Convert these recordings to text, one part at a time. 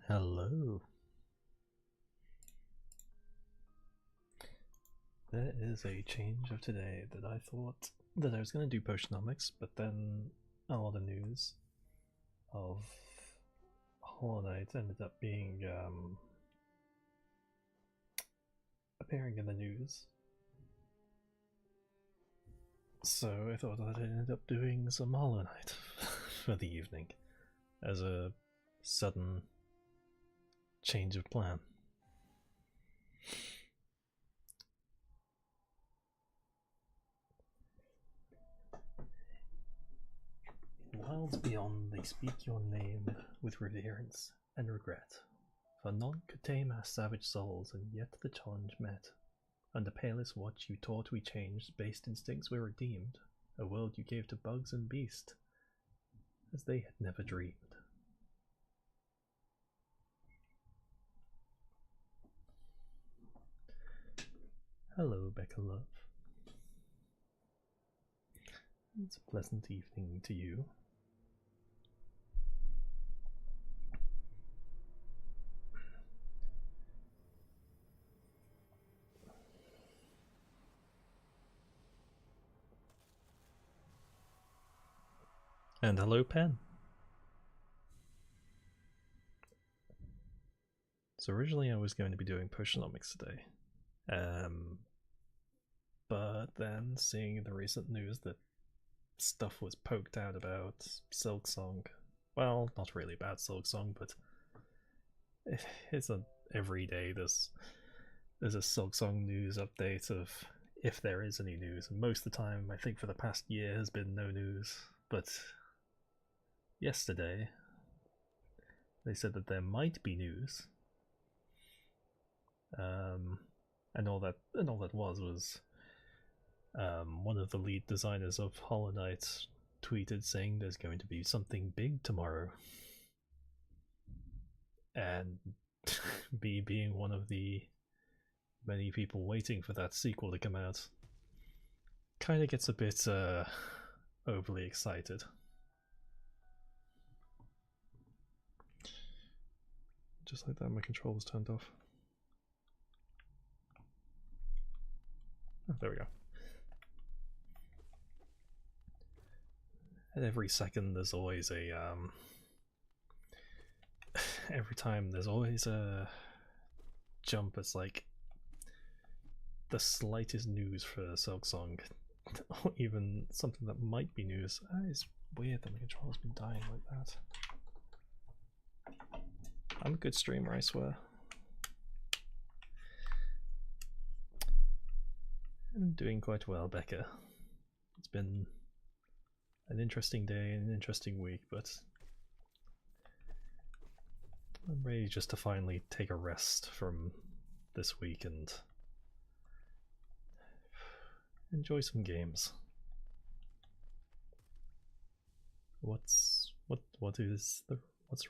Hello. There is a change of today that I thought that I was going to do Potionomics, but then a lot of news of Hollow Knight ended up being appearing in the news. So I thought I'd end up doing some Hollow Knight for the evening as a sudden change of plan. In wilds beyond they speak your name with reverence and regret, for none could tame our savage souls, and yet the challenge met. Under palest watch you taught we changed, based instincts were redeemed, a world you gave to bugs and beast, as they had never dreamed. Hello, Becca love. It's a pleasant evening to you. And hello, Pen. So originally I was going to be doing Potionomics today, but then seeing the recent news that stuff was poked out about Silksong, well, not really about Silksong, but it's a every day there's a Silksong news update of if there is any news, and most of the time I think for the past year has been no news, but yesterday they said that there might be news, and all that was one of the lead designers of Hollow Knight tweeted saying there's going to be something big tomorrow, and me being one of the many people waiting for that sequel to come out kind of gets a bit overly excited. Just like that, my controller's turned off. Oh, there we go. And every second there's always a every time there's always a jump. It's like the slightest news for Silksong, or even something that might be news. It's weird that my controller's been dying like that. I'm a good streamer, I swear. I'm doing quite well, Becca. It's been an interesting day and an interesting week, but I'm ready just to finally take a rest from this week and enjoy some games. What's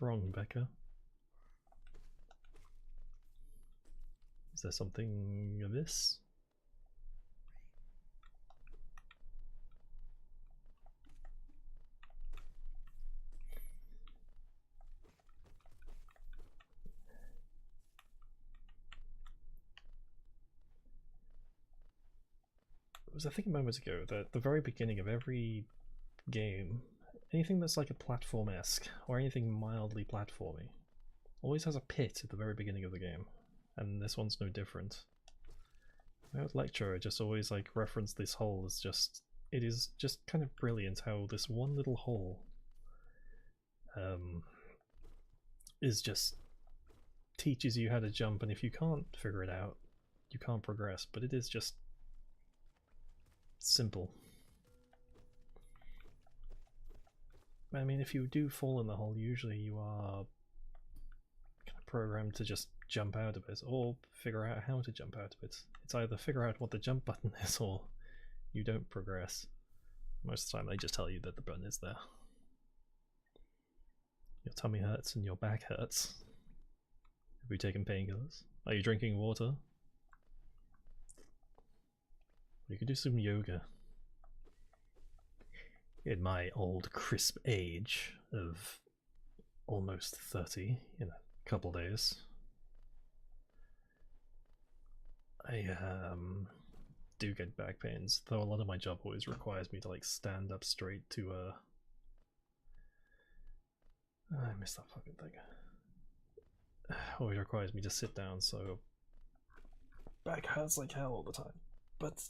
wrong, Becca? Is there something amiss? It was, I think, moments ago that at the very beginning of every game, anything that's like a platform-esque or anything mildly platformy always has a pit at the very beginning of the game, and this one's no different. My old lecturer just always like referenced this hole as just, it is just kind of brilliant how this one little hole is just teaches you how to jump, and if you can't figure it out, you can't progress, but it is just simple. I mean, if you do fall in the hole, usually you are kind of programmed to just jump out of it, or figure out how to jump out of it. It's either figure out what the jump button is, or you don't progress. Most of the time they just tell you that the button is there. Your tummy hurts and your back hurts. Have you taken painkillers? Are you drinking water? You could do some yoga. In my old crisp age of almost 30, you know, couple days. I do get back pains, though a lot of my job always requires me to like stand up straight to I missed that fucking thing. Always requires me to sit down, so back hurts like hell all the time. But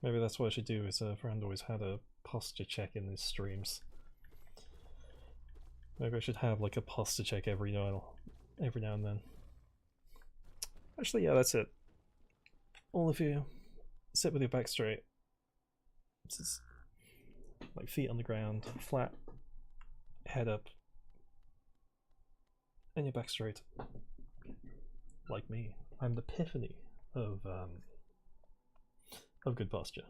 maybe that's what I should do. Is a friend always had a posture check in his streams. Maybe I should have like a posture check every now and then. Actually, yeah, that's it. All of you, sit with your back straight. Just like feet on the ground, flat, head up, and your back straight. Like me, I'm the epiphany of good posture.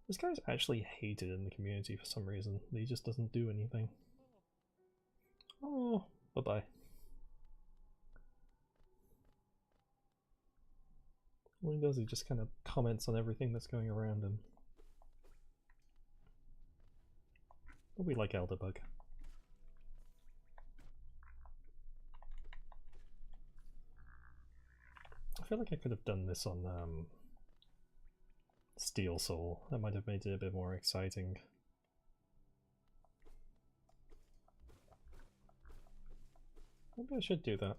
This guy's actually hated in the community for some reason. He just doesn't do anything. Oh, bye-bye. All he does, he just kind of comments on everything that's going around him. But we like Elderbug. I feel like I could have done this on Steel Soul. That might have made it a bit more exciting. Maybe I should do that.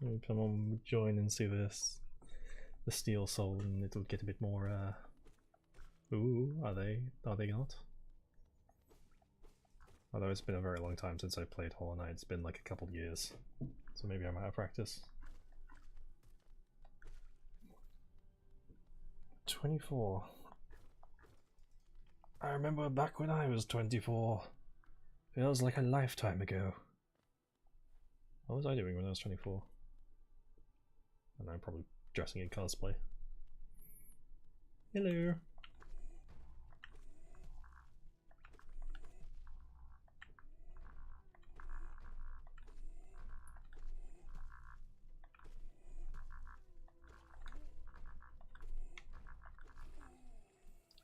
Maybe someone would join and see this, the Steel Soul, and it'll get a bit more. Ooh, are they? Are they not? Although it's been a very long time since I played Hollow Knight. It's been like a couple years, so maybe I'm out of practice. 24. I remember back when I was 24. Feels like a lifetime ago. What was I doing when I was 24? I don't know, probably dressing in cosplay. Hello.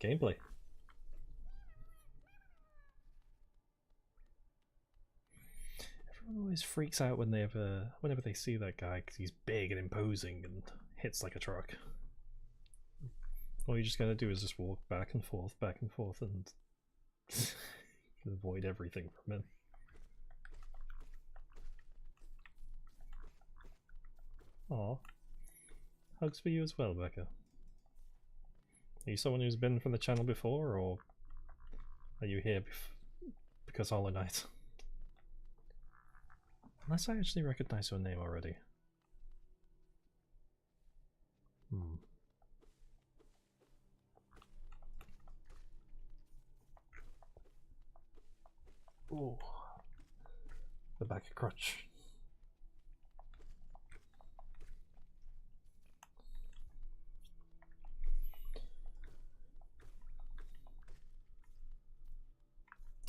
Gameplay. Everyone always freaks out when whenever they see that guy because he's big and imposing and hits like a truck. All you just gotta do is just walk back and forth, and avoid everything from him. Aw. Hugs for you as well, Becca. Are you someone who's been from the channel before, or are you here because Hollow Knight? Unless I actually recognize your name already. Ooh. The back crutch.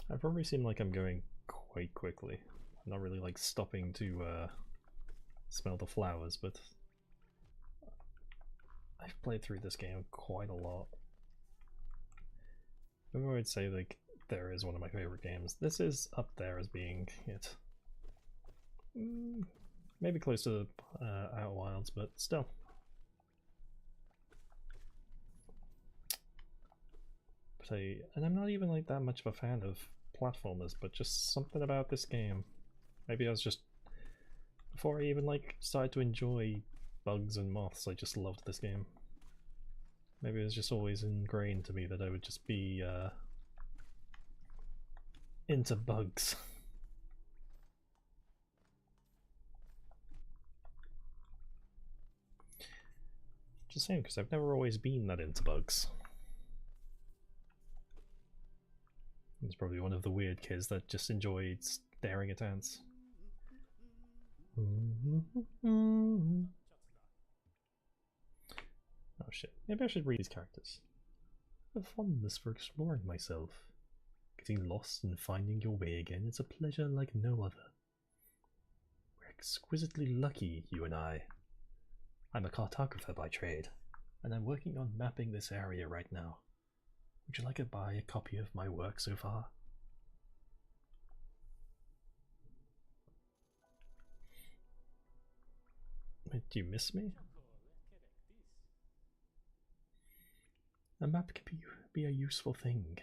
I probably seem like I'm going quite quickly. I'm not really like stopping to smell the flowers, but I've played through this game quite a lot. I would say like there is one of my favorite games. This is up there as being it. Maybe close to Outer Wilds, but still. But and I'm not even like that much of a fan of platformers, but just something about this game. Maybe I was just, before I even like started to enjoy bugs and moths, I just loved this game. Maybe it was just always ingrained to me that I would just be into bugs. Just saying, because I've never always been that into bugs. He's probably one of the weird kids that just enjoyed staring at ants. Oh shit, maybe I should read these characters. I have a fondness for exploring myself. Getting lost and finding your way again is a pleasure like no other. We're exquisitely lucky, you and I. I'm a cartographer by trade. and I'm working on mapping this area right now. Would you like to buy a copy of my work so far? Wait, do you miss me? A map can be a useful thing,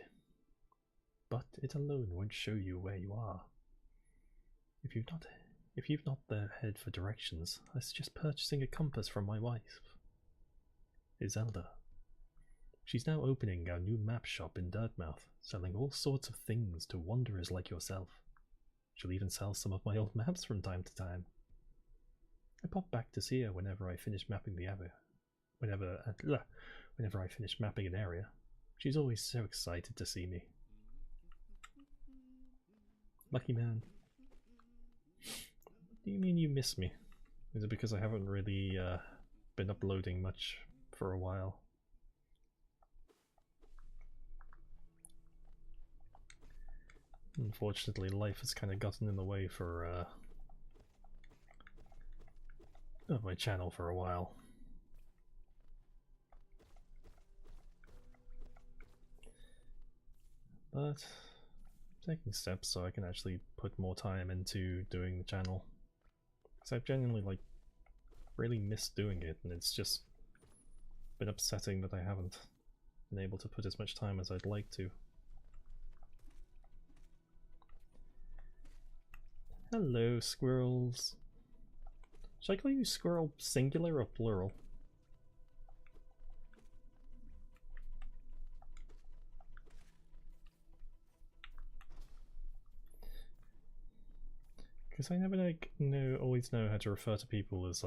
but it alone won't show you where you are. If you've not the head for directions, I suggest purchasing a compass from my wife, Iselda. She's now opening our new map shop in Dirtmouth, selling all sorts of things to wanderers like yourself. She'll even sell some of my old maps from time to time. I pop back to see her whenever I finish mapping the area. Whenever I finish mapping an area. She's always so excited to see me. Lucky man. What do you mean you miss me? Is it because I haven't really been uploading much for a while? Unfortunately, life has kind of gotten in the way for of my channel for a while. But I'm taking steps so I can actually put more time into doing the channel. Because I've genuinely really missed doing it, and it's just been upsetting that I haven't been able to put as much time as I'd like to. Hello, squirrels. Should I call you squirrel singular or plural? Because I never always know how to refer to people as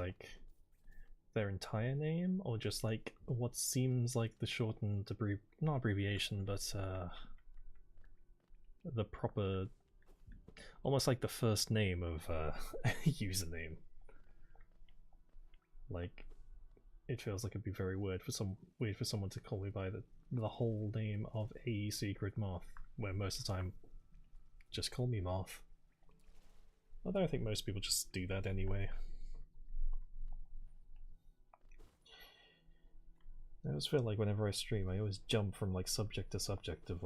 their entire name, or just what seems like the shortened not abbreviation, but the proper, almost like the first name of a username. It feels like it'd be very weird for someone to call me by the whole name of a secret Moth, where most of the time just call me Moth. Although I think most people just do that anyway. I always feel like whenever I stream, I always jump from subject to subject of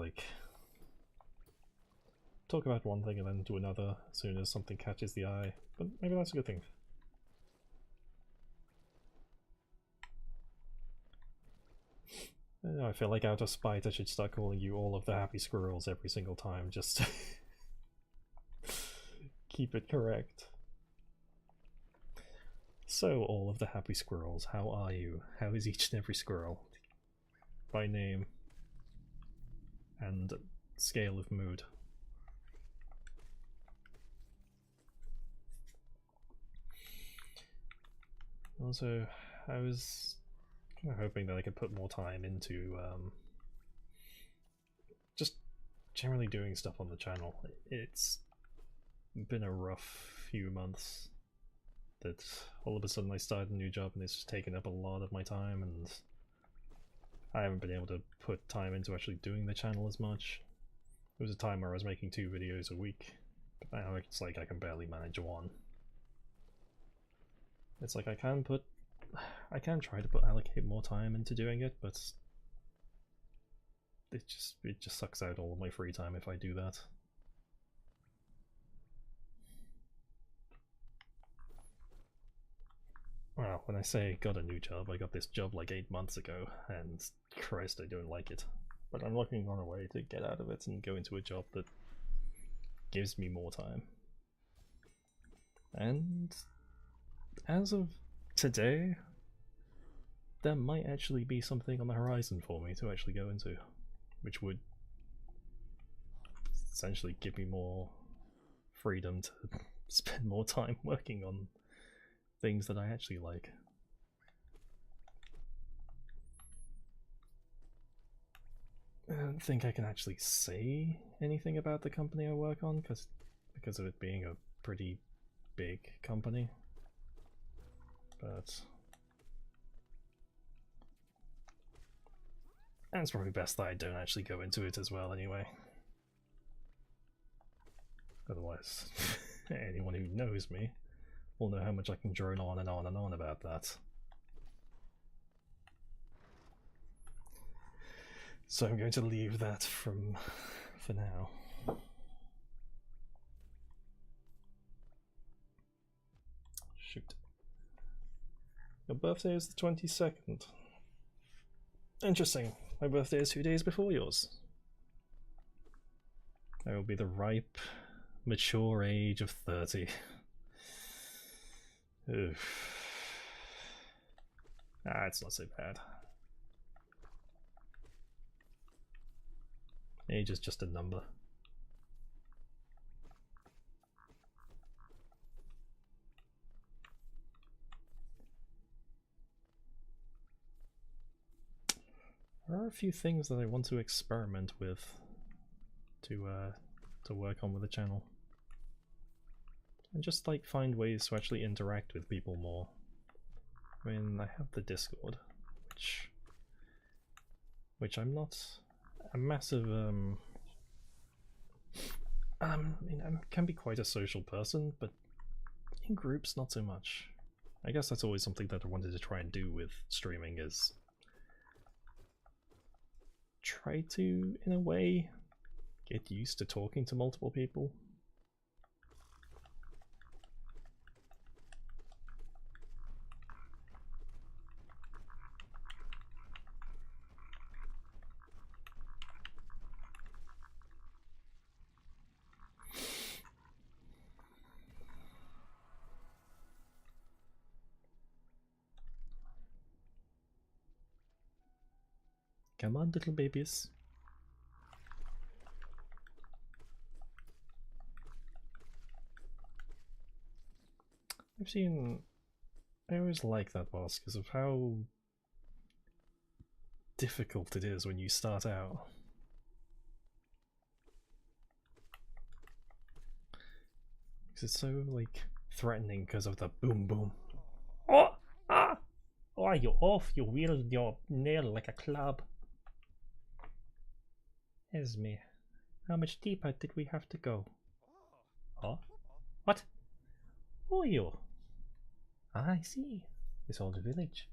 talk about one thing and then to another as soon as something catches the eye. But maybe that's a good thing. I feel like out of spite I should start calling you all of the happy squirrels every single time, just to keep it correct. So, all of the happy squirrels, how are you? How is each and every squirrel? By name and scale of mood. Also, I was hoping that I could put more time into just generally doing stuff on the channel. It's been a rough few months that all of a sudden I started a new job and it's just taken up a lot of my time, and I haven't been able to put time into actually doing the channel as much. There was a time where I was making 2 videos a week, but now it's like I can barely manage one. It's like I can try to allocate more time into doing it, but it just sucks out all of my free time if I do that. Well, when I say got a new job, I got this job 8 months ago, and Christ, I don't like it. But I'm looking on a way to get out of it and go into a job that gives me more time. And as of today, there might actually be something on the horizon for me to actually go into, which would essentially give me more freedom to spend more time working on things that I actually like. I don't think I can actually say anything about the company I work on because of it being a pretty big company. But and it's probably best that I don't actually go into it as well anyway. Otherwise, anyone who knows me will know how much I can drone on and on and on about that. So I'm going to leave that for now. Shoot. Your birthday is the 22nd. Interesting. My birthday is 2 days before yours. I will be the ripe, mature age of 30. Oof. Ah, it's not so bad. Age is just a number. There are a few things that I want to experiment with to work on with the channel. And just like find ways to actually interact with people more. I mean, I have the Discord, which I'm not a massive I mean, I can be quite a social person, but in groups not so much. I guess that's always something that I wanted to try and do with streaming, is try to, in a way, get used to talking to multiple people. Come on, little babies. I always like that boss because of how difficult it is when you start out. Because it's so, like, threatening because of the boom boom. Oh! Ah! Oh, you're off, you wield your nail like a club. Esme, how much deeper did we have to go? Huh? What? Who are you? Ah, I see. This old village.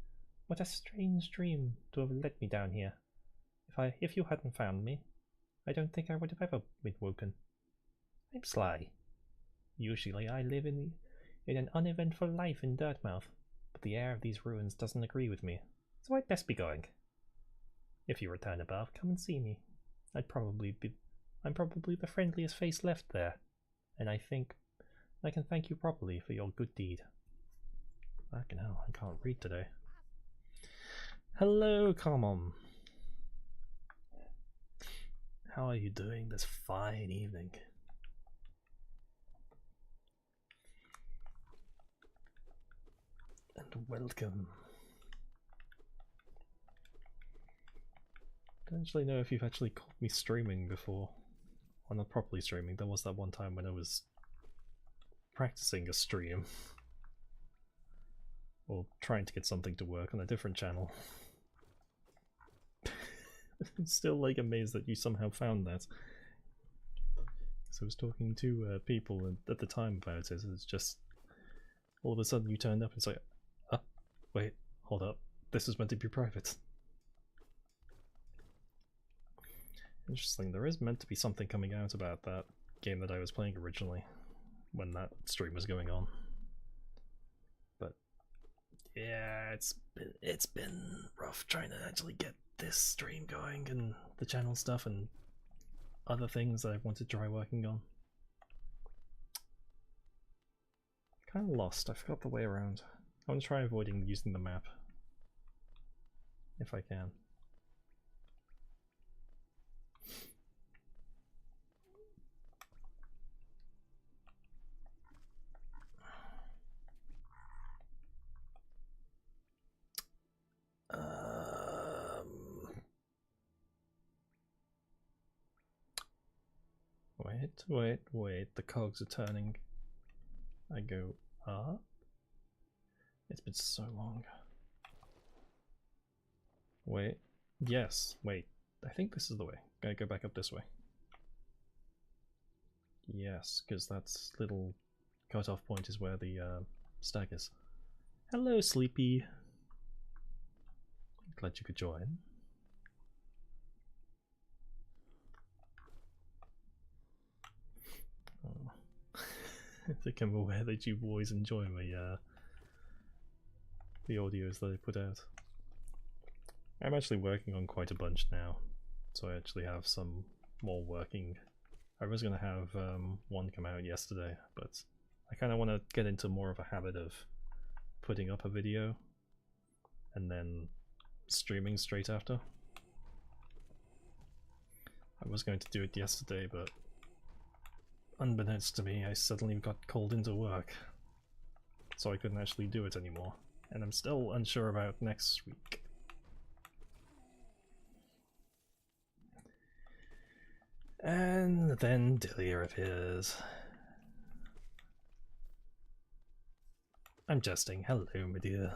What a strange dream to have led me down here. If you hadn't found me, I don't think I would have ever been woken. I'm Sly. Usually I live in an uneventful life in Dirtmouth, but the air of these ruins doesn't agree with me, so I'd best be going. If you return above, come and see me. I'm probably the friendliest face left there, and I think I can thank you properly for your good deed. Fucking hell, I can't read today. Hello, Common. How are you doing this fine evening? And welcome. I don't actually know if you've actually caught me streaming before. Well, not properly streaming. There was that one time when I was practicing a stream. Or trying to get something to work on a different channel. I'm still like amazed that you somehow found that. So I was talking to people at the time about it. It's just all of a sudden you turned up and it's like, oh, wait, hold up. This is meant to be private. Interesting, there is meant to be something coming out about that game that I was playing originally when that stream was going on. But yeah, it's been rough trying to actually get this stream going and the channel stuff and other things that I want to try working on. Kind of lost, I forgot the way around. I want to try avoiding using the map if I can. Wait, the cogs are turning. I go up. It's been so long. Wait, yes, wait, I think this is the way. Gotta go back up this way. Yes, because that little cut-off point is where the stag is. Hello, Sleepy. Glad you could join. become aware that you always enjoy the audios that I put out. I'm actually working on quite a bunch now, so I actually have some more working. I was going to have one come out yesterday, but I kind of want to get into more of a habit of putting up a video and then streaming straight after. I was going to do it yesterday, but unbeknownst to me, I suddenly got called into work, so I couldn't actually do it anymore, and I'm still unsure about next week. And then Delia appears. I'm jesting. Hello, my dear.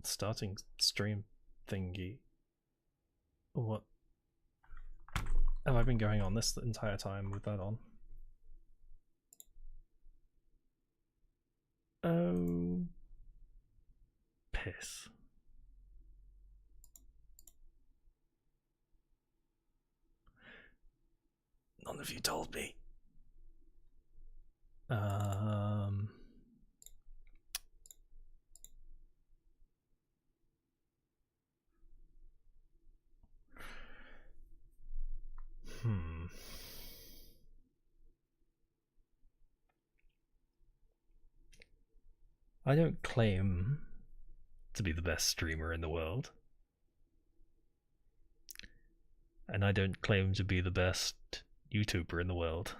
Starting stream thingy. What? Have I been going on this the entire time with that on? Oh. Piss. None of you told me. I don't claim to be the best streamer in the world. And I don't claim to be the best YouTuber in the world.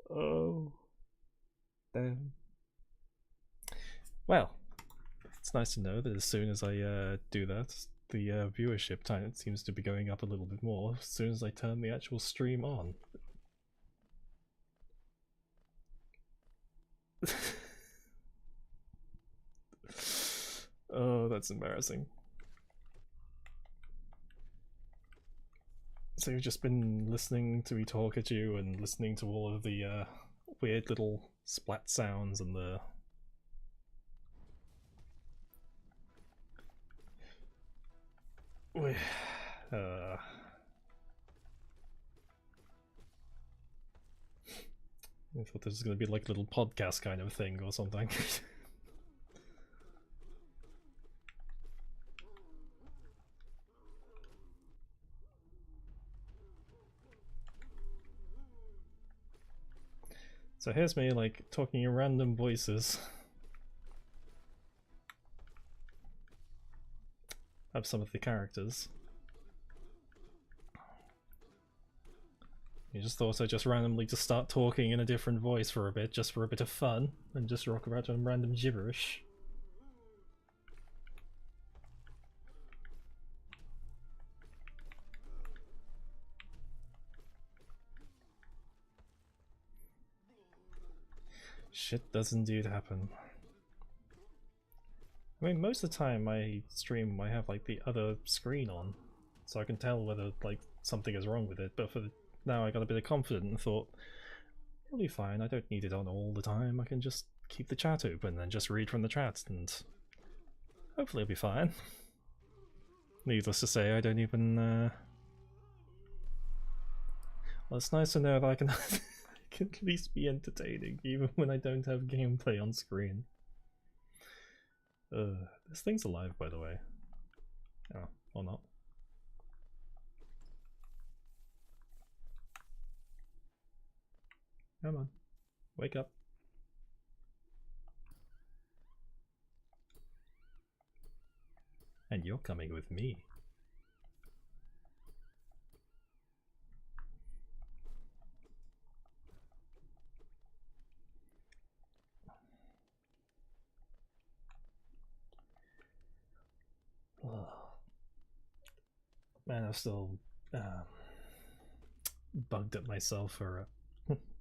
Oh, damn. Well, it's nice to know that as soon as I do that, the viewership time seems to be going up a little bit more as soon as I turn the actual stream on. Oh, that's embarrassing. So you've just been listening to me talk at you and listening to all of the weird little splat sounds and the... I thought this was going to be like a little podcast kind of thing or something. So here's me like talking in random voices of some of the characters. You just thought I'd just randomly just start talking in a different voice for a bit, just for a bit of fun, and just rock about some random gibberish. Shit does indeed happen. I mean, most of the time I stream, I have like the other screen on, so I can tell whether like something is wrong with it, but for now I got a bit of confidence and thought, it'll be fine, I don't need it on all the time, I can just keep the chat open and just read from the chat, and hopefully it'll be fine. Needless to say, I don't even, well, it's nice to know that I can, can at least be entertaining, even when I don't have gameplay on screen. This thing's alive, by the way. Oh, or not. Come on, wake up. And you're coming with me. Man, I've still bugged at myself for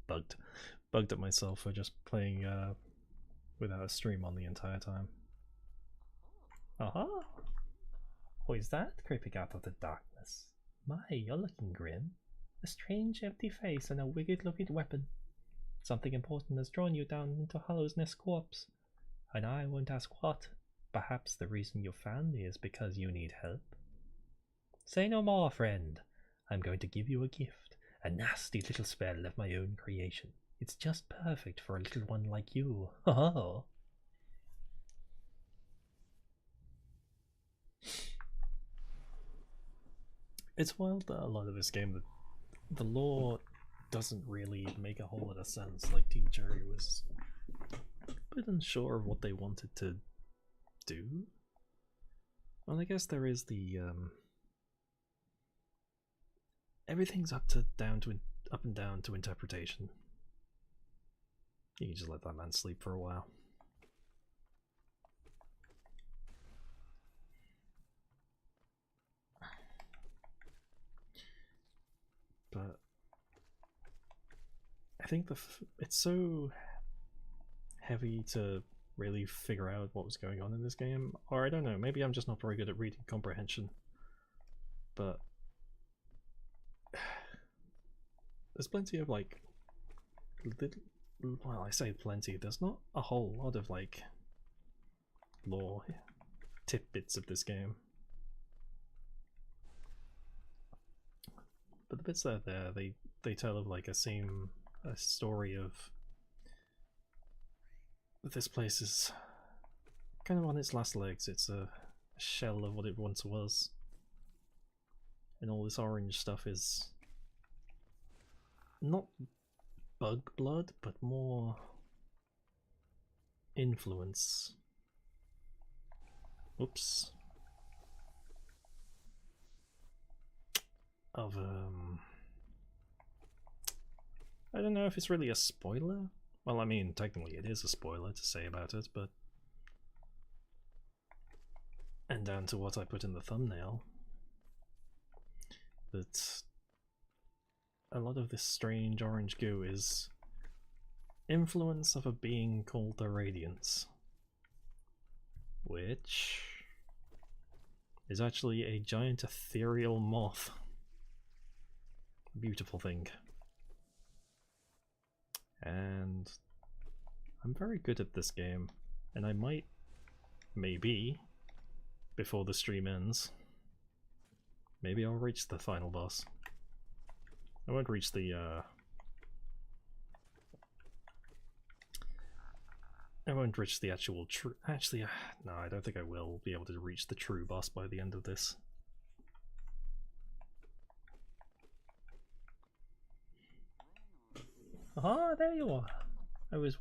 bugged at myself for just playing without a stream on the entire time. Aha! Who is that creeping out of the darkness? My, you're looking grim. a strange empty face and a wicked-looking weapon. Something important has drawn you down into Hollow's Nest corpse, and I won't ask what. Perhaps the reason you found me is because you need help. Say no more, friend. I'm going to give you a gift, a nasty little spell of my own creation. It's just perfect for a little one like you. Oh. It's wild that a lot of this game, the lore doesn't really make a whole lot of sense. Like, Team Cherry was a bit unsure of what they wanted to do. Well, I guess there is the everything's up and down to interpretation. You can just let that man sleep for a while. But I think it's so heavy to really figure out what was going on in this game, or I don't know, maybe I'm just not very good at reading comprehension, but there's plenty of like well, I say plenty, there's not a whole lot of like lore tidbits of this game, but the bits that are there, they tell of like a story of this place is kind of on its last legs. It's a shell of what it once was, and all this orange stuff is not bug blood, but more influence. Oops. Of I don't know if it's really a spoiler. Well, I mean, technically it is a spoiler to say about it, but and down to what I put in the thumbnail, that a lot of this strange orange goo is influence of a being called the Radiance, which is actually a giant ethereal moth. Beautiful thing. And I'm very good at this game, and I might, maybe, before the stream ends, maybe I'll reach the final boss. I won't reach the actual true. Actually, no, I don't think I will be able to reach the true boss by the end of this. Ah, there you are. I was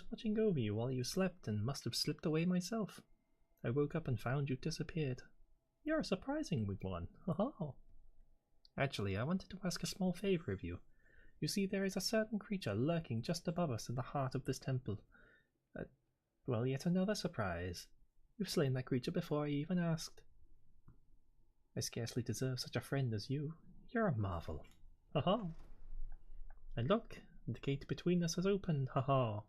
watching over you while you slept and must have slipped away myself. I woke up and found you disappeared. You're a surprising one. Oh. Actually, I wanted to ask a small favor of you. You see, there is a certain creature lurking just above us in the heart of this temple. Well, yet another surprise. You've slain that creature before I even asked. I scarcely deserve such a friend as you. You're a marvel. Ha-ha. And look, the gate between us has opened. Ha-ha.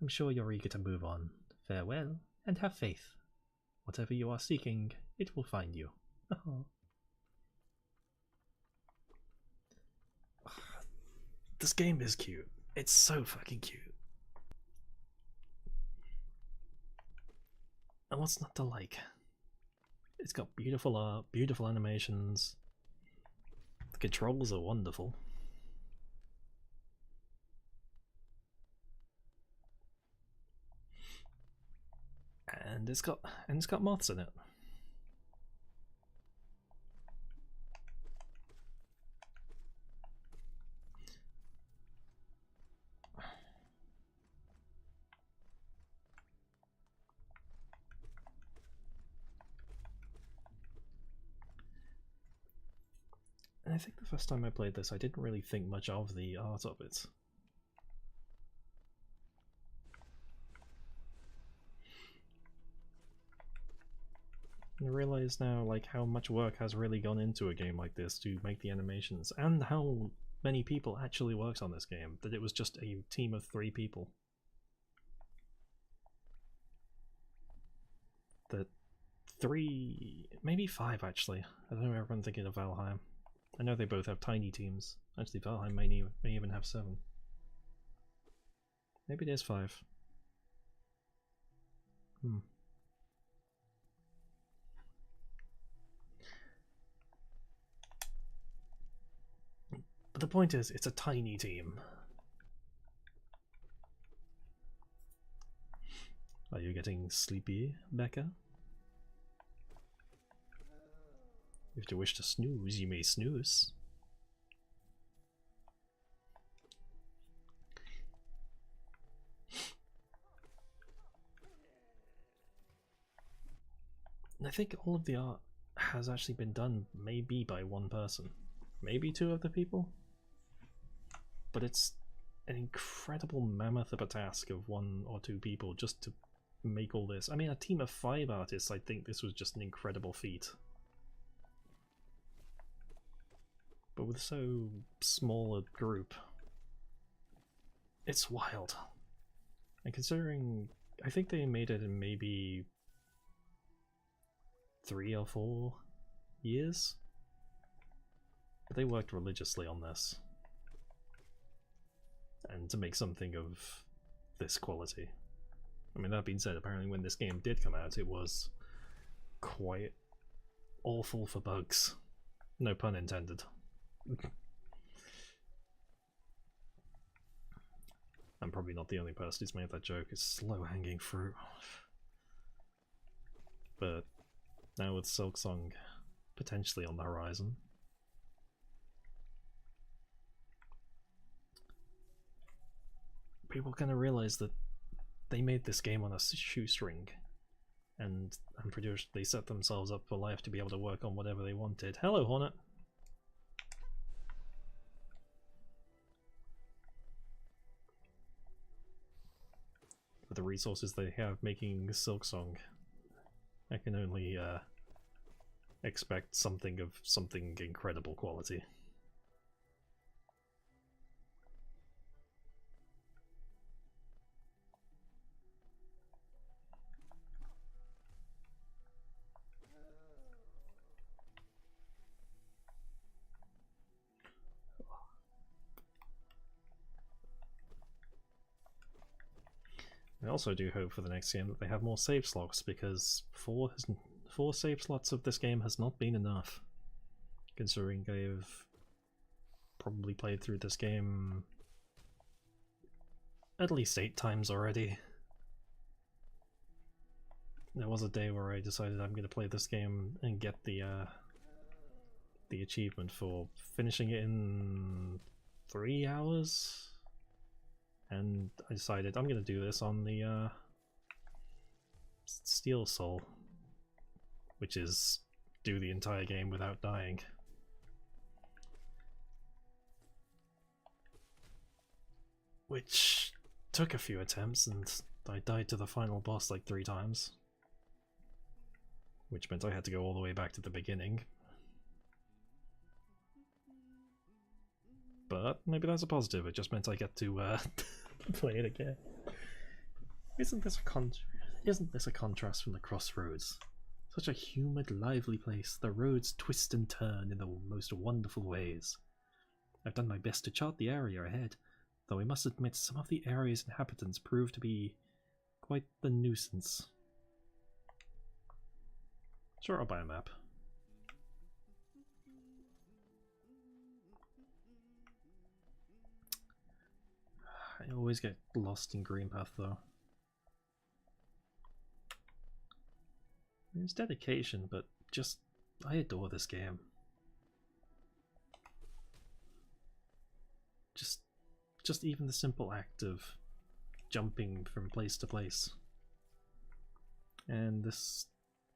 I'm sure you're eager to move on. Farewell, and have faith. Whatever you are seeking, it will find you. Ha-ha. This game is cute. It's so fucking cute. And what's not to like? It's got beautiful art, beautiful animations. The controls are wonderful. And it's got moths in it. And I think the first time I played this, I didn't really think much of the art of it. And I realise now, like, how much work has really gone into a game like this to make the animations, and how many people actually worked on this game, that it was just a team of 3 people. That 3, maybe 5 actually. I don't know if I'm thinking of Valheim. I know they both have tiny teams. Actually, Valheim may even have 7. Maybe it is 5. But the point is, it's a tiny team. Are you getting sleepy, Becca? If you wish to snooze, you may snooze. And I think all of the art has actually been done maybe by one person. Maybe 2 other people? But it's an incredible mammoth of a task of 1 or 2 people just to make all this. I mean, a team of 5 artists, I think this was just an incredible feat. But with so small a group, it's wild. And considering, I think they made it in maybe 3 or 4 years? But they worked religiously on this. And to make something of this quality. I mean, that being said, apparently when this game did come out, it was quite awful for bugs. No pun intended. I'm probably not the only person who's made that joke. It's slow-hanging fruit. But now with Silksong potentially on the horizon, people kind of realize that they made this game on a shoestring, and I'm pretty sure they set themselves up for life to be able to work on whatever they wanted. Hello, Hornet! With the resources they have making Silksong, I can only expect something of something incredible quality. I also do hope for the next game that they have more save slots, because 4 save slots of this game has not been enough, considering I've probably played through this game at least 8 times already. There was a day where I decided I'm going to play this game and get the achievement for finishing it in 3 hours. And I decided I'm going to do this on the Steel Soul, which is do the entire game without dying. Which took a few attempts, and I died to the final boss like 3 times. Which meant I had to go all the way back to the beginning. But maybe that's a positive, it just meant I get to play it again. Isn't this a contrast from the crossroads? Such a humid, lively place. The roads twist and turn in the most wonderful ways. I've done my best to chart the area ahead, though I must admit some of the area's inhabitants prove to be quite the nuisance. Sure, I'll buy a map. I always get lost in Green Path though. It's dedication, but just, I adore this game. Just even the simple act of jumping from place to place. And this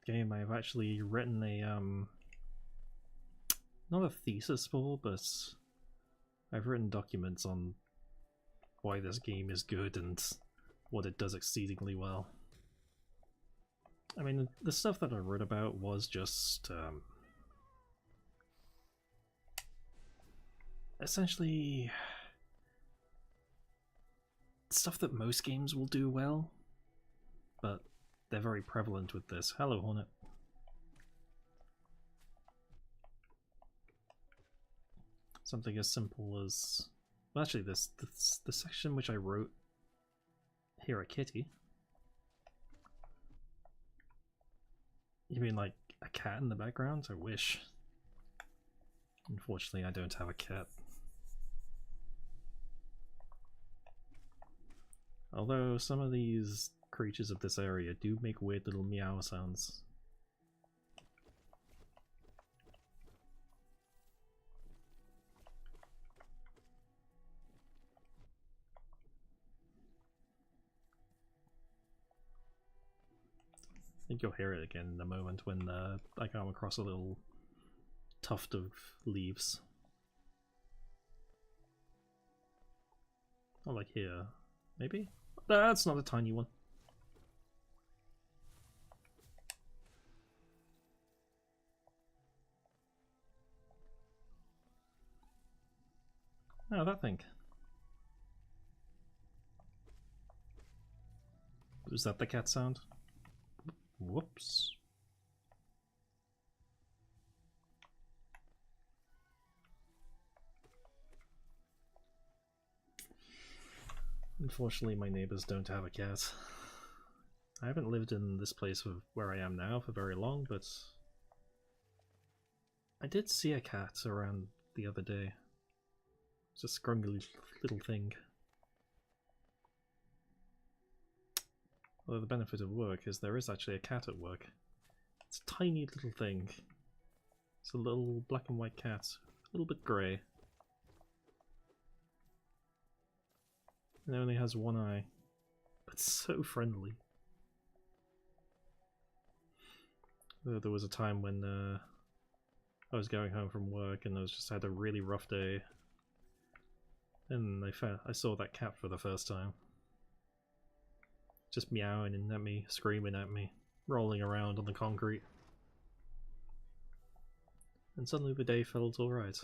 game I've actually written a, not a thesis for, but I've written documents on why this game is good and what it does exceedingly well. I mean, the stuff that I wrote about was just essentially stuff that most games will do well, but they're very prevalent with this. Hello, Hornet. Something as simple as... Well, actually, the section which I wrote, "Hear a kitty." You mean like a cat in the background? I wish. Unfortunately, I don't have a cat. Although some of these creatures of this area do make weird little meow sounds. I think you'll hear it again in a moment when I come across a little tuft of leaves. Oh, like here, maybe? That's not a tiny one. Oh, that thing. Was that the cat sound? Whoops. Unfortunately, my neighbors don't have a cat. I haven't lived in this place where I am now for very long, but I did see a cat around the other day. It's a scruggly little thing. Although the benefit of work is there is actually a cat at work. It's a tiny little thing. It's a little black and white cat, a little bit grey. It only has one eye, but so friendly. There was a time when I was going home from work and I just had a really rough day, and I saw that cat for the first time. Just meowing at me, screaming at me, rolling around on the concrete. And suddenly the day felt alright.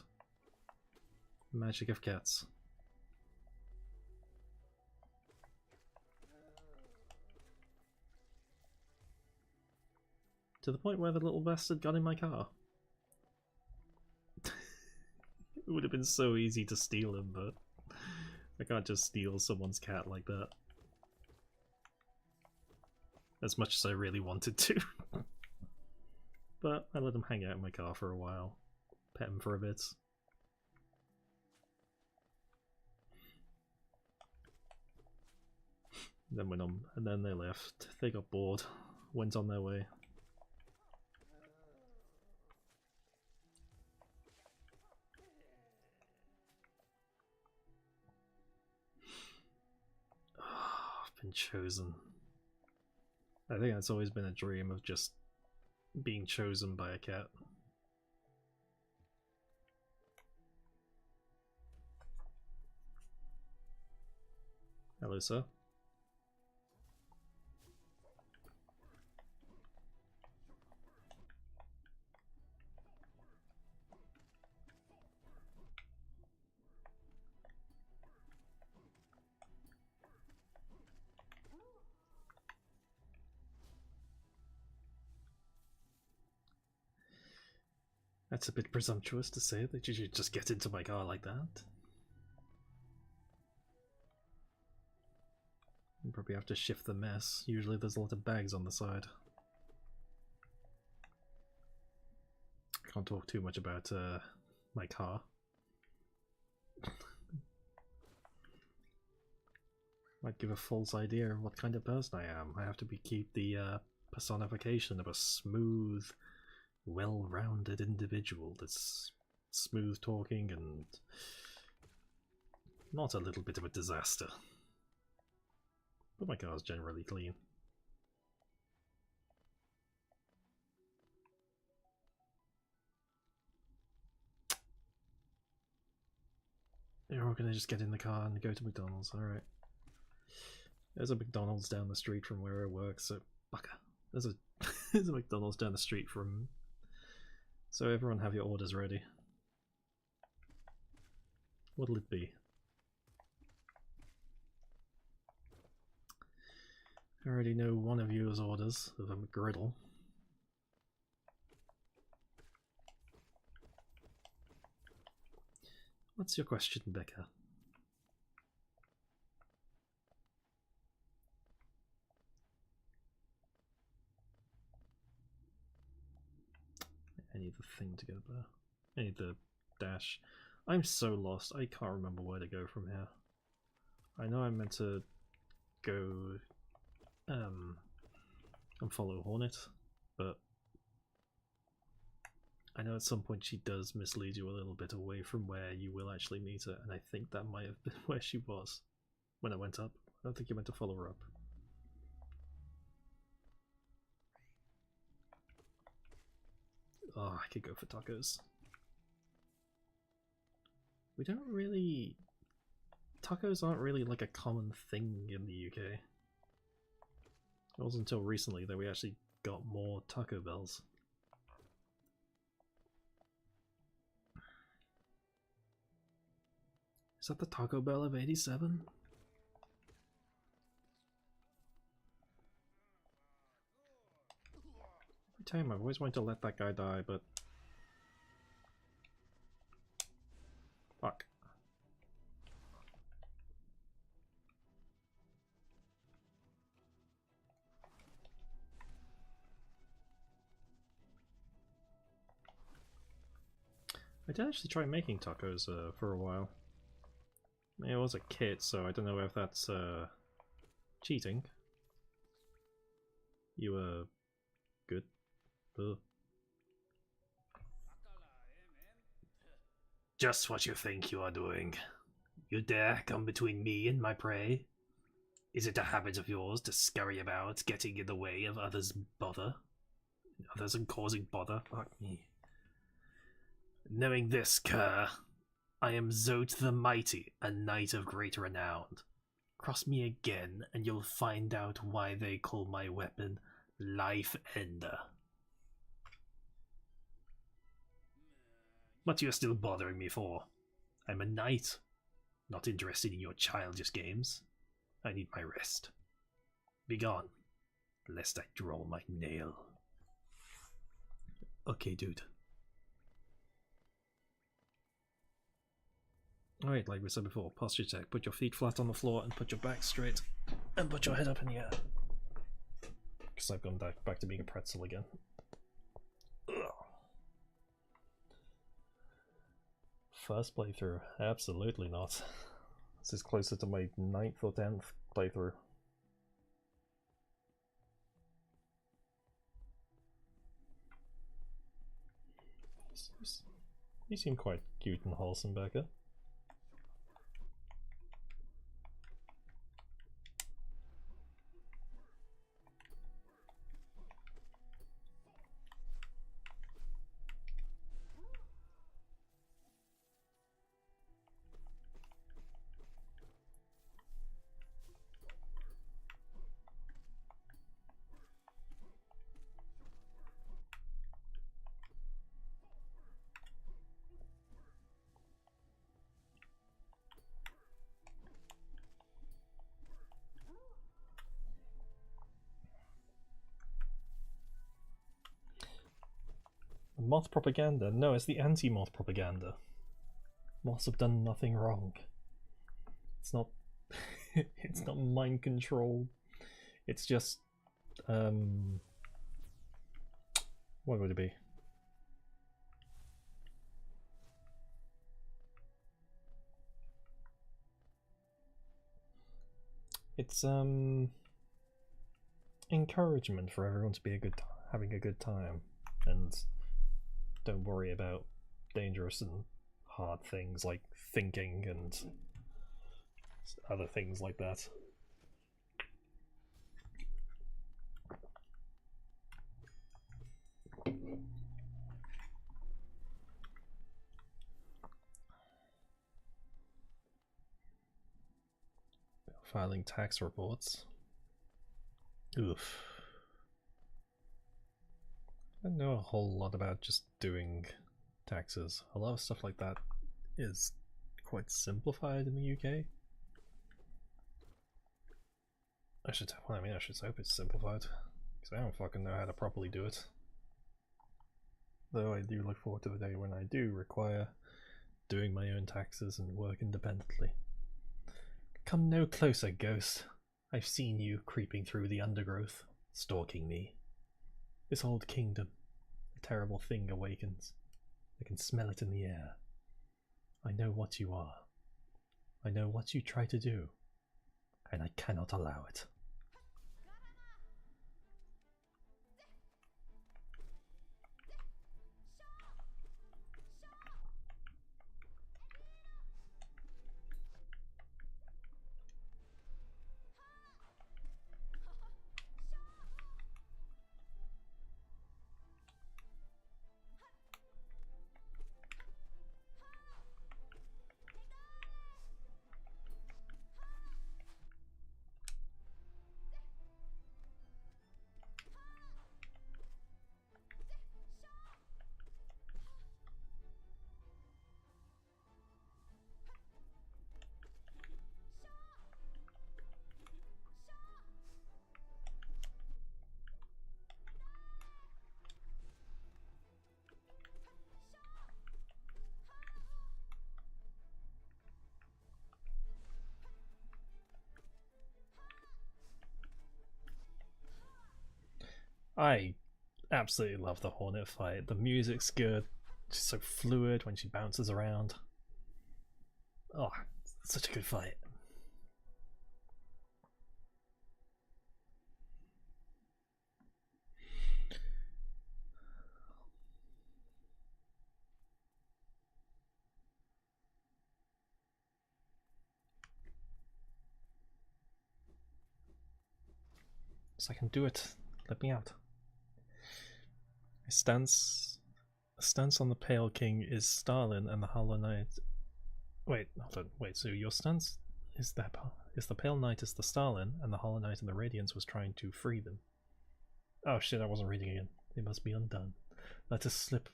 Magic of cats. To the point where the little bastard got in my car. It would have been so easy to steal him, but I can't just steal someone's cat like that. As much as I really wanted to. But I let him hang out in my car for a while. Pet him for a bit. Then went on, and then they left. They got bored, went on their way. I've been chosen. I think that's always been a dream of just being chosen by a cat. Hello, sir. That's a bit presumptuous to say that you should just get into my car like that. You probably have to shift the mess. Usually there's a lot of bags on the side. I can't talk too much about my car. Might give a false idea of what kind of person I am. I have to keep the personification of a smooth, well-rounded individual that's smooth talking and not a little bit of a disaster. But my car's generally clean. You're all gonna just get in the car and go to McDonald's, alright. There's a McDonald's down the street from where I work, so bugger. There's a there's a McDonald's down the street from. So everyone have your orders ready. What'll it be? I already know one of yours orders of a McGriddle. What's your question, Becca? I need the thing to go there. I need the dash. I'm so lost. I can't remember where to go from here. I know I'm meant to go and follow Hornet, but I know at some point she does mislead you a little bit away from where you will actually meet her, and I think that might have been where she was when I went up. I don't think you meant to follow her up. Oh, I could go for tacos. We don't really... Tacos aren't really like a common thing in the UK. It wasn't until recently that we actually got more Taco Bells. Is that the Taco Bell of 87? Every time I've always wanted to let that guy die, but... Fuck. I did actually try making tacos for a while. It was a kit, so I don't know if that's cheating. You were good. Ugh. Just what you think you are doing. You dare come between me and my prey? Is it a habit of yours to scurry about, getting in the way of others' bother? Others and causing bother? Fuck me. Knowing this, cur, I am Zote the Mighty, a knight of great renown. Cross me again, and you'll find out why they call my weapon Life Ender. What you're still bothering me for? I'm a knight, not interested in your childish games. I need my rest. Begone, lest I draw my nail. Okay, dude. Alright, like we said before, posture check. Put your feet flat on the floor and put your back straight. And put your head up in the air. Because I've gone back to being a pretzel again. Ugh. First playthrough? Absolutely not. This is closer to my 9th or 10th playthrough. You seem quite cute and wholesome, Becca. Moth propaganda? No, it's the anti-moth propaganda. Moths have done nothing wrong. It's not it's not mind control. It's just what would it be? It's encouragement for everyone to be having a good time, and don't worry about dangerous and hard things like thinking and other things like that. Filing tax reports. Oof. I don't know a whole lot about just doing taxes. A lot of stuff like that is quite simplified in the UK. I should hope it's simplified, because I don't fucking know how to properly do it. Though I do look forward to the day when I do require doing my own taxes and work independently. Come no closer, ghost. I've seen you creeping through the undergrowth, stalking me. This old kingdom, a terrible thing awakens. I can smell it in the air. I know what you are. I know what you try to do, and I cannot allow it. I absolutely love the Hornet fight. The music's good. She's so fluid when she bounces around. Oh, such a good fight. So I can do it. Let me out. My stance on the Pale King is Stalin and the Hollow Knight. Wait, hold on. Wait, so your stance is the Pale Knight is the Stalin and the Hollow Knight and the Radiance was trying to free them. Oh shit, I wasn't reading again. They must be undone. Let us sleep,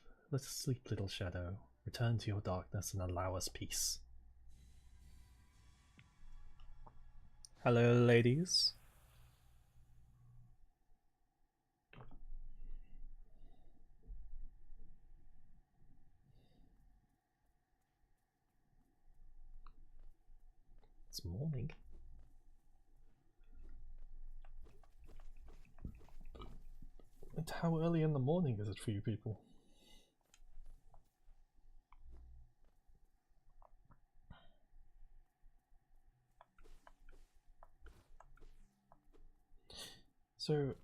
little shadow. Return to your darkness and allow us peace. Hello, ladies. It's morning. And how early in the morning is it for you people? So,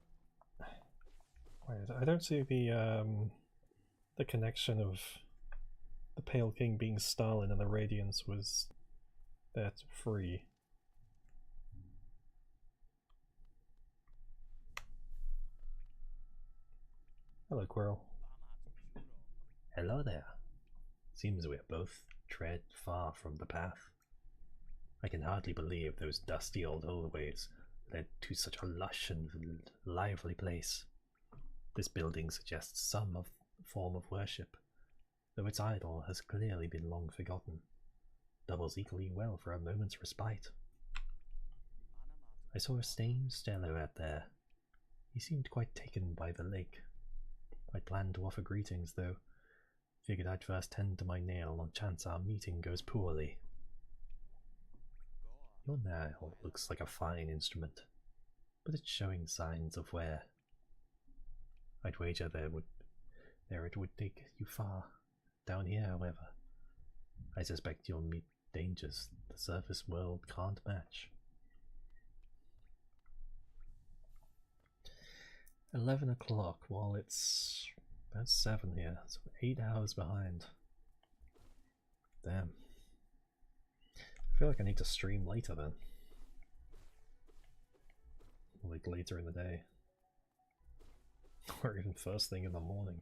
wait, I don't see the connection of the Pale King being Stalin and the Radiance was there to free. Hello, Quirrell. Hello there. Seems we're both tread far from the path. I can hardly believe those dusty old hallways led to such a lush and lively place. This building suggests some form of worship, though its idol has clearly been long forgotten. Doubles equally well for a moment's respite. I saw a stained Stello out there. He seemed quite taken by the lake. I planned to offer greetings, though. Figured I'd first tend to my nail on chance our meeting goes poorly. Your nail looks like a fine instrument, but it's showing signs of wear. I'd wager it would take you far. Down here, however, I suspect you'll meet dangers the surface world can't match. 11 o'clock, while it's about 7 here, so 8 hours behind. Damn. I feel like I need to stream later then. Like later in the day. Or even first thing in the morning.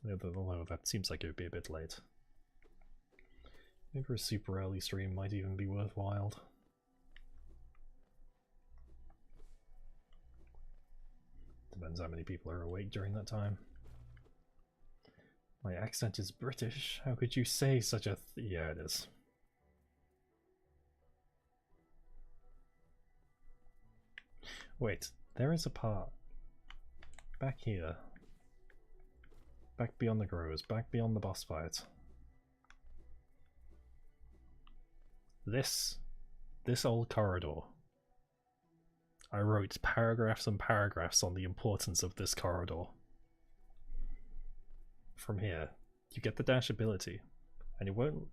Although that seems like it would be a bit late. Maybe a super early stream might even be worthwhile. Depends how many people are awake during that time. My accent is British. How could you say such a yeah, it is. Wait, there is a part back here. Back beyond the groves, back beyond the boss fight. This old corridor. I wrote paragraphs and paragraphs on the importance of this corridor. From here, you get the dash ability, and it won't.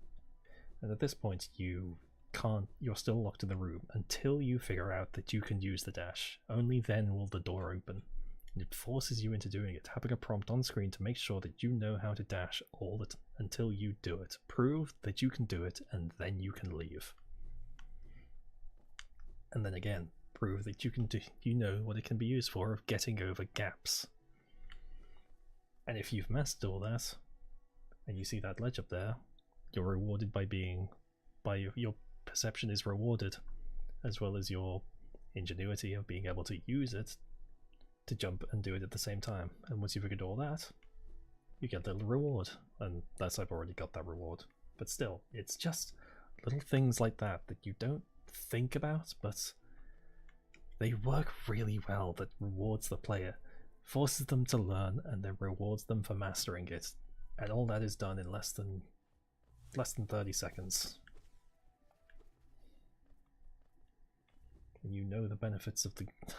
And at this point, you can't. You're still locked in the room until you figure out that you can use the dash. Only then will the door open. And it forces you into doing it, having a prompt on screen to make sure that you know how to dash until you do it. Prove that you can do it, and then you can leave. And then again, prove that you know what it can be used for of getting over gaps. And if you've mastered all that, and you see that ledge up there, you're rewarded by your perception is rewarded, as well as your ingenuity of being able to use it to jump and do it at the same time. And once you've figured all that, you get a little reward, and I've already got that reward. But still, it's just little things like that that you don't think about, but they work really well. That rewards the player, forces them to learn, and then rewards them for mastering it. And all that is done in less than 30 seconds. And you know the benefits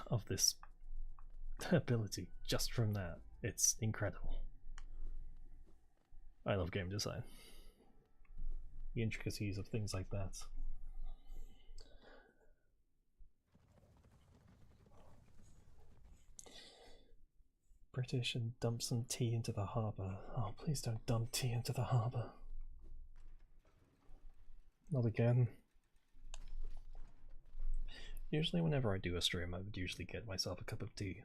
of this ability just from that. It's incredible. I love game design. The intricacies of things like that. British and dump some tea into the harbour. Oh, please don't dump tea into the harbour. Not again. Usually whenever I do a stream, I would usually get myself a cup of tea.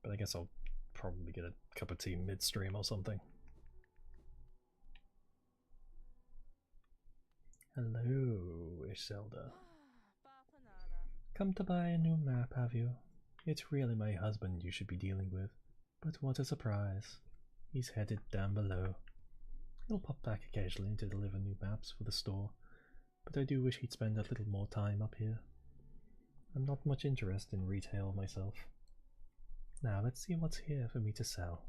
But I guess I'll probably get a cup of tea mid-stream or something. Hello, Iselda. Come to buy a new map, have you? It's really my husband you should be dealing with. But what a surprise. He's headed down below. He'll pop back occasionally to deliver new maps for the store, but I do wish he'd spend a little more time up here. I'm not much interested in retail myself. Now let's see what's here for me to sell.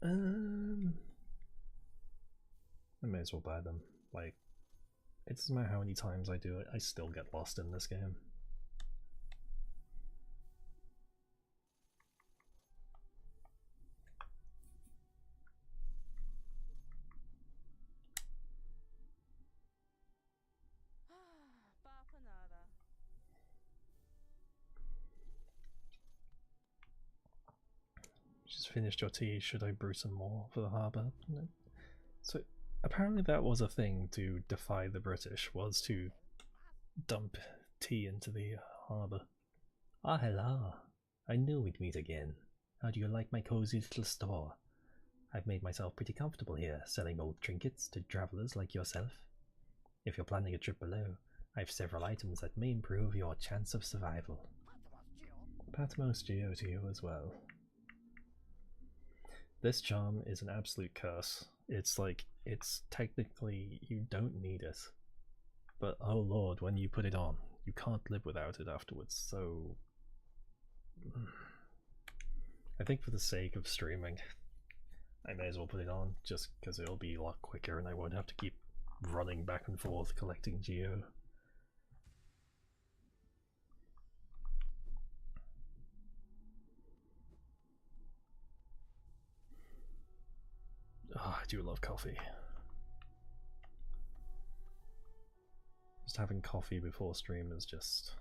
I may as well buy them. Like, it doesn't matter how many times I do it, I still get lost in this game. Just finished your tea, should I brew some more for the harbour? No. So apparently that was a thing to defy the British, was to dump tea into the harbour. Ah, hello. I knew we'd meet again. How do you like my cozy little store? I've made myself pretty comfortable here, selling old trinkets to travellers like yourself. If you're planning a trip below, I've several items that may improve your chance of survival. Patmos Geo to you as well. This charm is an absolute curse. It's like, it's technically, you don't need it. But oh lord, when you put it on, you can't live without it afterwards, so... I think for the sake of streaming, I may as well put it on, just because it'll be a lot quicker and I won't have to keep running back and forth collecting Geo. Oh, I do love coffee. Just having coffee before stream is just...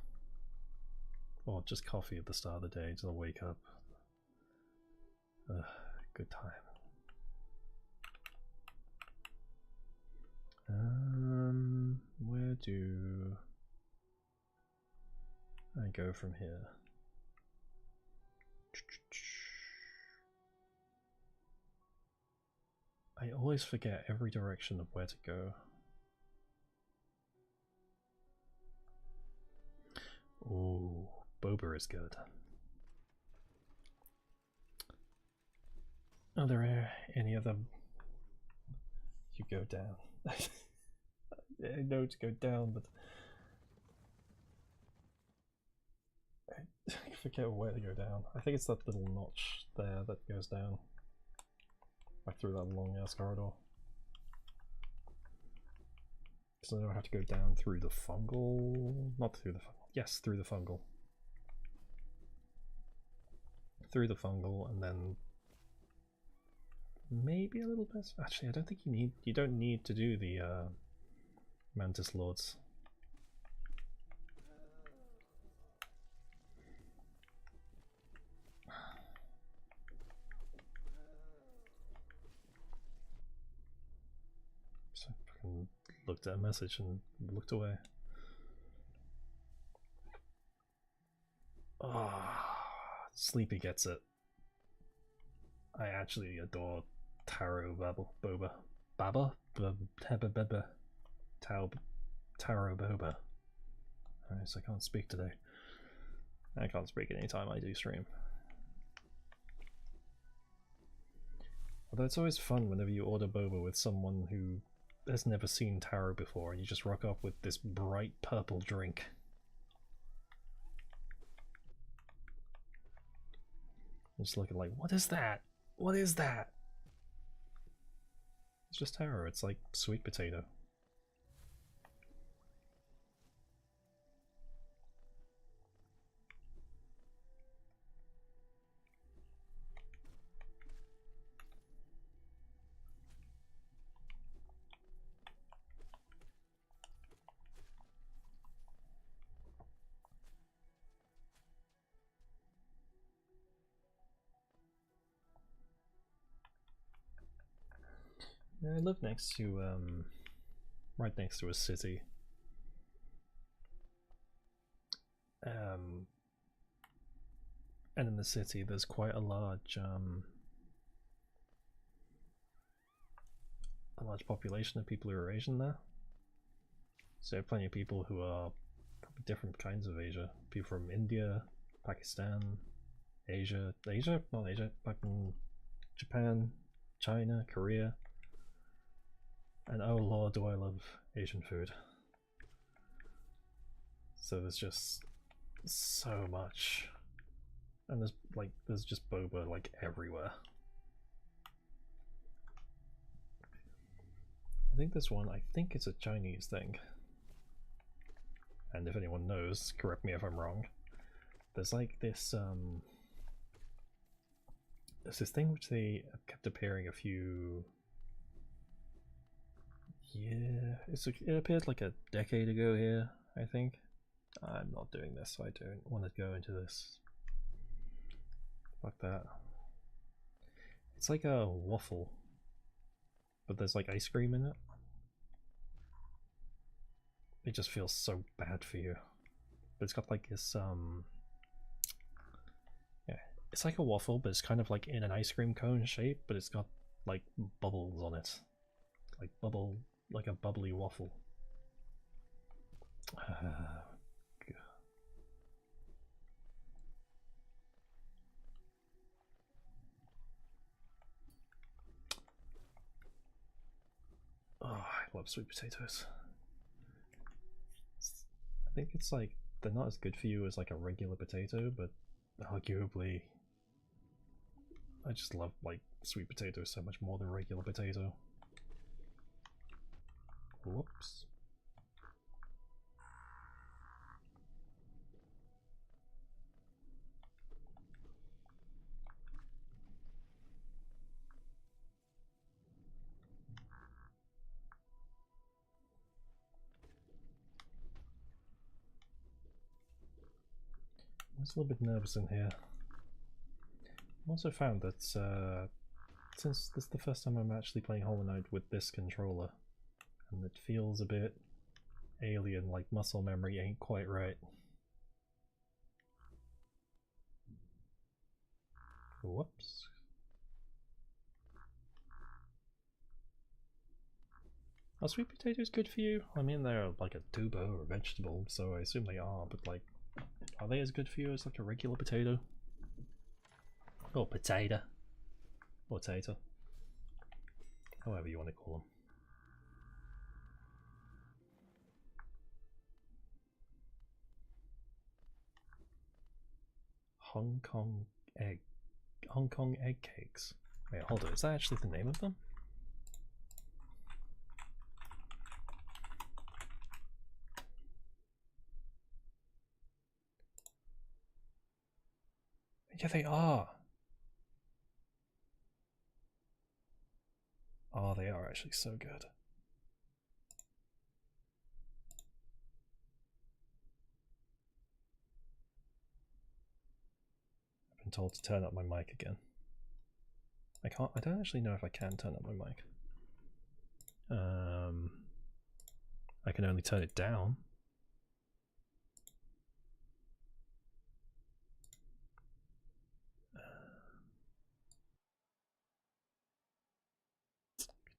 or just coffee at the start of the day to wake up. Good time. Where do I go from here? I always forget every direction of where to go. Oh, boba is good. Are there any other... You go down. I know to go down, but... I forget where to go down. I think it's that little notch there that goes down. Back through that long ass corridor. because I don't have to go down through the fungal. Not through the fungal. Yes, through the fungal. Through the fungal, and then maybe a little bit. Actually, I don't think you don't need to do the Mantis Lords. So I fucking looked at a message and looked away. Ah, Sleepy gets it. I actually adore Taro Boba. Baba? Beba. Taro Boba. Alright, so I can't speak today. I can't speak any time I do stream. Although it's always fun whenever you order boba with someone who has never seen taro before and you just rock up with this bright purple drink. I'm just looking like, what is that? What is that? It's just taro, it's like sweet potato. I live next to, right next to a city. And in the city there's quite a large population of people who are Asian there. So plenty of people who are probably different kinds of Asia. People from India, Pakistan, Asia, not Asia, fucking Japan, China, Korea. And oh lord, do I love Asian food. So there's just so much. And there's just boba like everywhere. I think this one, I think it's a Chinese thing. And if anyone knows, correct me if I'm wrong. There's like this there's this thing which they have kept appearing a few. Yeah, it appeared like a decade ago here, I think. I'm not doing this, so I don't want to go into this. Fuck that. It's like a waffle, but there's like ice cream in it. It just feels so bad for you. But it's got like this, yeah, it's like a waffle, but it's kind of like in an ice cream cone shape, but it's got like bubbles on it. Like a bubbly waffle. Oh, I love sweet potatoes. I think it's like, they're not as good for you as like a regular potato, but arguably I just love like sweet potatoes so much more than regular potato. Whoops. I was a little bit nervous in here. I also found that since this is the first time I'm actually playing Hollow Knight with this controller, and it feels a bit alien, like muscle memory ain't quite right. Whoops. Are sweet potatoes good for you? I mean, they're like a tuber or a vegetable, so I assume they are, but like, are they as good for you as like a regular potato? Or potato. Potato. However you want to call them. Hong Kong egg cakes. Wait, hold on, is that actually the name of them? Yeah, they are. Oh, they are actually so good. I've been told to turn up my mic again. I don't actually know if I can turn up my mic. I can only turn it down.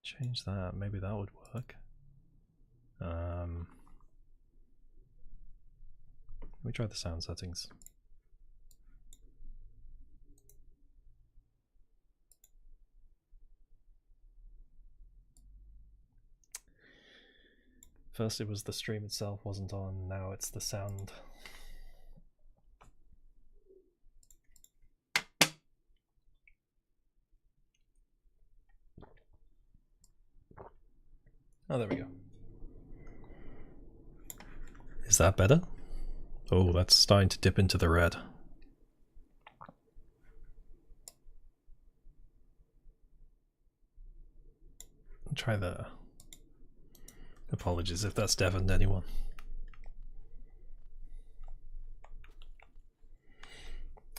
Change that, maybe that would work. Let me try the sound settings. First it was the stream itself wasn't on, now it's the sound. Oh, there we go. Is that better? Oh, that's starting to dip into the red. I'll try the... Apologies if that's deafened anyone.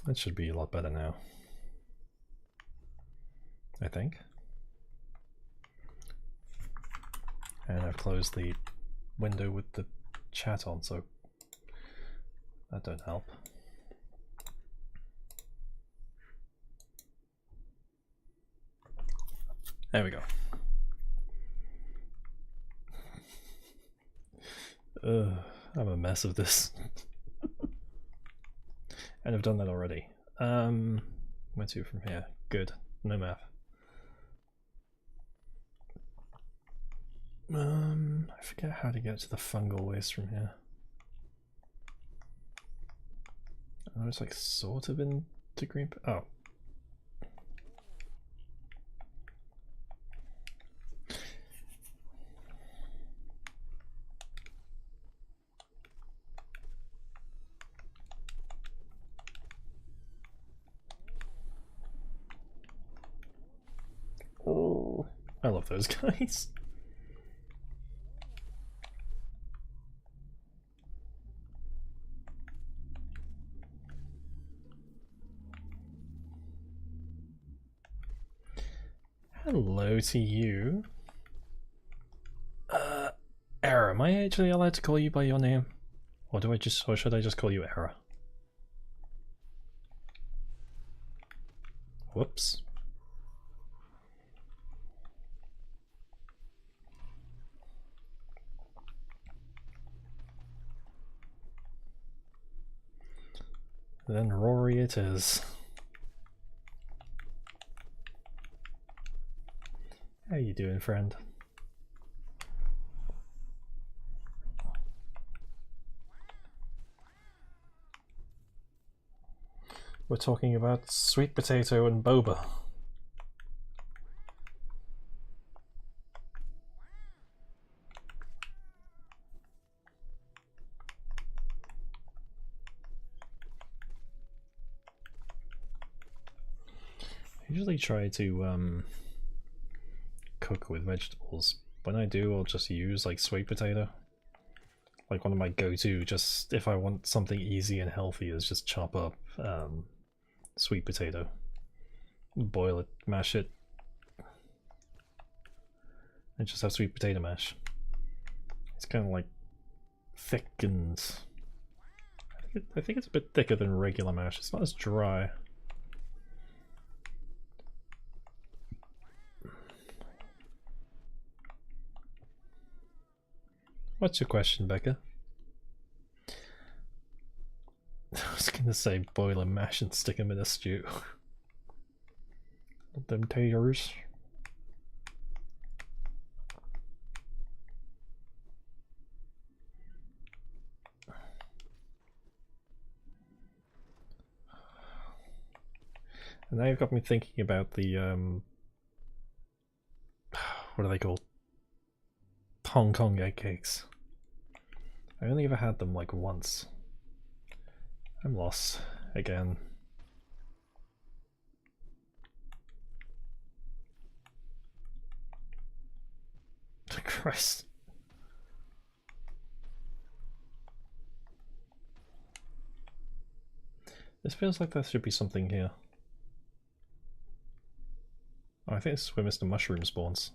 That should be a lot better now. I think. And I've closed the window with the chat on, so that don't help. There we go. I'm a mess of this. And I've done that already. Where to from here? Good. No map. I forget how to get to the fungal waste from here. Oh, it's like sort of into green. Oh. Oh, I love those guys. Hello to you. Error, am I actually allowed to call you by your name? Or should I just call you Error? Whoops. Then Rory it is. How you doing, friend? We're talking about sweet potato and boba. I usually try to cook with vegetables. When I do, I'll just use like sweet potato. Like one of my go-to, just if I want something easy and healthy, is just chop up sweet potato, boil it, mash it, and just have sweet potato mash. It's kind of like thick and I think it's a bit thicker than regular mash. It's not as dry. What's your question, Becca? I was gonna say boil and mash and stick them in a stew. Them taters. And now you've got me thinking about the what are they called? Hong Kong egg cakes. I only ever had them like once. I'm lost again. Christ. This feels like there should be something here. Oh, I think this is where Mr. Mushroom spawns.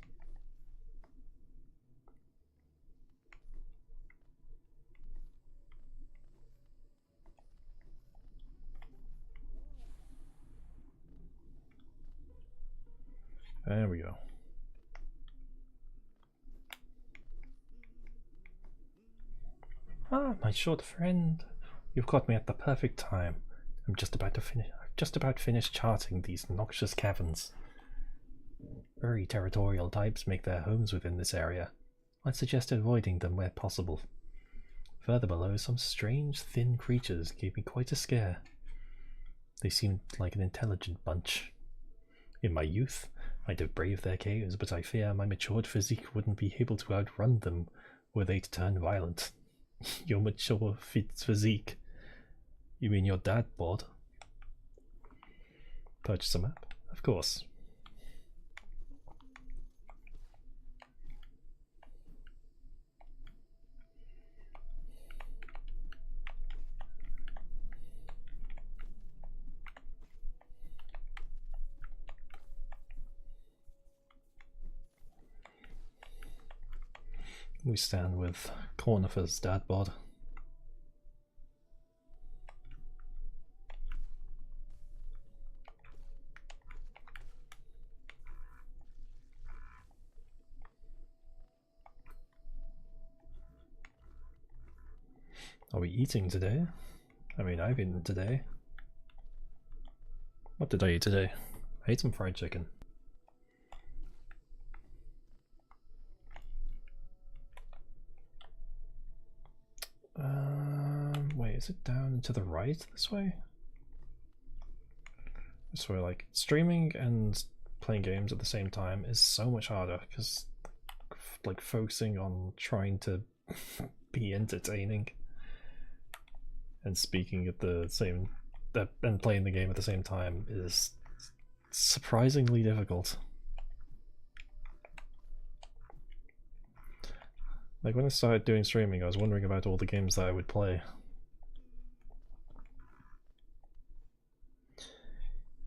There we go. Ah, my short friend. You've caught me at the perfect time. I've just about finished charting these noxious caverns. Very territorial types make their homes within this area. I'd suggest avoiding them where possible. Further below, some strange, thin creatures gave me quite a scare. They seemed like an intelligent bunch. In my youth, I'd have braved their caves, but I fear my matured physique wouldn't be able to outrun them were they to turn violent. Your mature physique? You mean your dad bod? Purchase a map? Of course. We stand with Cornifer's dad bod. Are we eating today? I mean, I've eaten today. What did I eat today? I ate some fried chicken. Wait, is it down to the right this way? This way, like, streaming and playing games at the same time is so much harder because, like, focusing on trying to be entertaining and speaking at the same and playing the game at the same time is surprisingly difficult. Like, when I started doing streaming, I was wondering about all the games that I would play.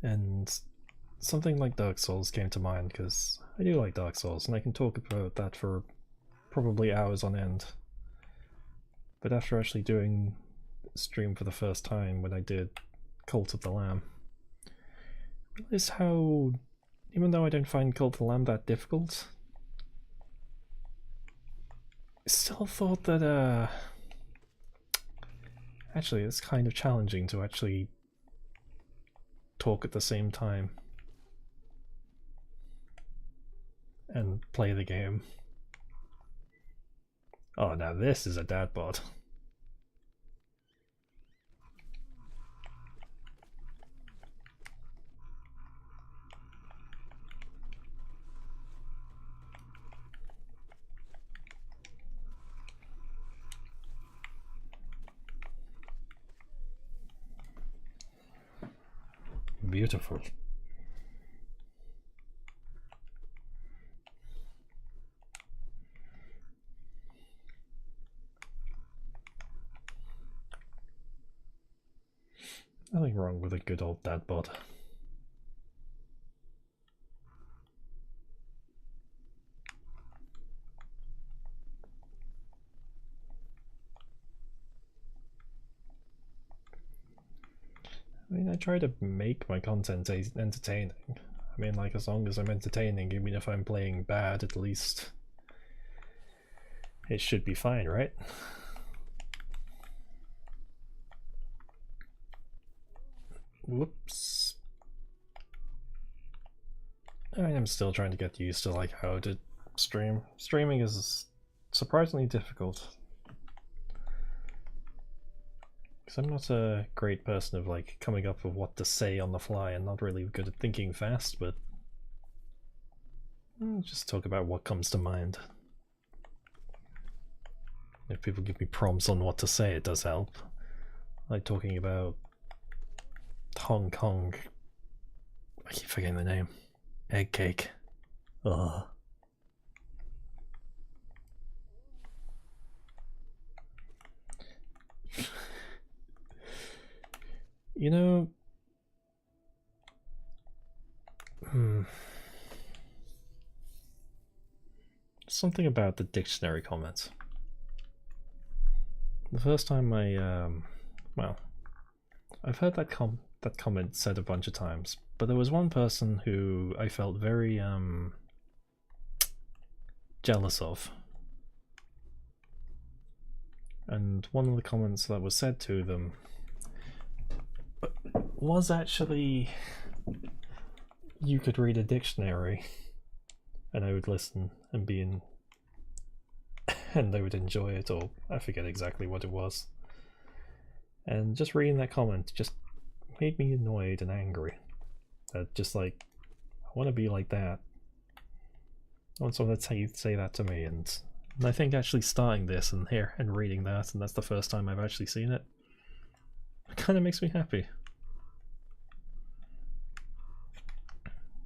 And something like Dark Souls came to mind, because I do like Dark Souls, and I can talk about that for probably hours on end. But after actually doing stream for the first time, when I did Cult of the Lamb, I realized how, even though I don't find Cult of the Lamb that difficult, I still thought that actually it's kind of challenging to actually talk at the same time and play the game. Oh, now this is a dad bod. Beautiful. Nothing wrong with a good old dad bod. I mean, I try to make my content entertaining. I mean, like, as long as I'm entertaining, even if I'm playing bad, at least it should be fine, right? Whoops. I am still trying to get used to, like, how to stream. Streaming is surprisingly difficult. Because I'm not a great person of, like, coming up with what to say on the fly and not really good at thinking fast, but I'll just talk about what comes to mind. If people give me prompts on what to say, it does help. Like talking about Hong Kong. I keep forgetting the name. Egg cake. Ugh. You know, something about the dictionary comments. The first time well, I've heard that comment said a bunch of times, but there was one person who I felt very jealous of. And one of the comments that was said to them was actually, you could read a dictionary and I would listen and be in and they would enjoy it, or I forget exactly what it was. And just reading that comment just made me annoyed and angry. Just like, I want to be like that. I want someone to say that to me, and I think actually starting this and here and reading that, and that's the first time I've actually seen it, it kind of makes me happy.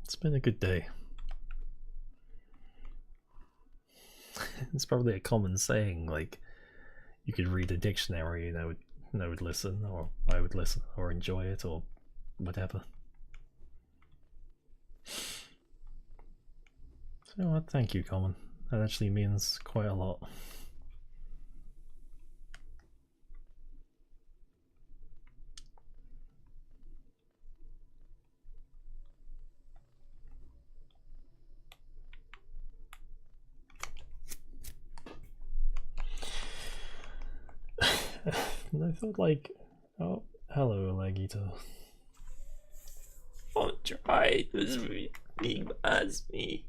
It's been a good day. It's probably a common saying, like, you could read a dictionary and I would listen, or I would listen, or enjoy it, or whatever. So what? Thank you, Common. That actually means quite a lot. And I thought, like, oh, hello, Legito. Don't try to speak as me.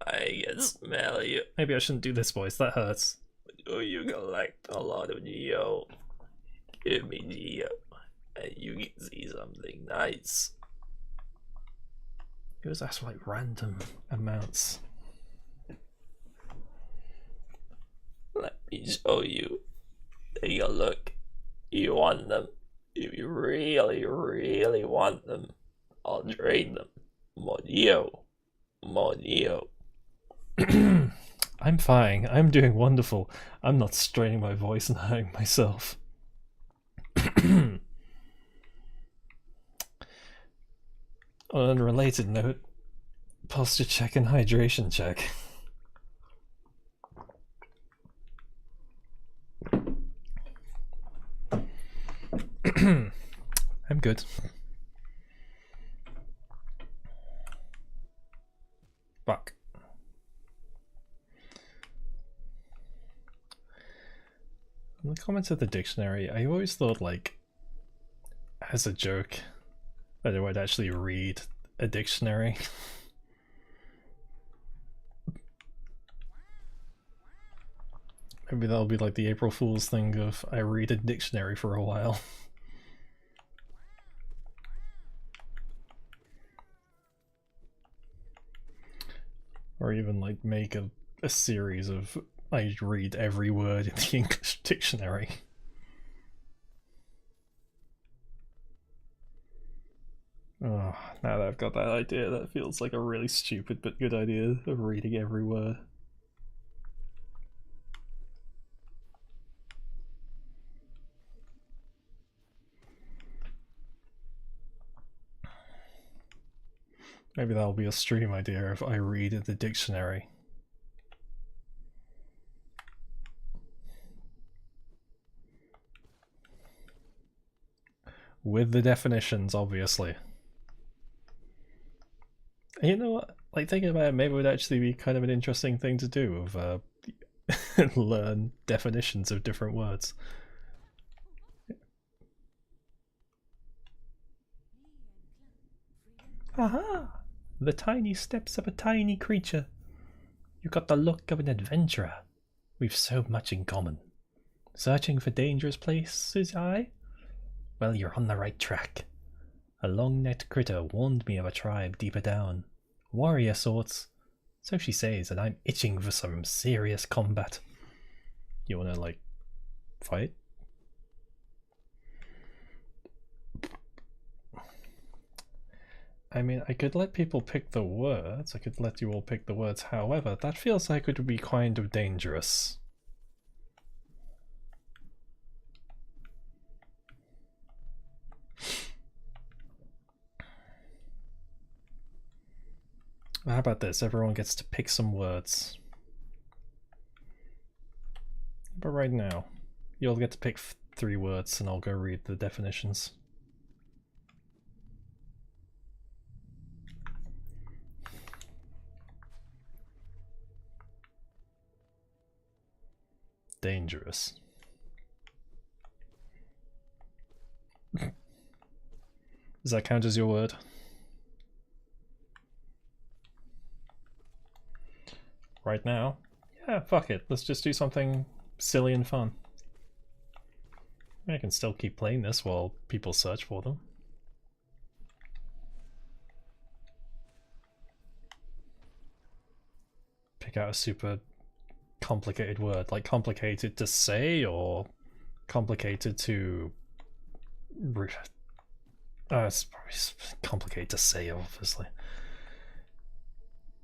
I can smell you. Maybe I shouldn't do this voice, that hurts. Do you collect a lot of Geo? Give me Geo, and you can see something nice. It was actually like random amounts. Let me show you. Take a look. You want them. If you really, really want them, I'll trade them. Monio. Monio. I'm fine. I'm doing wonderful. I'm not straining my voice and hurting myself. On an unrelated note, posture check and hydration check. I'm good. Fuck. In the comments of the dictionary, I always thought, like, as a joke, that I would actually read a dictionary. Maybe that'll be like the April Fool's thing of I read a dictionary for a while. Or even like make a series of I read every word in the English dictionary. Oh, now that I've got that idea, that feels like a really stupid but good idea of reading every word. Maybe that'll be a stream idea if I read the dictionary. With the definitions, obviously. And you know what? Like, thinking about it, maybe it would actually be kind of an interesting thing to do, of learn definitions of different words. Aha! The tiny steps of a tiny creature. You got the look of an adventurer. We've so much in common. Searching for dangerous places, aye? Well, you're on the right track. A long-necked critter warned me of a tribe deeper down. Warrior sorts. So she says, and I'm itching for some serious combat. You wanna, like, fight? I mean, I could let people pick the words. I could let you all pick the words. However, that feels like it would be kind of dangerous. How about this? Everyone gets to pick some words. But right now, you'll get to pick 3 words and I'll go read the definitions. Dangerous. Does that count as your word? Right now? Yeah, fuck it. Let's just do something silly and fun. I can still keep playing this while people search for them. Pick out a super complicated word. Like complicated to say or complicated to... it's probably complicated to say, obviously.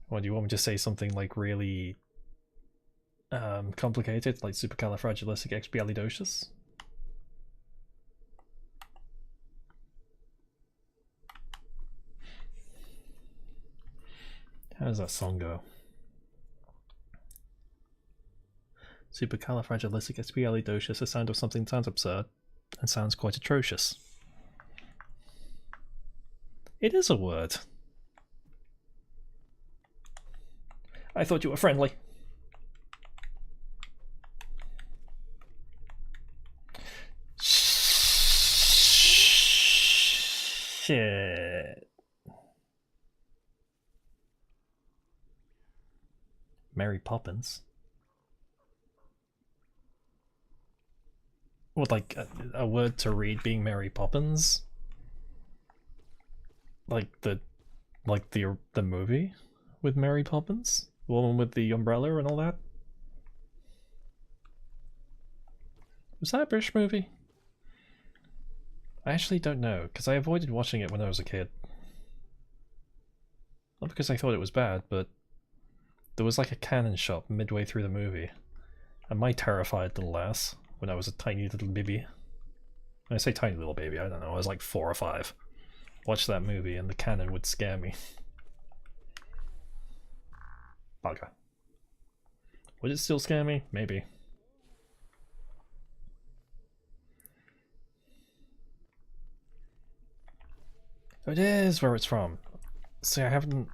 What do you want me to say? Something like really complicated, like supercalifragilisticexpialidocious? How does that song go? Supercalifragilisticexpialidocious, a sound of something sounds absurd and sounds quite atrocious. It is a word. I thought you were friendly. Shit. Mary Poppins. What, like a word to read being Mary Poppins? Like the movie with Mary Poppins? The woman with the umbrella and all that? Was that a British movie? I actually don't know, because I avoided watching it when I was a kid. Not because I thought it was bad, but there was like a cannon shop midway through the movie, and my terrified little ass, when I was a tiny little baby, when I say tiny little baby, I don't know, I was like 4 or 5, watched that movie and the cannon would scare me. Bugger. Would it still scare me? Maybe. It is where it's from. See, I haven't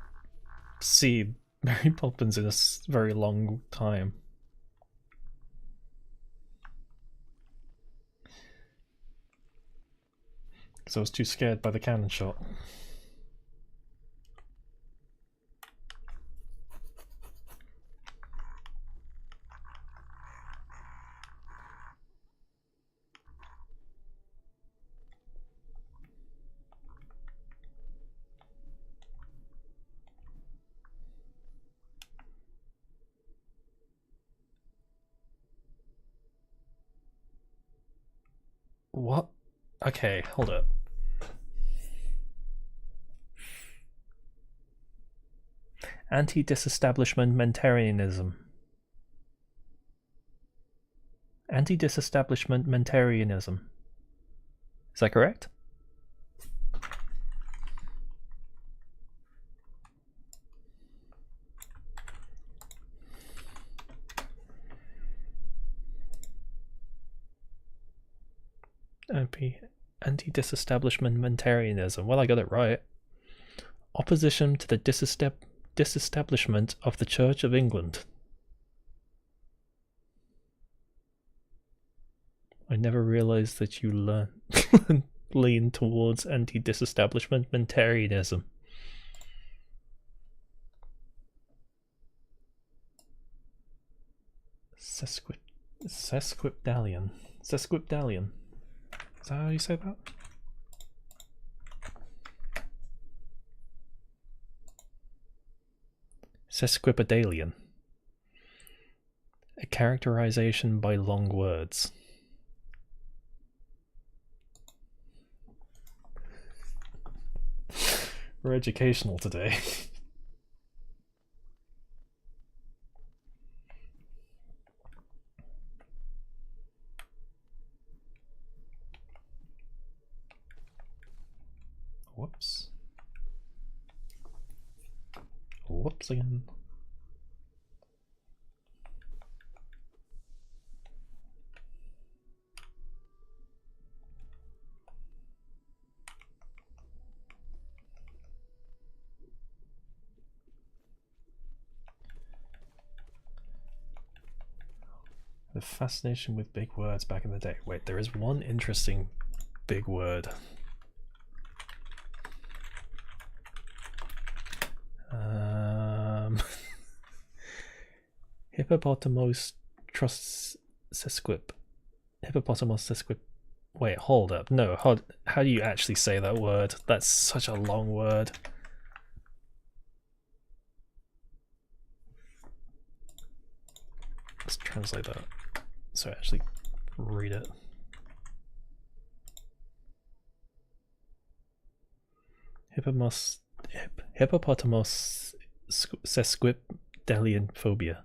seen Mary Poppins in a very long time. Because I was too scared by the cannon shot. What? Okay, hold up. Anti-disestablishmentarianism. Anti-disestablishmentarianism. Is that correct? Anti-disestablishmentarianism. Well, I got it right. Opposition to the disestablishment of the Church of England. I never realized that you lean towards anti-disestablishmentarianism. Sesquipedalian. Sesquipedalian. Is that how you say that? Sesquipedalian. A characterization by long words. We're educational today. Whoops. whoops again. The fascination with big words back in the day. Wait, there is one interesting big word. Hippopotamus trust sesquip. Hippopotamus sesquip. Wait, hold up. No, how do you actually say that word? That's such a long word. Let's translate that so I actually read it. Hippopotamus sesquipedalian phobia,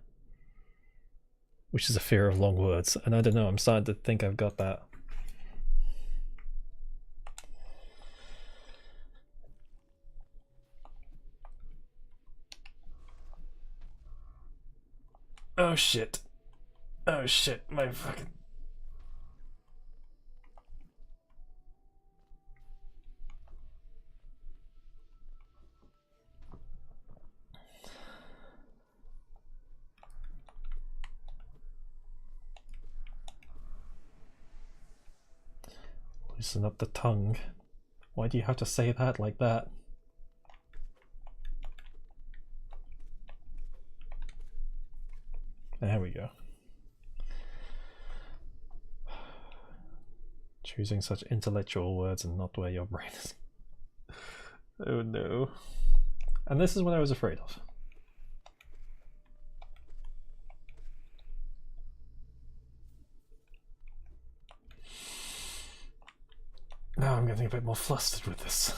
which is a fear of long words, and I don't know, I'm starting to think I've got that. Oh shit. Oh shit, my fucking... Loosen up the tongue. Why do you have to say that like that? There we go. Choosing such intellectual words and not where your brain is. Oh no. And this is what I was afraid of. Now I'm getting a bit more flustered with this.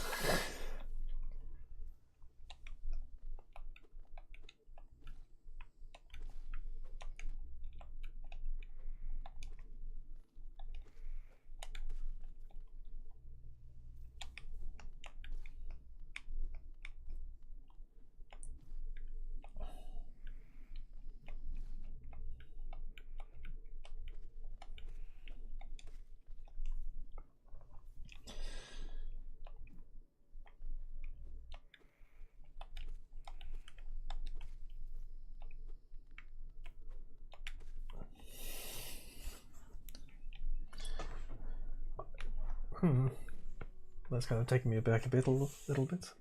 That's kind of taking me back a little bit.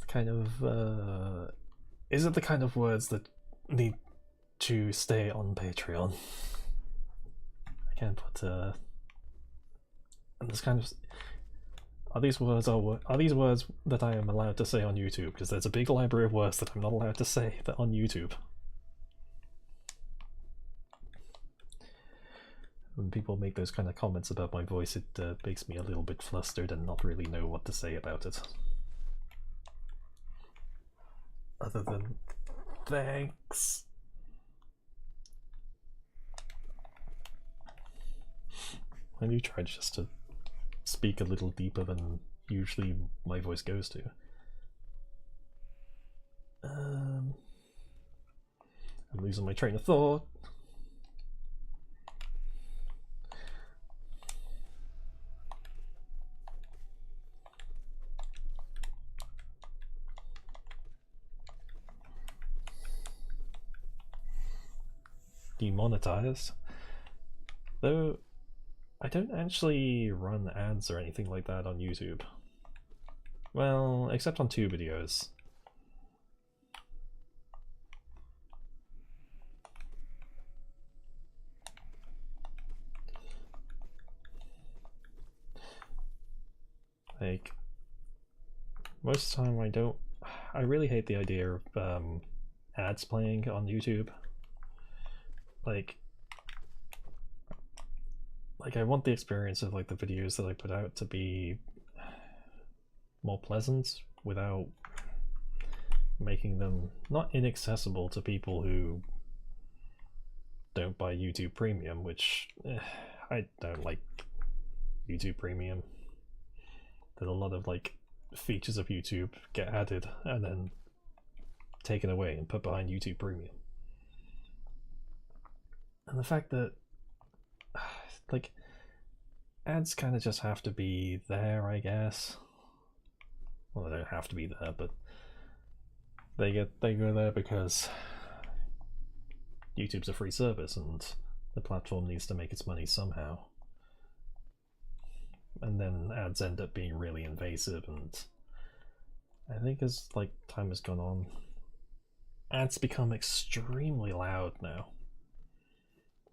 Kind of, is it the kind of words that need to stay on Patreon? I can't put, and this kind of, are these words that I am allowed to say on YouTube? Because there's a big library of words that I'm not allowed to say that on YouTube. When people make those kind of comments about my voice, it makes me a little bit flustered and not really know what to say about it. Other than thanks. I do try just to speak a little deeper than usually my voice goes to. I'm losing my train of thought. Demonetized, though I don't actually run ads or anything like that on YouTube. Well, except on 2 videos. Like, most of the time I really hate the idea of ads playing on YouTube. Like I want the experience of like the videos that I put out to be more pleasant without making them not inaccessible to people who don't buy YouTube Premium, which I don't like YouTube Premium. There's a lot of like features of YouTube get added and then taken away and put behind YouTube Premium. And the fact that, like, ads kind of just have to be there, I guess. Well, they don't have to be there, but they go there because YouTube's a free service and the platform needs to make its money somehow. And then ads end up being really invasive, and I think as like time has gone on, ads become extremely loud now.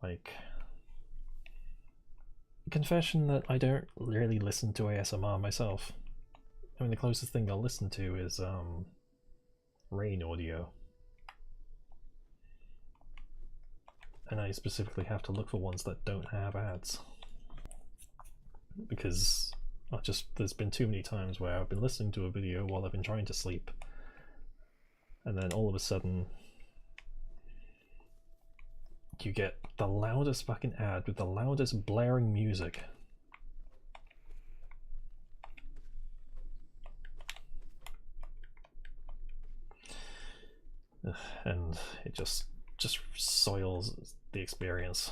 Like, confession that I don't really listen to ASMR myself. I mean, the closest thing I'll listen to is rain audio. And I specifically have to look for ones that don't have ads. Because there's been too many times where I've been listening to a video while I've been trying to sleep, and then all of a sudden you get the loudest fucking ad with the loudest blaring music. And it just soils the experience,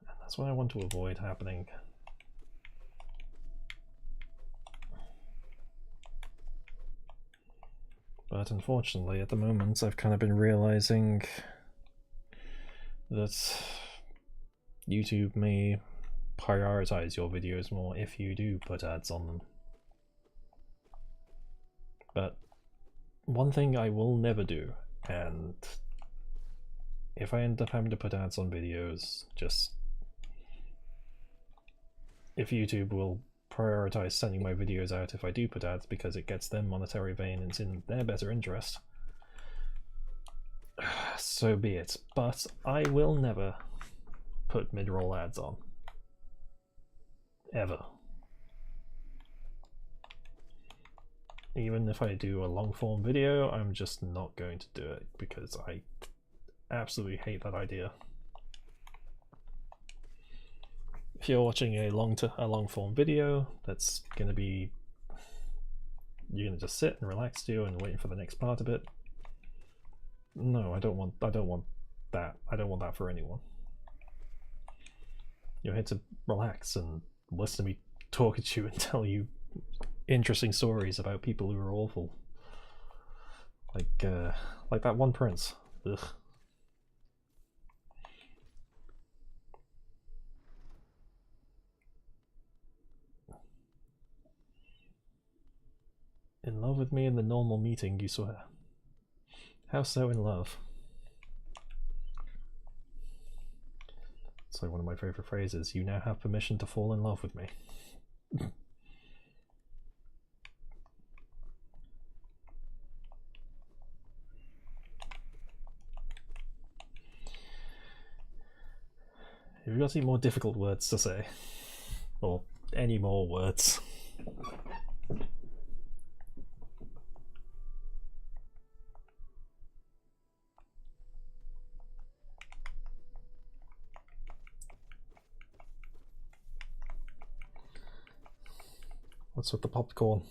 and that's what I want to avoid happening. But unfortunately, at the moment, I've kind of been realizing that YouTube may prioritize your videos more if you do put ads on them. But one thing I will never do, and if I end up having to put ads on videos, just if YouTube will prioritize sending my videos out if I do put ads because it gets them monetary gain and it's in their better interest, so be it. But I will never put mid-roll ads on. Ever. Even if I do a long-form video, I'm just not going to do it because I absolutely hate that idea. If you're watching a long-form video, that's gonna be, you're gonna just sit and relax to and waiting for the next part of it. No, I don't want that. I don't want that for anyone. You're here to relax and listen to me talk at you and tell you interesting stories about people who are awful. Like that one prince. Ugh. In love with me in the normal meeting, you swear. How so in love? It's like one of my favorite phrases. You now have permission to fall in love with me. Have you got any more difficult words to say? Or any more words? What's with the popcorn?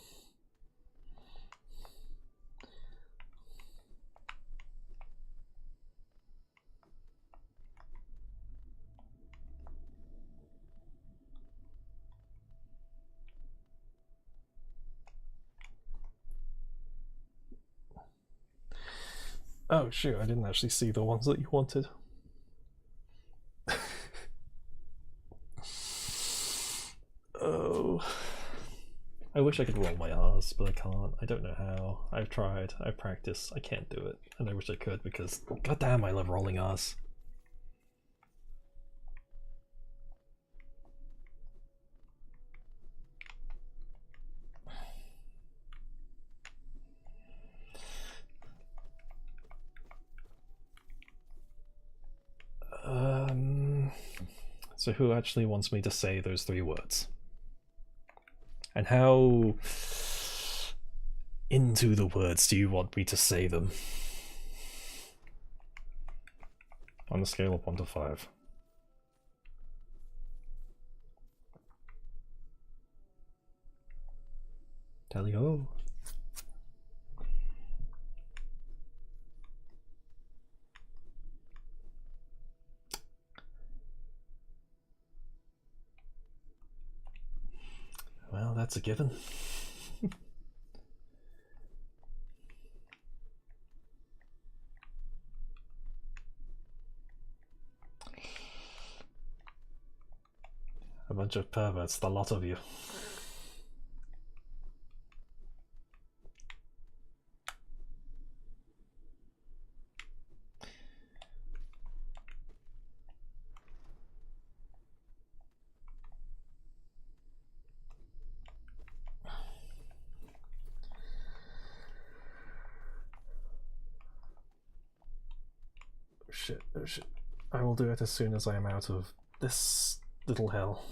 Oh shoot, I didn't actually see the ones that you wanted. Oh. I wish I could roll my R's, but I can't. I don't know how. I've tried. I've practiced. I can't do it. And I wish I could because, goddamn, I love rolling R's. So who actually wants me to say those 3 words? And how into the words do you want me to say them? On a scale of 1 to 5. Tally ho. that's a given. A bunch of perverts, the lot of you. Shit, oh shit. I will do it as soon as I am out of this little hell.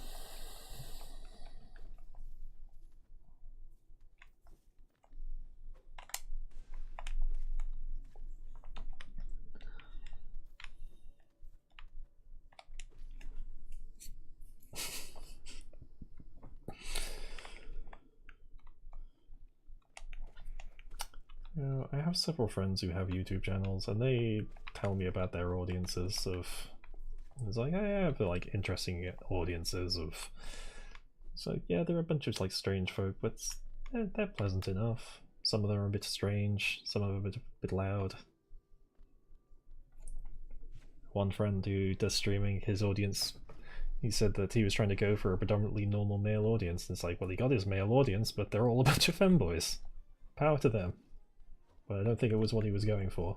You know, I have several friends who have YouTube channels, and they tell me about their audiences of. It's like, I have like interesting audiences of. So yeah, they're a bunch of like strange folk, but they're pleasant enough. Some of them are a bit strange, some of them are a bit loud. One friend who does streaming, his audience, he said that he was trying to go for a predominantly normal male audience, and it's like, well, he got his male audience, but they're all a bunch of femboys. Power to them. But I don't think it was what he was going for.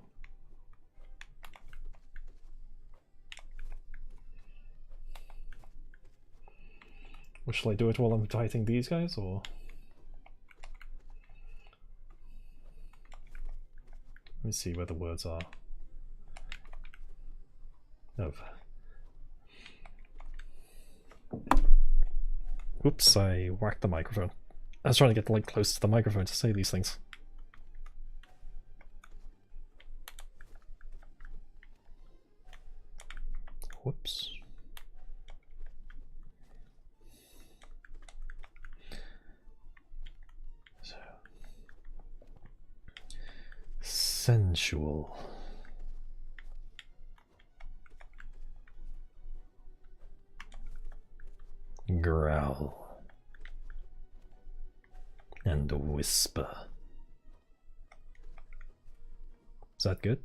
Or shall I do it while I'm fighting these guys, or? Let me see where the words are. No. Oops, I whacked the microphone. I was trying to get like close to the microphone to say these things. Whoops. So. Sensual. Growl. And whisper. Is that good?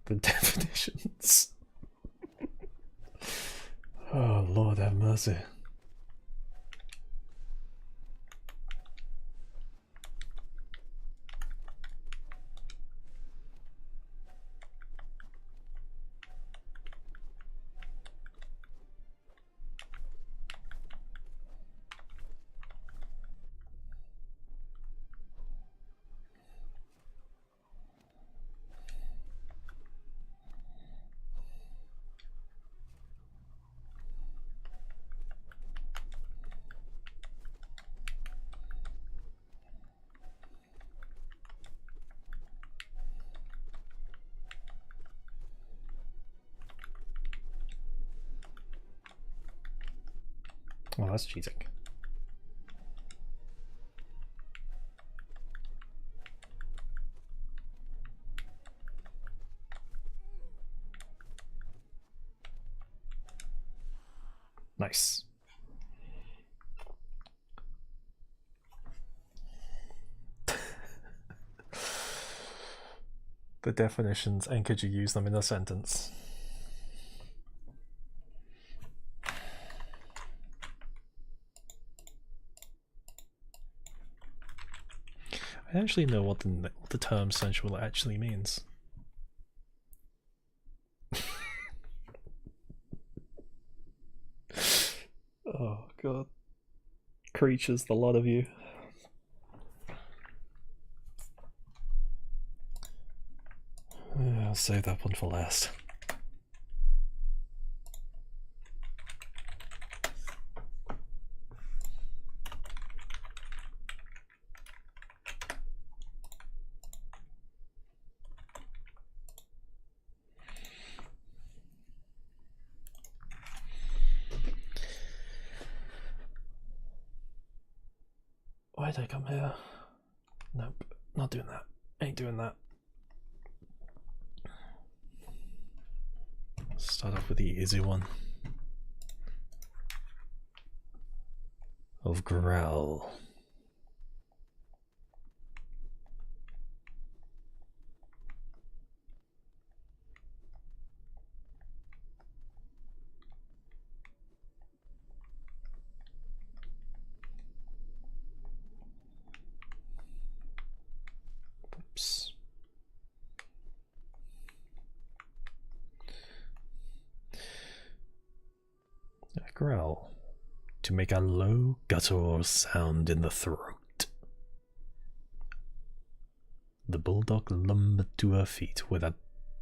The definitions. Oh, Lord have mercy. Well, that's cheating. Nice. The definitions, and could you use them in a sentence? I actually know what the term sensual actually means. Oh god. Creatures, the lot of you. I'll save that one for last. Why'd I come here? Nope, not doing that. Ain't doing that. Start off with the easy one. Of Growl. Oops. A growl. To make a low guttural sound in the throat. The bulldog lumbered to her feet with a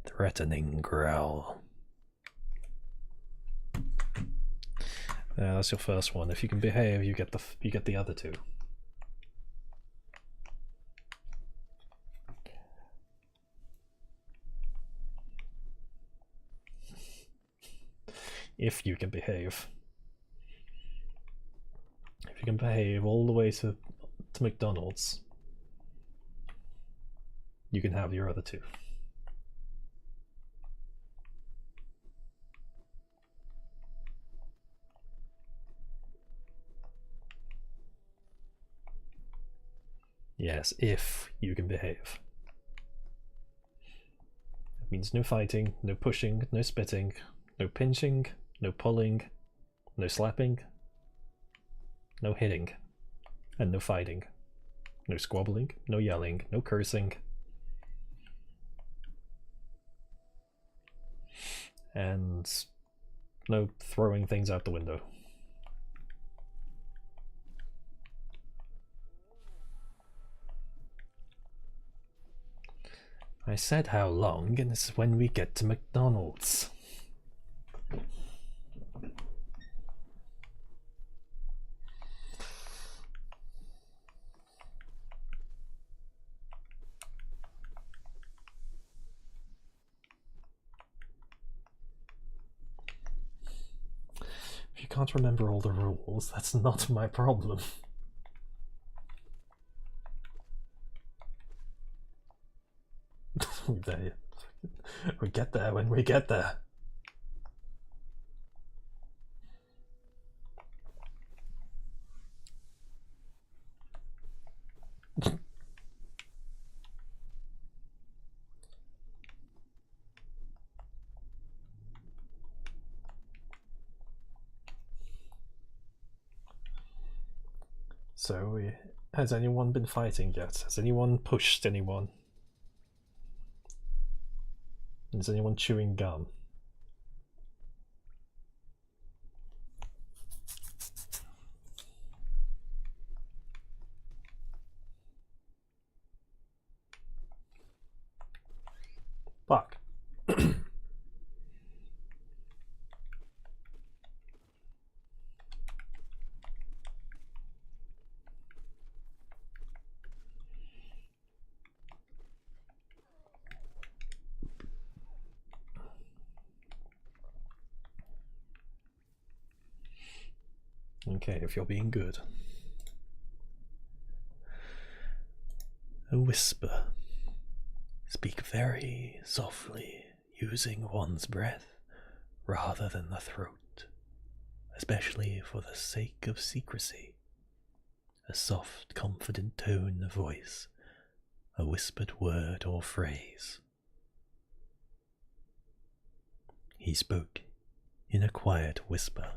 threatening growl. That's your first one. If you can behave, you get the other two. If you can behave. If you can behave all the way to McDonald's, you can have your other two. Yes, if you can behave. It means no fighting, no pushing, no spitting, no pinching, no pulling, no slapping, no hitting, and no fighting. No squabbling, no yelling, no cursing. And no throwing things out the window. I said how long, and it's when we get to McDonald's. If you can't remember all the rules, that's not my problem. We get there when we get there. So, has anyone been fighting yet? Has anyone pushed anyone? Is anyone chewing gum? Fuck. Okay, if you're being good. A whisper. Speak very softly, using one's breath rather than the throat, especially for the sake of secrecy. A soft, confident tone of voice, a whispered word or phrase. He spoke in a quiet whisper.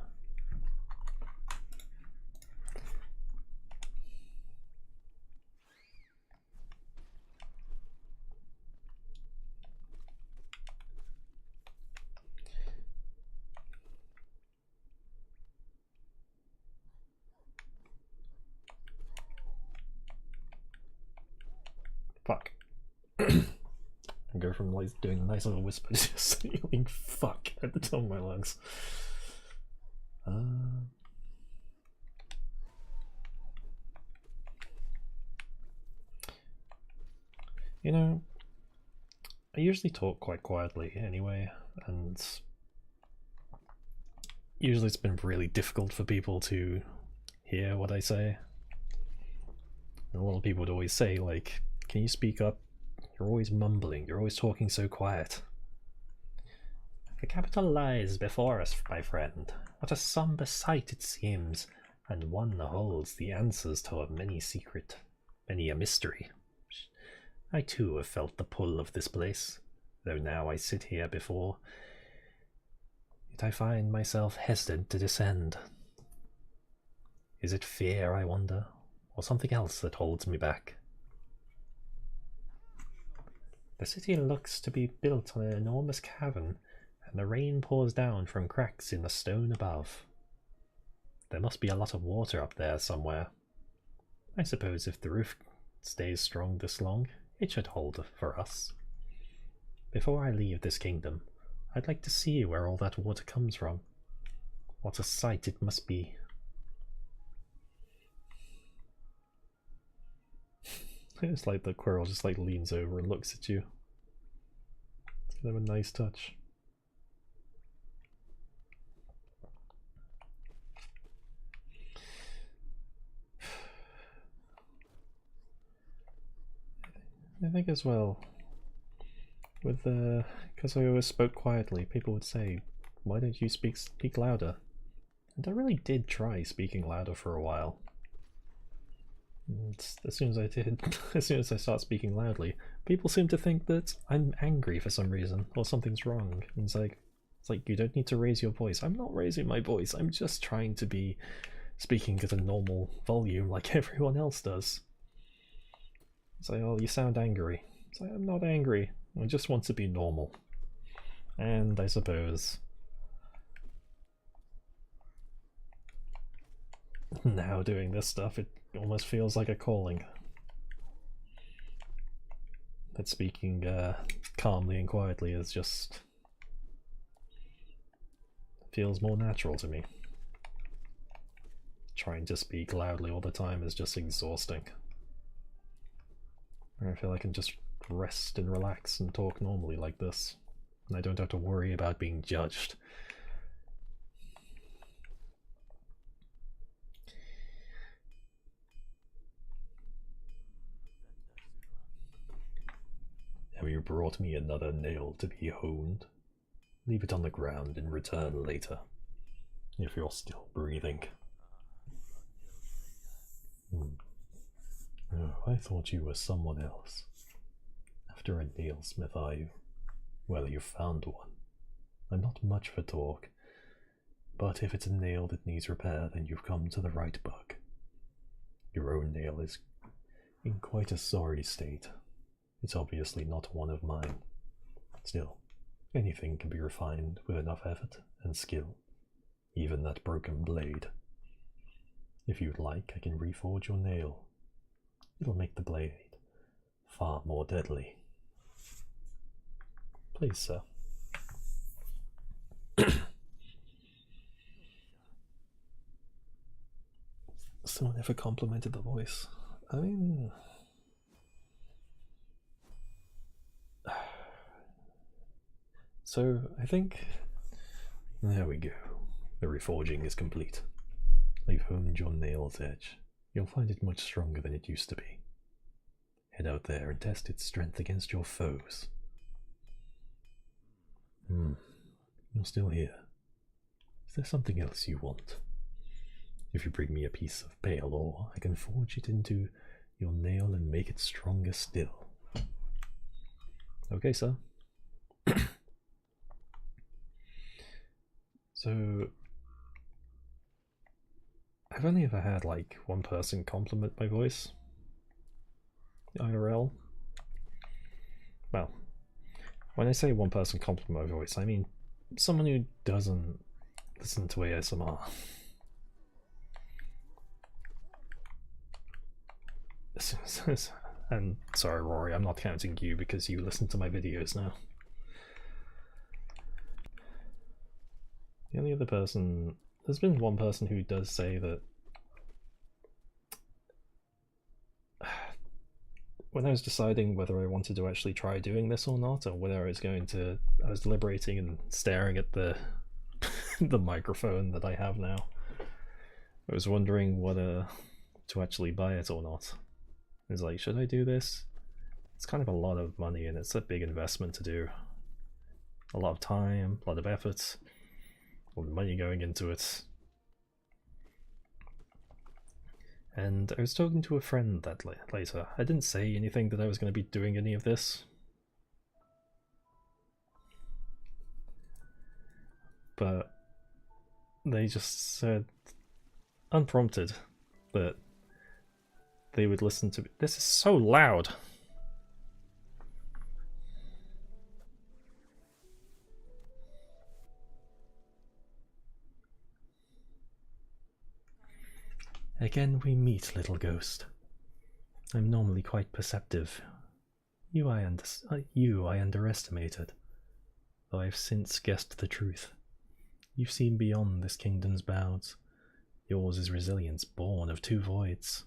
Fuck. I go from like doing a nice little whisper to just yelling fuck at the top of my lungs. You know, I usually talk quite quietly anyway, and usually it's been really difficult for people to hear what I say. And a lot of people would always say, like, can you speak up? You're always mumbling, you're always talking so quiet. The capital lies before us, my friend. What a somber sight it seems, and one holds the answers to many a mystery. I too have felt the pull of this place, though now I sit here before it I find myself hesitant to descend. Is it fear, I wonder, or something else that holds me back? The city looks to be built on an enormous cavern, and the rain pours down from cracks in the stone above. There must be a lot of water up there somewhere. I suppose if the roof stays strong this long, it should hold for us. Before I leave this kingdom, I'd like to see where all that water comes from. What a sight it must be. It's like the Quirrell just like leans over and looks at you. It's kind of a nice touch. I think as well, with because I always spoke quietly, people would say, why don't you speak louder? And I really did try speaking louder for a while. And as soon as I did, as soon as I start speaking loudly, people seem to think that I'm angry for some reason, or something's wrong. And it's like you don't need to raise your voice. I'm not raising my voice, I'm just trying to be speaking at a normal volume like everyone else does. It's like, oh, you sound angry. It's like, I'm not angry, I just want to be normal. And I suppose now doing this stuff, it almost feels like a calling. That speaking calmly and quietly is just feels more natural to me. Trying to speak loudly all the time is just exhausting. I feel I can just rest and relax and talk normally like this, and I don't have to worry about being judged. Have you brought me another nail to be honed? Leave it on the ground and return later, if you're still breathing. Oh, I thought you were someone else. After a nailsmith, are you? Well, you found one. I'm not much for talk, but if it's a nail that needs repair, then you've come to the right bug. Your own nail is in quite a sorry state. It's obviously not one of mine. Still, anything can be refined with enough effort and skill, even that broken blade. If you'd like, I can reforge your nail. It'll make the blade far more deadly. Please, sir. Someone ever complimented the voice? I mean, so I think there we go. The reforging is complete. I've honed your nail's edge. You'll find it much stronger than it used to be. Head out there and test its strength against your foes. You're still here. Is there something else you want? If you bring me a piece of pale ore, I can forge it into your nail and make it stronger still. Okay, sir. So, I've only ever had like one person compliment my voice. IRL. Well, when I say one person compliment my voice, I mean someone who doesn't listen to ASMR. And sorry, Rory, I'm not counting you because you listen to my videos now. The only other person, there's been one person who does say that when I was deciding whether I wanted to actually try doing this or not, or whether I was deliberating and staring at the the microphone that I have now. I was wondering whether to actually buy it or not. It's like, should I do this? It's kind of a lot of money and it's a big investment to do. A lot of time, a lot of effort, all the money going into it. And I was talking to a friend that later. I didn't say anything that I was going to be doing any of this. But they just said, unprompted, that they would listen to me. This is so loud! Again we meet, little ghost. I'm normally quite perceptive. You I underestimated, though I've since guessed the truth. You've seen beyond this kingdom's bounds. Yours is resilience born of two voids.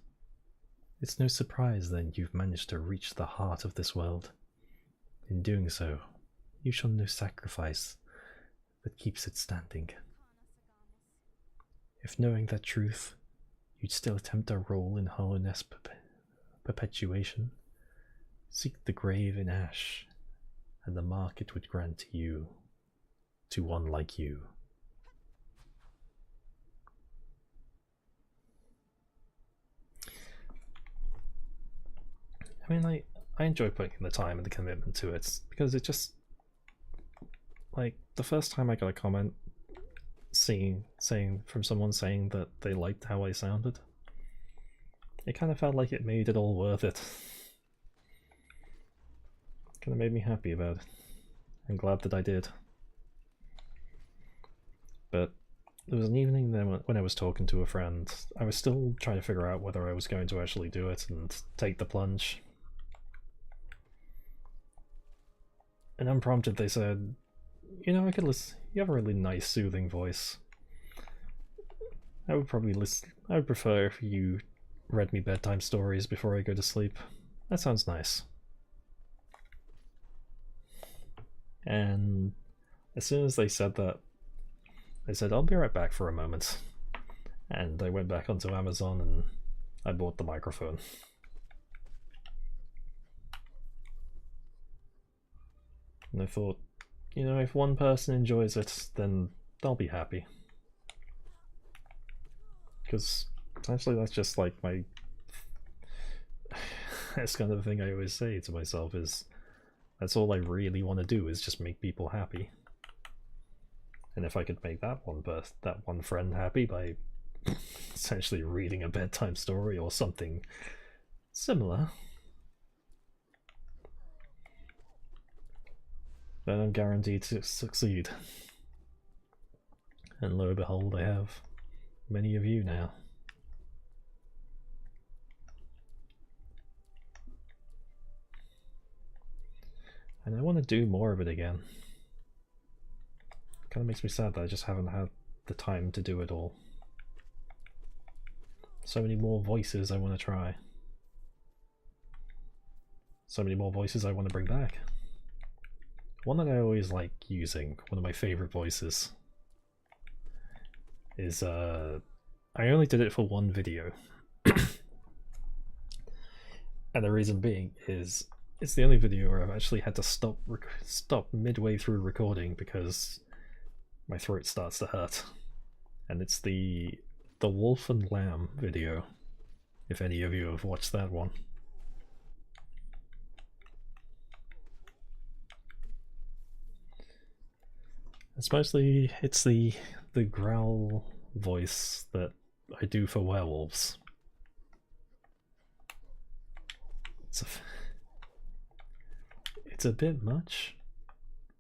It's no surprise then you've managed to reach the heart of this world. In doing so, you shall know sacrifice that keeps it standing. If knowing that truth, you'd still attempt a role in hollowness perpetuation, seek the grave in ash, and the mark it would grant to you, to one like you. I mean, I enjoy putting in the time and the commitment to it, because it just, like, the first time I got a comment saying from someone saying that they liked how I sounded, it kind of felt like it made it all worth it. Kind of made me happy about it. I'm glad that I did. But there was an evening then when I was talking to a friend, I was still trying to figure out whether I was going to actually do it and take the plunge. And unprompted they said, you know, I could listen. You have a really nice, soothing voice. I would probably listen. I would prefer if you read me bedtime stories before I go to sleep. That sounds nice. And as soon as they said that, I said, I'll be right back for a moment. And I went back onto Amazon and I bought the microphone. And I thought, you know, if one person enjoys it, then I'll be happy. Because actually that's just like my... that's kind of the thing I always say to myself is, that's all I really want to do is just make people happy. And if I could make that one friend happy by essentially reading a bedtime story or something similar, then I'm guaranteed to succeed. And lo and behold, I have many of you now. And I want to do more of it again. Kind of makes me sad that I just haven't had the time to do it all. So many more voices I want to try. So many more voices I want to bring back. One that I always like using, one of my favorite voices, is I only did it for one video. And the reason being is it's the only video where I've actually had to stop midway through recording because my throat starts to hurt. And it's the Wolf and Lamb video, if any of you have watched that one. It's the growl voice that I do for werewolves. It's a bit much,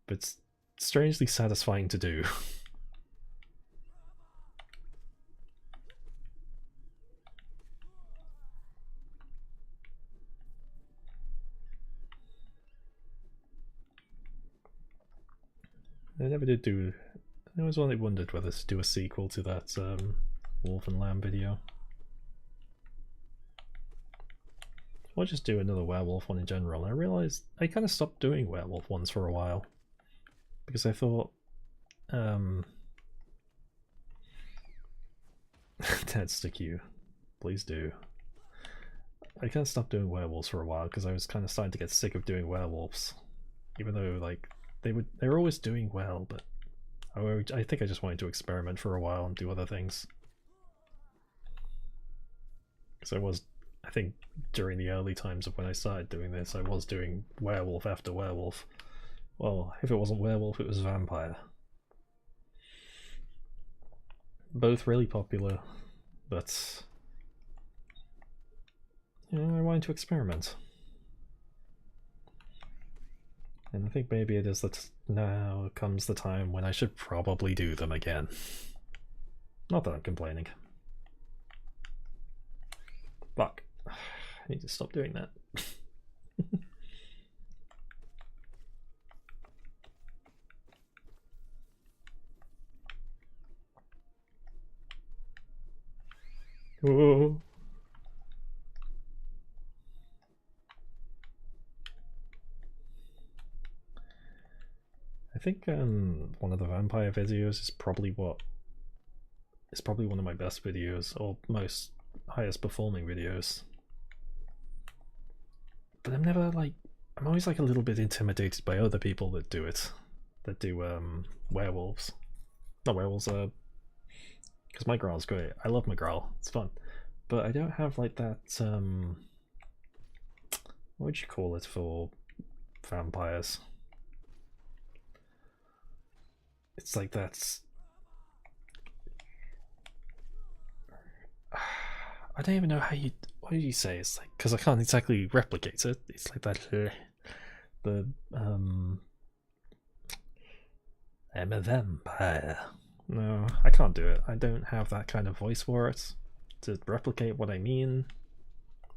but it's strangely satisfying to do. I never did do... I always wondered whether to do a sequel to that Wolf and Lamb video. Or just do another werewolf one in general. And I realised I kind of stopped doing werewolf ones for a while. Because I thought... Dad's to queue. Please do. I kind of stopped doing werewolves for a while because I was kind of starting to get sick of doing werewolves, even though like they were always doing well, but I think I just wanted to experiment for a while and do other things. Because I think during the early times of when I started doing this, I was doing werewolf after werewolf. Well, if it wasn't werewolf, it was vampire. Both really popular, but you know, I wanted to experiment. And I think maybe it is that now comes the time when I should probably do them again. Not that I'm complaining. Fuck. I need to stop doing that. Whoa. I think one of the vampire videos is probably one of my best videos, or most highest performing videos. But I'm always like a little bit intimidated by other people that do it, that do werewolves. Not werewolves, because my growl's great. I love my growl, it's fun. But I don't have like that, what would you call it for vampires? It's like that's... I don't even know how you... What do you say? It's like... Because I can't exactly replicate it. It's like that... the... I'm a vampire. No, I can't do it. I don't have that kind of voice for it to replicate what I mean.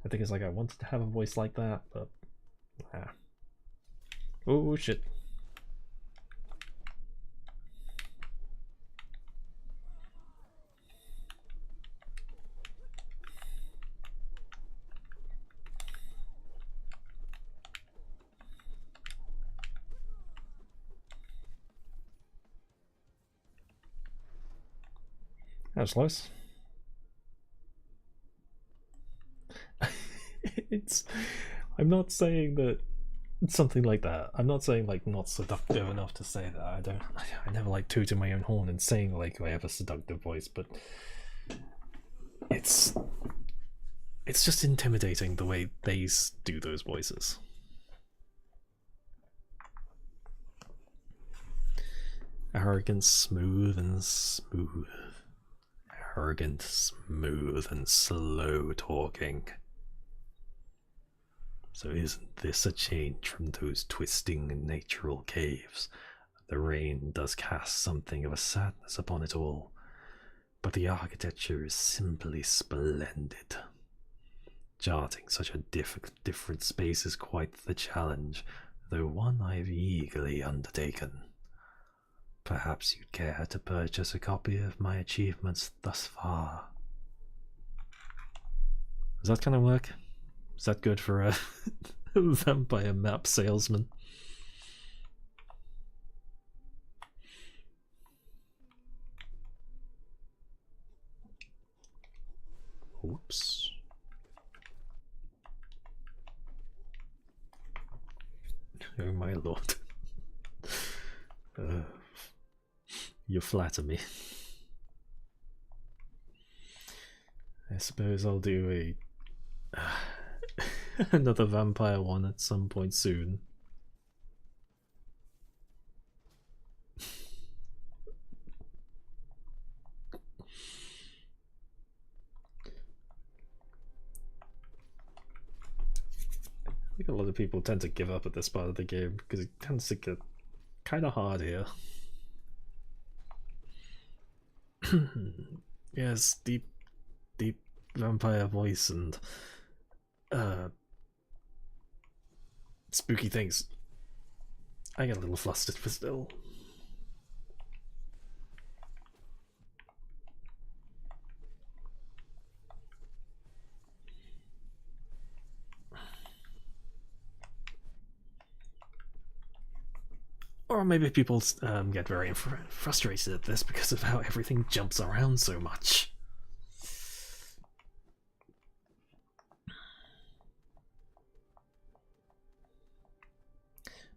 I think it's like I wanted to have a voice like that, but... Oh, shit. That was close. I'm not saying that something like that. I'm not saying like not seductive enough to say that. I never like tooting my own horn and saying like I have a seductive voice, but it's just intimidating the way they do those voices. Arrogant, smooth and smooth. Arrogant, smooth and slow talking. So isn't this a change from those twisting natural caves? The rain does cast something of a sadness upon it all, but the architecture is simply splendid. Charting such a different space is quite the challenge, though one I've eagerly undertaken. Perhaps you'd care to purchase a copy of my achievements thus far. Does that kind of work? Is that good for a vampire map salesman? Oops. Oh my lord. You flatter me. I suppose I'll do a another vampire one at some point soon. I think a lot of people tend to give up at this part of the game because it tends to get kind of hard here. Yes, deep vampire voice and spooky things. I get a little flustered, but still. Or maybe people get very frustrated at this because of how everything jumps around so much.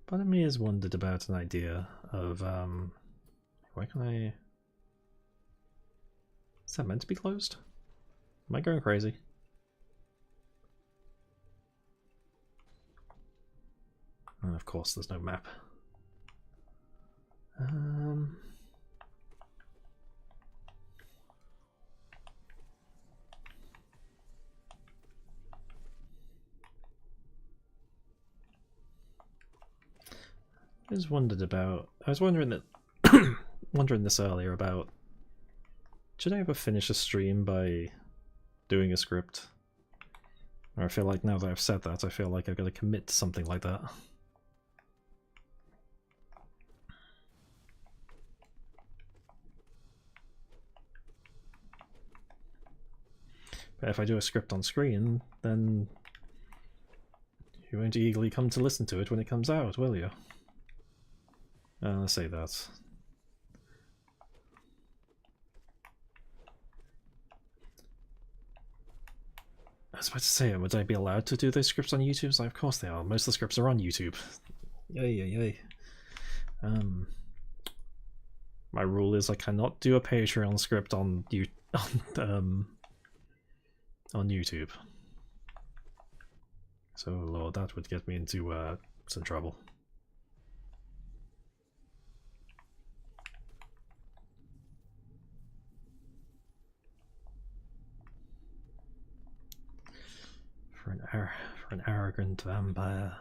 Part of me has wondered about an idea of why can I? Is that meant to be closed? Am I going crazy? Oh, of course, there's no map. I was wondering that wondering this earlier about, should I ever finish a stream by doing a script? Or I feel like now that I've said that, I feel like I've got to commit to something like that. But if I do a script on screen, then you won't eagerly come to listen to it when it comes out, will you? Let's say that. I was about to say, would I be allowed to do those scripts on YouTube? So of course they are. Most of the scripts are on YouTube. Yay, yay, yay. My rule is I cannot do a Patreon script on YouTube. So, Lord, that would get me into some trouble. For an arrogant vampire.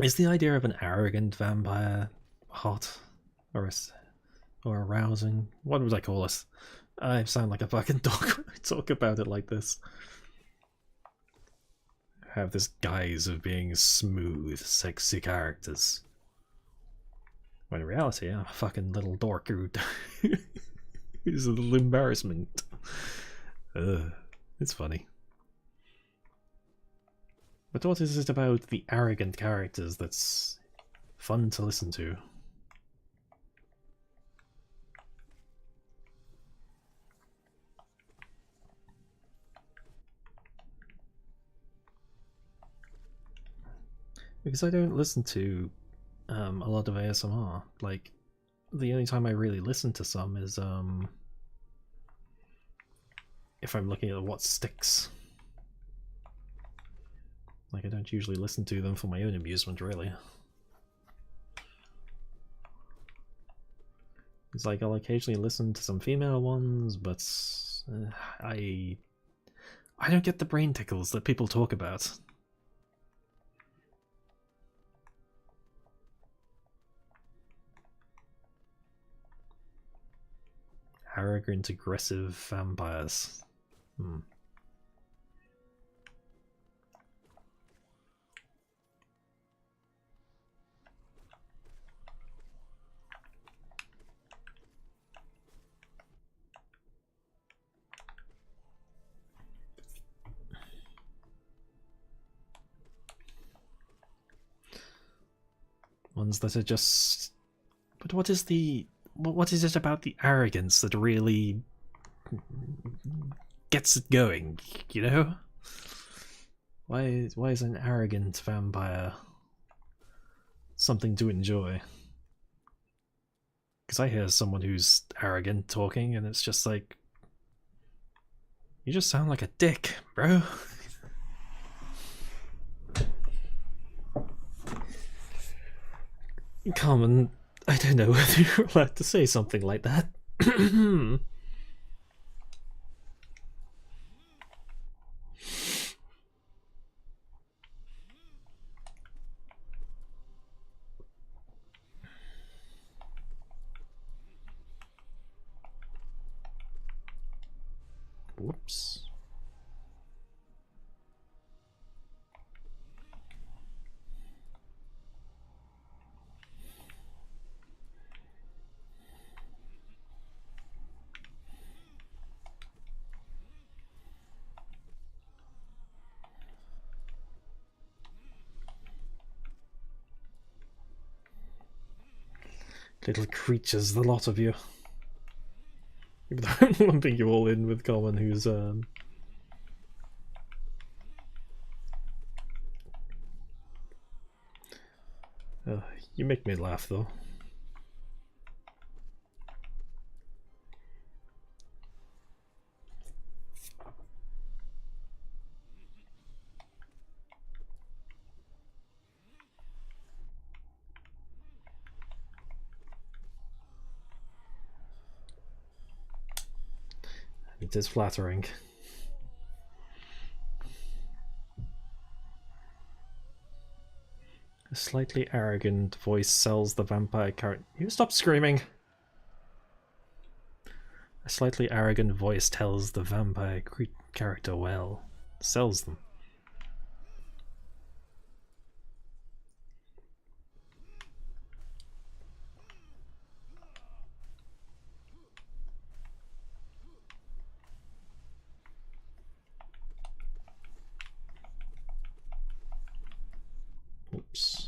Is the idea of an arrogant vampire hot or arousing? What would I call it? I sound like a fucking dog when I talk about it like this. I have this guise of being smooth, sexy characters. When in reality, I'm a fucking little dork who's a little embarrassment. It's funny. But what is it about the arrogant characters that's fun to listen to? Because I don't listen to a lot of ASMR. Like, the only time I really listen to some is if I'm looking at what sticks. Like, I don't usually listen to them for my own amusement, really. It's like I'll occasionally listen to some female ones, but I don't get the brain tickles that people talk about. Arrogant, aggressive vampires. Ones that are just... But what is it about the arrogance that really gets it going, you know? Why is an arrogant vampire something to enjoy? Because I hear someone who's arrogant talking and it's just like, you just sound like a dick, bro. Common, I don't know whether you're allowed to say something like that. Whoops. Little creatures, the lot of you. I'm lumping you all in with Common, who's You make me laugh though. It is flattering. A slightly arrogant voice sells the vampire character. You stop screaming! A slightly arrogant voice tells the vampire character well. Sells them. Oops.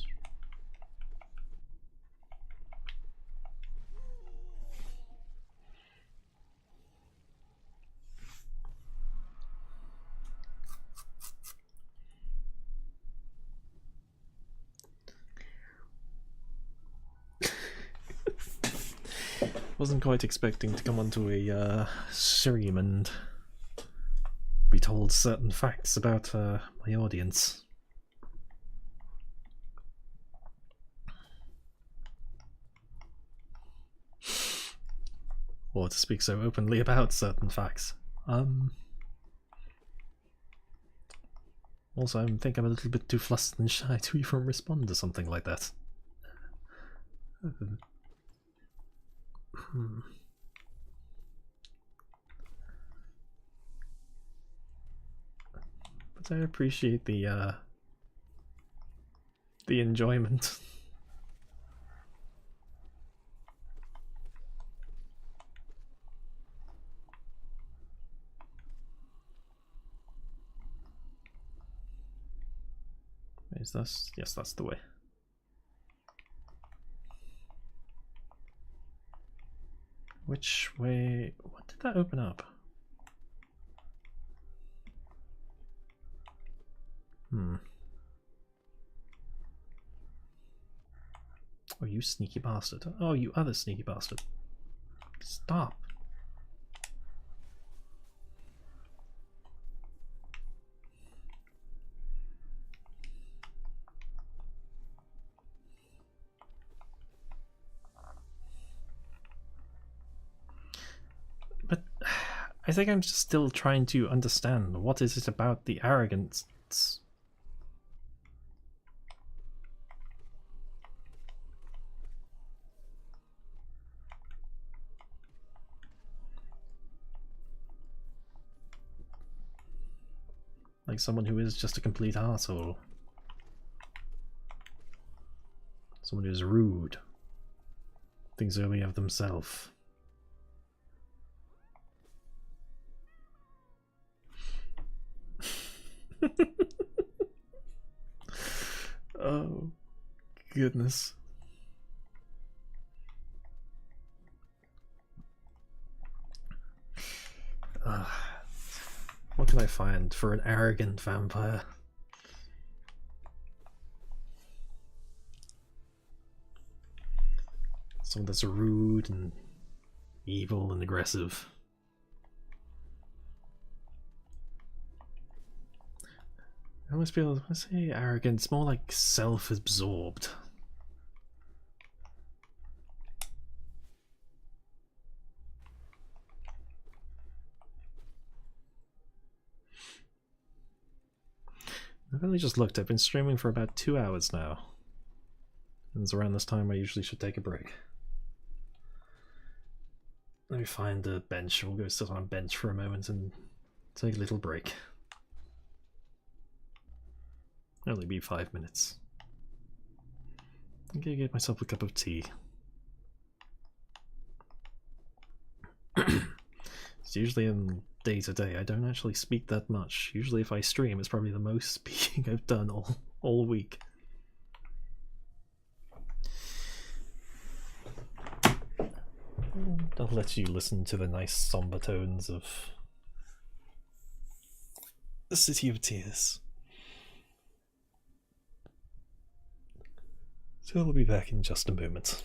Wasn't quite expecting to come onto a stream and be told certain facts about my audience. Or to speak so openly about certain facts. Also, I think I'm a little bit too flustered and shy to even respond to something like that. But I appreciate the enjoyment. Is this? Yes, that's the way. Which way? What did that open up? Oh, you sneaky bastard. Oh, you other sneaky bastard. Stop. But I think I'm just still trying to understand what is it about the arrogance. Like someone who is just a complete arsehole. Someone who is rude. Thinks only of themselves. Oh, goodness. What can I find for an arrogant vampire? Someone that's rude and evil and aggressive. I almost feel, when I say arrogant, it's more like self-absorbed. I've only just looked, I've been streaming for about 2 hours now. And it's around this time I usually should take a break. Let me find a bench, we'll go sit on a bench for a moment and take a little break. Only be 5 minutes. I'm gonna get myself a cup of tea. It's usually in day to day, I don't actually speak that much. Usually if I stream, it's probably the most speaking I've done all week. I'll let you listen to the nice somber tones of the City of Tears. So I'll be back in just a moment.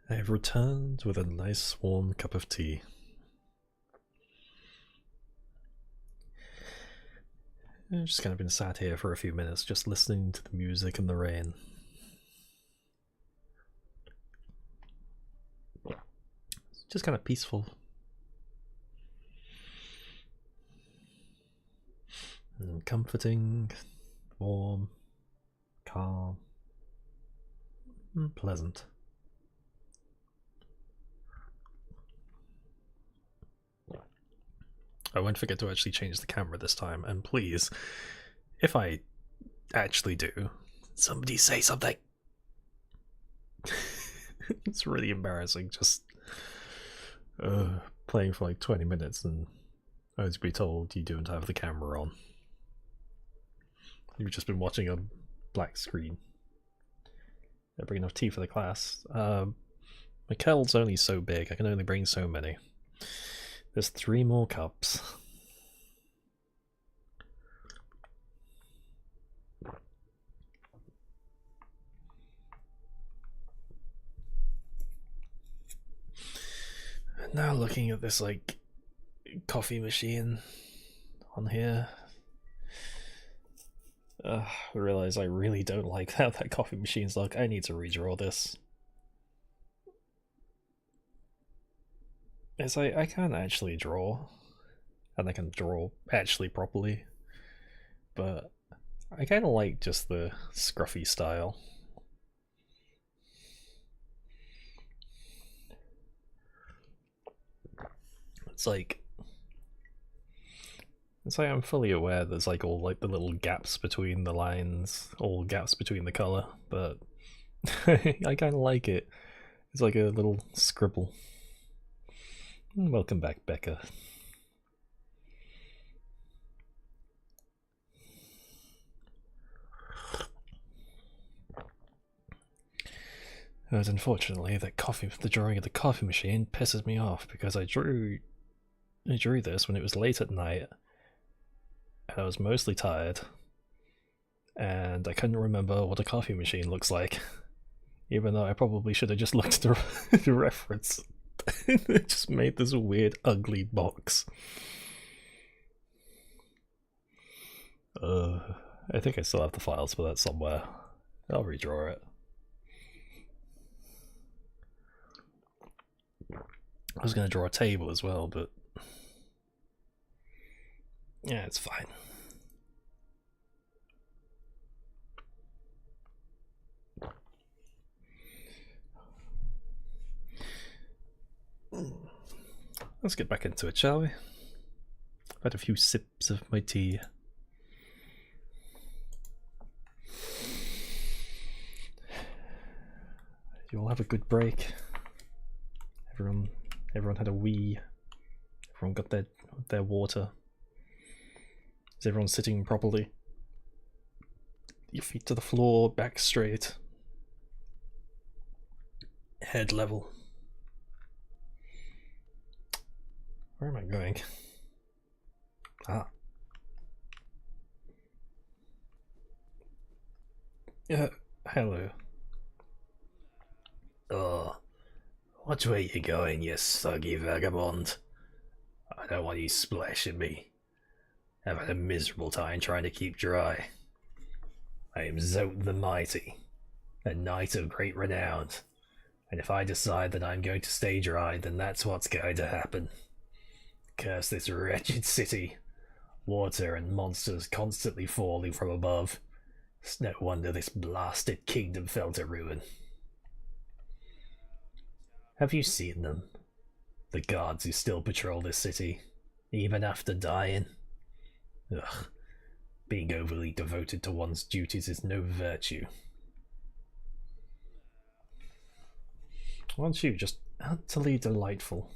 I've returned with a nice warm cup of tea. I've just kind of been sat here for a few minutes, just listening to the music and the rain. It's just kind of peaceful. And comforting, warm, calm, and pleasant. I won't forget to actually change the camera this time, and please, if I actually do, somebody say something. It's really embarrassing just playing for like 20 minutes and I was to be told you don't have the camera on. You've just been watching a black screen. I bring enough tea for the class. My kettle's only so big, I can only bring so many. There's 3 more cups. Now looking at this like coffee machine on here, I realize I really don't like how that coffee machine's look. I need to redraw this. As I can actually draw, and I can draw actually properly, but I kind of like just the scruffy style. It's like I'm fully aware there's like all like the little gaps between the lines, all gaps between the color, but I kind of like it. It's like a little scribble. Welcome back, Becca. But unfortunately, the drawing of the coffee machine pisses me off because I drew this when it was late at night, and I was mostly tired, and I couldn't remember what a coffee machine looks like, even though I probably should have just looked at the reference. It just made this weird, ugly box. I think I still have the files for that somewhere. I'll redraw it. I was going to draw a table as well, but yeah, it's fine. Let's get back into it, shall we? I've had a few sips of my tea. You all have a good break. Everyone had a wee. Everyone got their water. Is everyone sitting properly? Your feet to the floor, back straight. Head level. Where am I going? Ah. Hello. Oh, which way you going, you soggy vagabond? I don't want you splashing me. I've had a miserable time trying to keep dry. I am Zote the Mighty, a knight of great renown, and if I decide that I'm going to stay dry, then that's what's going to happen. Curse this wretched city. Water and monsters constantly falling from above. It's no wonder this blasted kingdom fell to ruin. Have you seen them? The guards who still patrol this city, even after dying? Ugh. Being overly devoted to one's duties is no virtue. Aren't you just utterly delightful?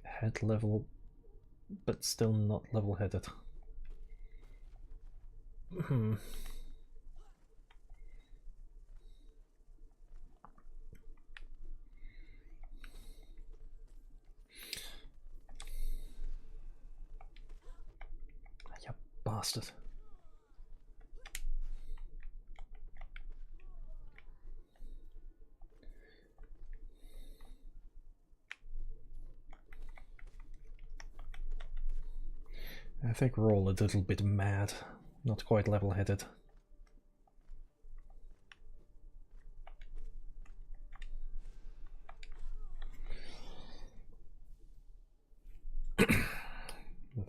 Head level, but still not level-headed. You bastard. I think we're all a little bit mad, not quite level-headed.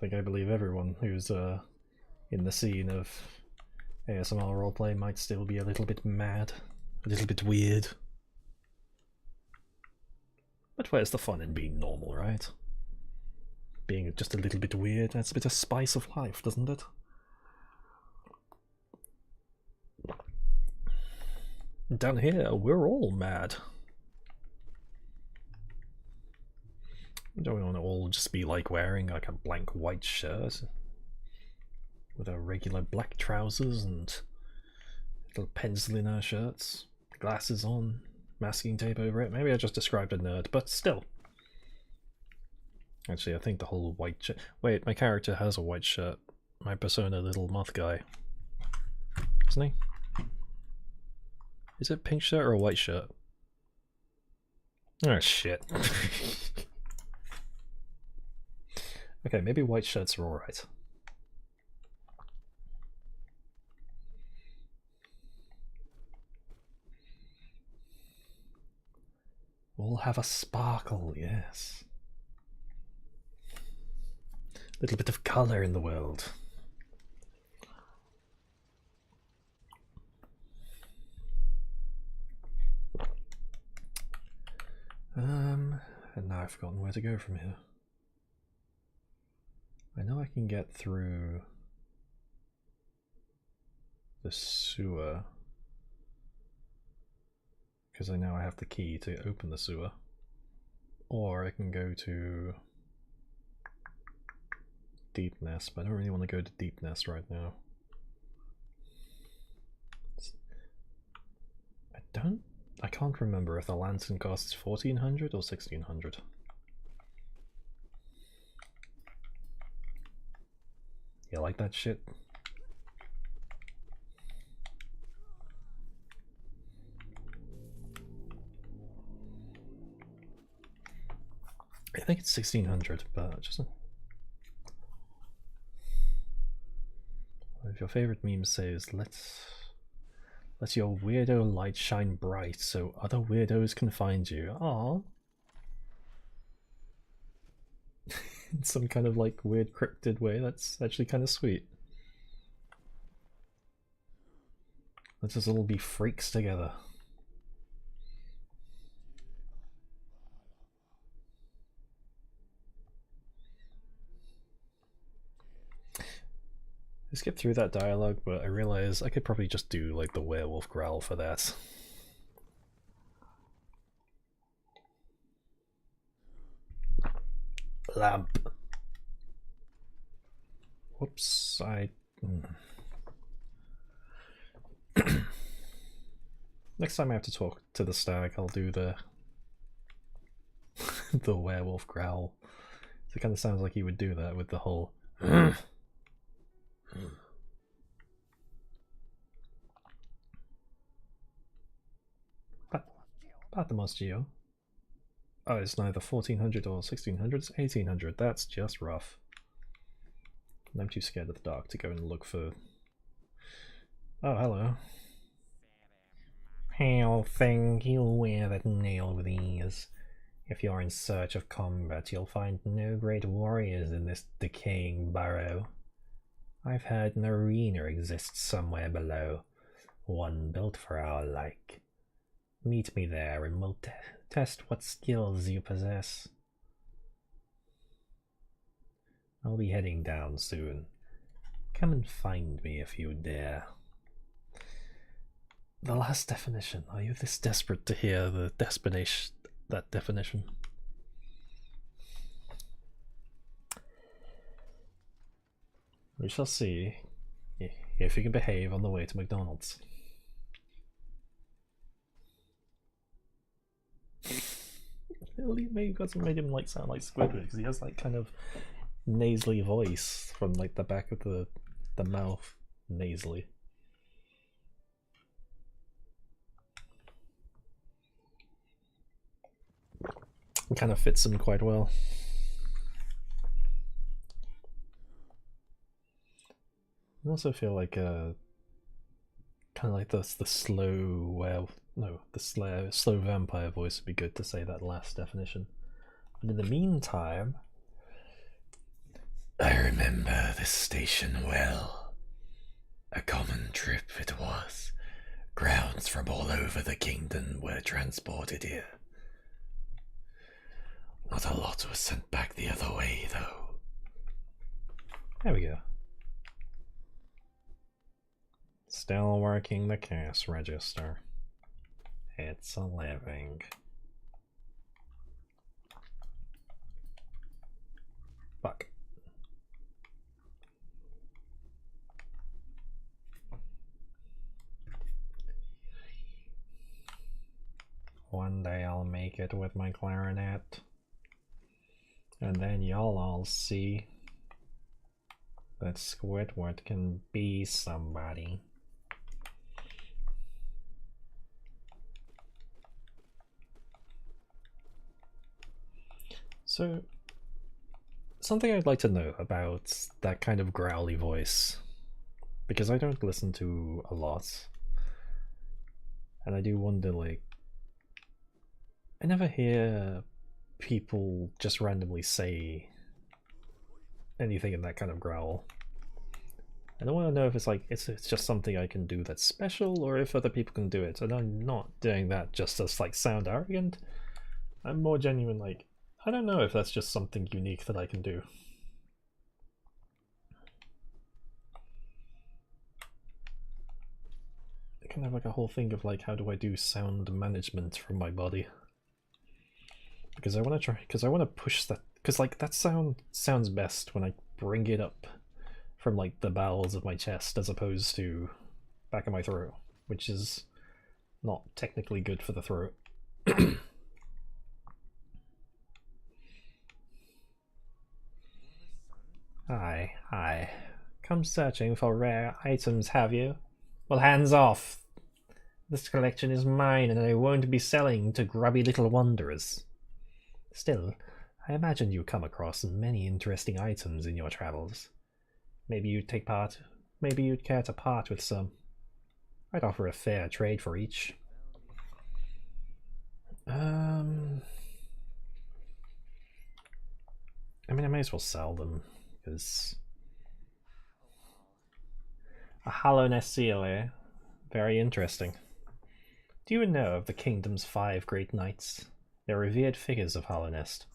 I believe everyone who's in the scene of ASMR roleplay might still be a little bit mad, a little bit weird. But where's the fun in being normal, right? Being just a little bit weird, that's a bit of spice of life, doesn't it? Down here, we're all mad. Don't we want to all just be like wearing like a blank white shirt with our regular black trousers and little pencil in our shirts, glasses on, masking tape over it? Maybe I just described a nerd, but still. Actually, I think the whole white shirt. Wait, my character has a white shirt. My persona, little moth guy. Isn't he? Is it a pink shirt or a white shirt? Oh shit. Okay, maybe white shirts are alright. We'll have a sparkle, yes. A little bit of colour in the world. And now I've forgotten where to go from here. I know I can get through the sewer because I know I have the key to open the sewer, or I can go to Deep Nest, but I don't really want to go to Deep Nest right now. I can't remember if the lantern costs 1400 or 1600. You like that shit? I think it's 1600, but just if your favorite meme says, let your weirdo light shine bright so other weirdos can find you. Aww. In some kind of like weird cryptid way, that's actually kind of sweet. Let's just all be freaks together. I skipped through that dialogue, but I realized I could probably just do like the werewolf growl for that. Lamp. Whoops, Next time I have to talk to the stag, I'll do the the werewolf growl. So it kind of sounds like he would do that with the whole Patamos Geo. Oh, it's neither 1400 or 1600, it's 1800. That's just rough. And I'm too scared of the dark to go and look for... Oh, hello. Hail thing, you wear that nail with ease. If you're in search of combat, you'll find no great warriors in this decaying burrow. I've heard an arena exists somewhere below, one built for our like. Meet me there and we'll test what skills you possess. I'll be heading down soon. Come and find me if you dare. The last definition. Are you this desperate to hear the destination? That definition? We shall see if you can behave on the way to McDonald's. Maybe that's what made him like sound like Squidward, because he has like kind of nasally voice from like the back of the mouth, nasally. It kind of fits him quite well. I also feel like kind of like the slow the slow vampire voice would be good to say that last definition. But in the meantime, I remember this station well. A common trip it was. Crowds from all over the kingdom were transported here. Not a lot was sent back the other way, though. there we go. Still working the cash register. It's a living. Fuck. One day I'll make it with my clarinet. And then y'all all see that Squidward can be somebody. So, something I'd like to know about that kind of growly voice, because I don't listen to a lot, and I do wonder, like, I never hear people just randomly say anything in that kind of growl. And I want to know if it's like it's just something I can do that's special, or if other people can do it. And I'm not doing that just to like sound arrogant. I'm more genuine, like, I don't know if that's just something unique that I can do. I kind of have like a whole thing of like, how do I do sound management from my body? Because I want to try, because I want to push that, because like that sounds best when I bring it up from like the bowels of my chest as opposed to back of my throat, which is not technically good for the throat. Hi. Come searching for rare items, have you? Well, hands off! This collection is mine and I won't be selling to grubby little wanderers. Still, I imagine you come across many interesting items in your travels. Maybe you'd care to part with some. I'd offer a fair trade for each. I mean, I may as well sell them, because... A hollowness seal, eh? Very interesting. Do you know of the kingdom's 5 great knights? They're revered figures of Hollownest,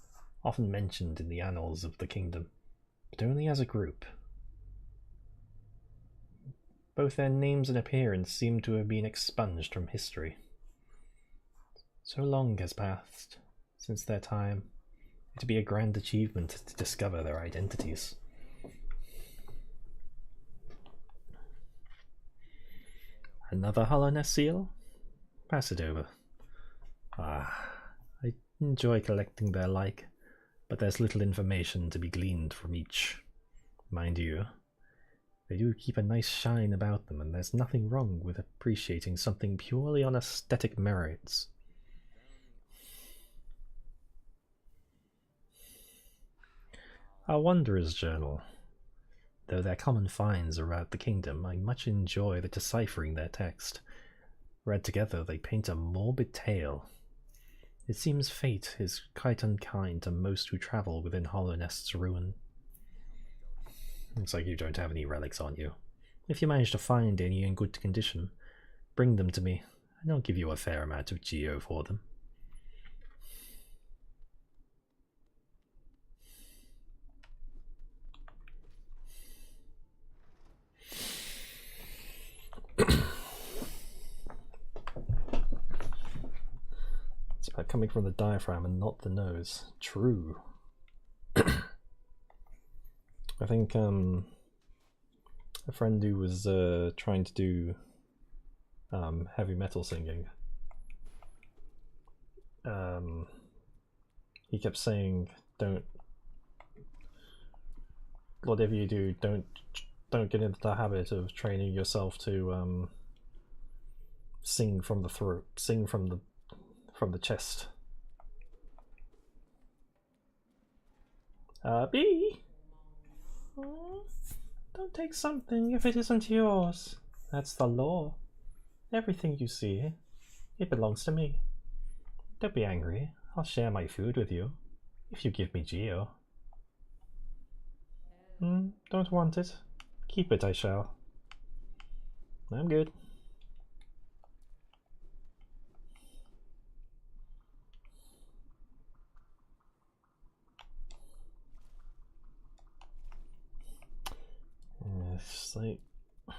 often mentioned in the annals of the kingdom, but only as a group. Both their names and appearance seem to have been expunged from history. So long has passed since their time. It'd be a grand achievement to discover their identities. Another Hollowness seal? Pass it over. I enjoy collecting their like, but there's little information to be gleaned from each. Mind you, they do keep a nice shine about them, and there's nothing wrong with appreciating something purely on aesthetic merits. Our Wanderer's Journal. Though they're common finds around the kingdom, I much enjoy the deciphering their text. Read together, they paint a morbid tale. It seems fate is quite unkind to most who travel within Hollownest's ruin. Looks like you don't have any relics on you. If you manage to find any in good condition, bring them to me, and I'll give you a fair amount of geo for them. It's about coming from the diaphragm and not the nose. True. I think a friend who was trying to do heavy metal singing, he kept saying, whatever you do, don't get into the habit of training yourself to sing from the throat, sing from the chest. B. Don't take something if it isn't yours. That's the law. Everything you see, it belongs to me. Don't be angry. I'll share my food with you, if you give me Geo. Don't want it. Keep it, I shall. I'm good. It's like... I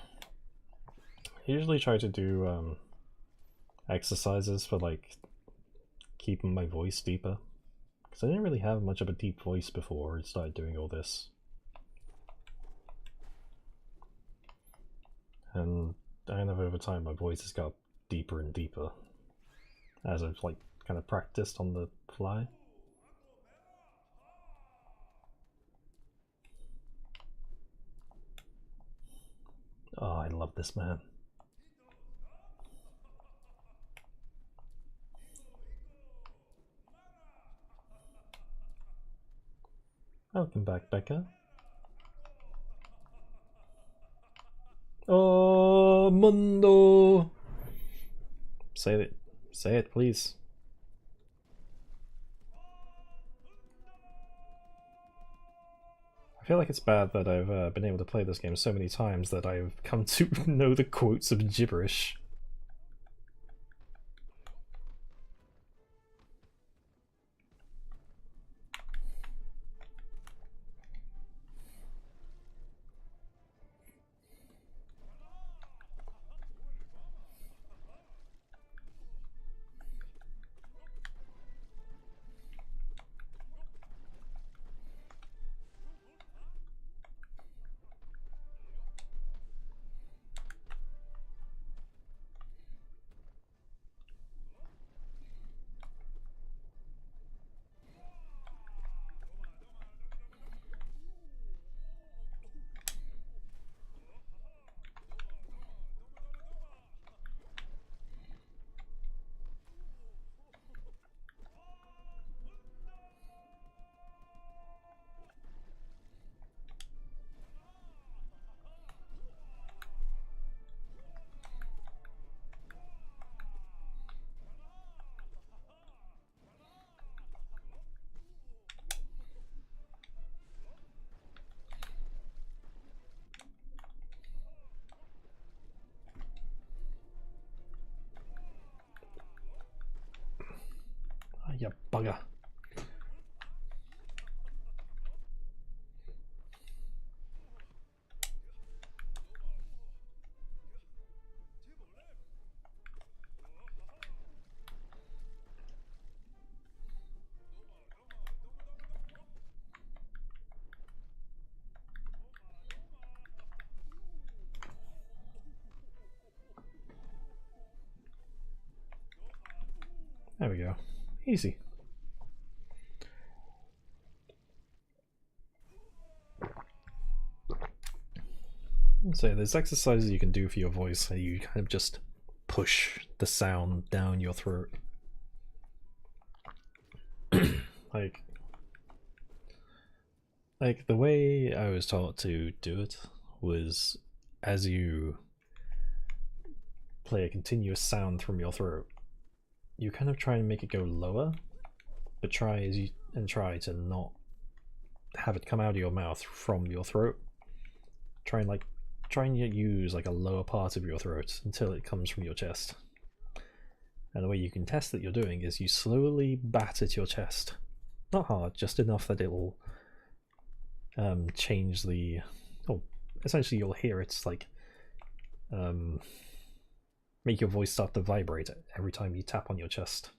usually try to do exercises for like keeping my voice deeper, because I didn't really have much of a deep voice before I started doing all this. And I know over time my voice has got deeper and deeper as I've like kind of practiced on the fly. Oh, I love this man. Welcome back, Becca. Oh, Mundo! Say it. Say it, please. I feel like it's bad that I've been able to play this game so many times that I've come to know the quotes of gibberish. Ah, you bugger. There we go. Easy. So there's exercises you can do for your voice where you kind of just push the sound down your throat. like the way I was taught to do it was as you play a continuous sound from your throat, you kind of try and make it go lower, but try to not have it come out of your mouth from your throat. Try and use like a lower part of your throat until it comes from your chest. And the way you can test that you're doing is you slowly bat at your chest. Not hard, just enough that it'll change the... Oh, essentially you'll hear it's like... make your voice start to vibrate every time you tap on your chest.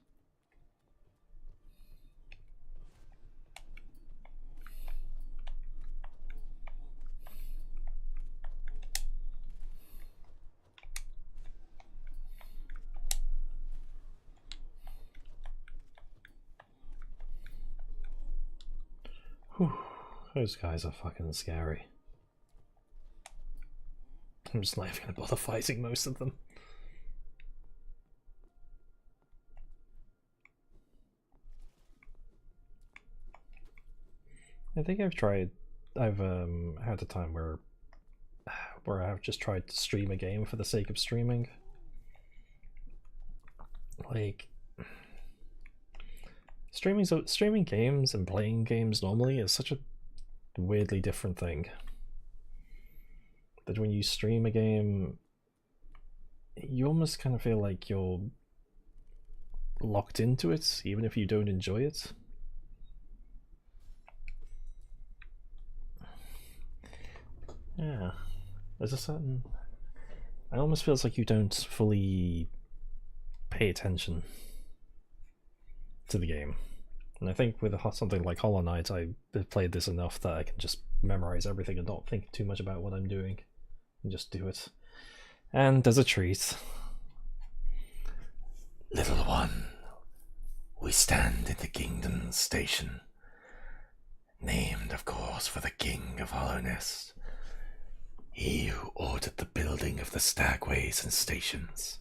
Whew, those guys are fucking scary. I'm just not even gonna bother fighting most of them. I think I've had a time where where I've just tried to stream a game for the sake of streaming. Like, streaming games and playing games normally is such a weirdly different thing. That when you stream a game, you almost kind of feel like you're locked into it, even if you don't enjoy it. Yeah, there's a certain... It almost feels like you don't fully pay attention to the game. And I think with something like Hollow Knight, I've played this enough that I can just memorize everything and not think too much about what I'm doing, and just do it. And as a treat. Little one, we stand in the Kingdom Station, named, of course, for the King of Hollownest, he who ordered the building of the stagways and stations.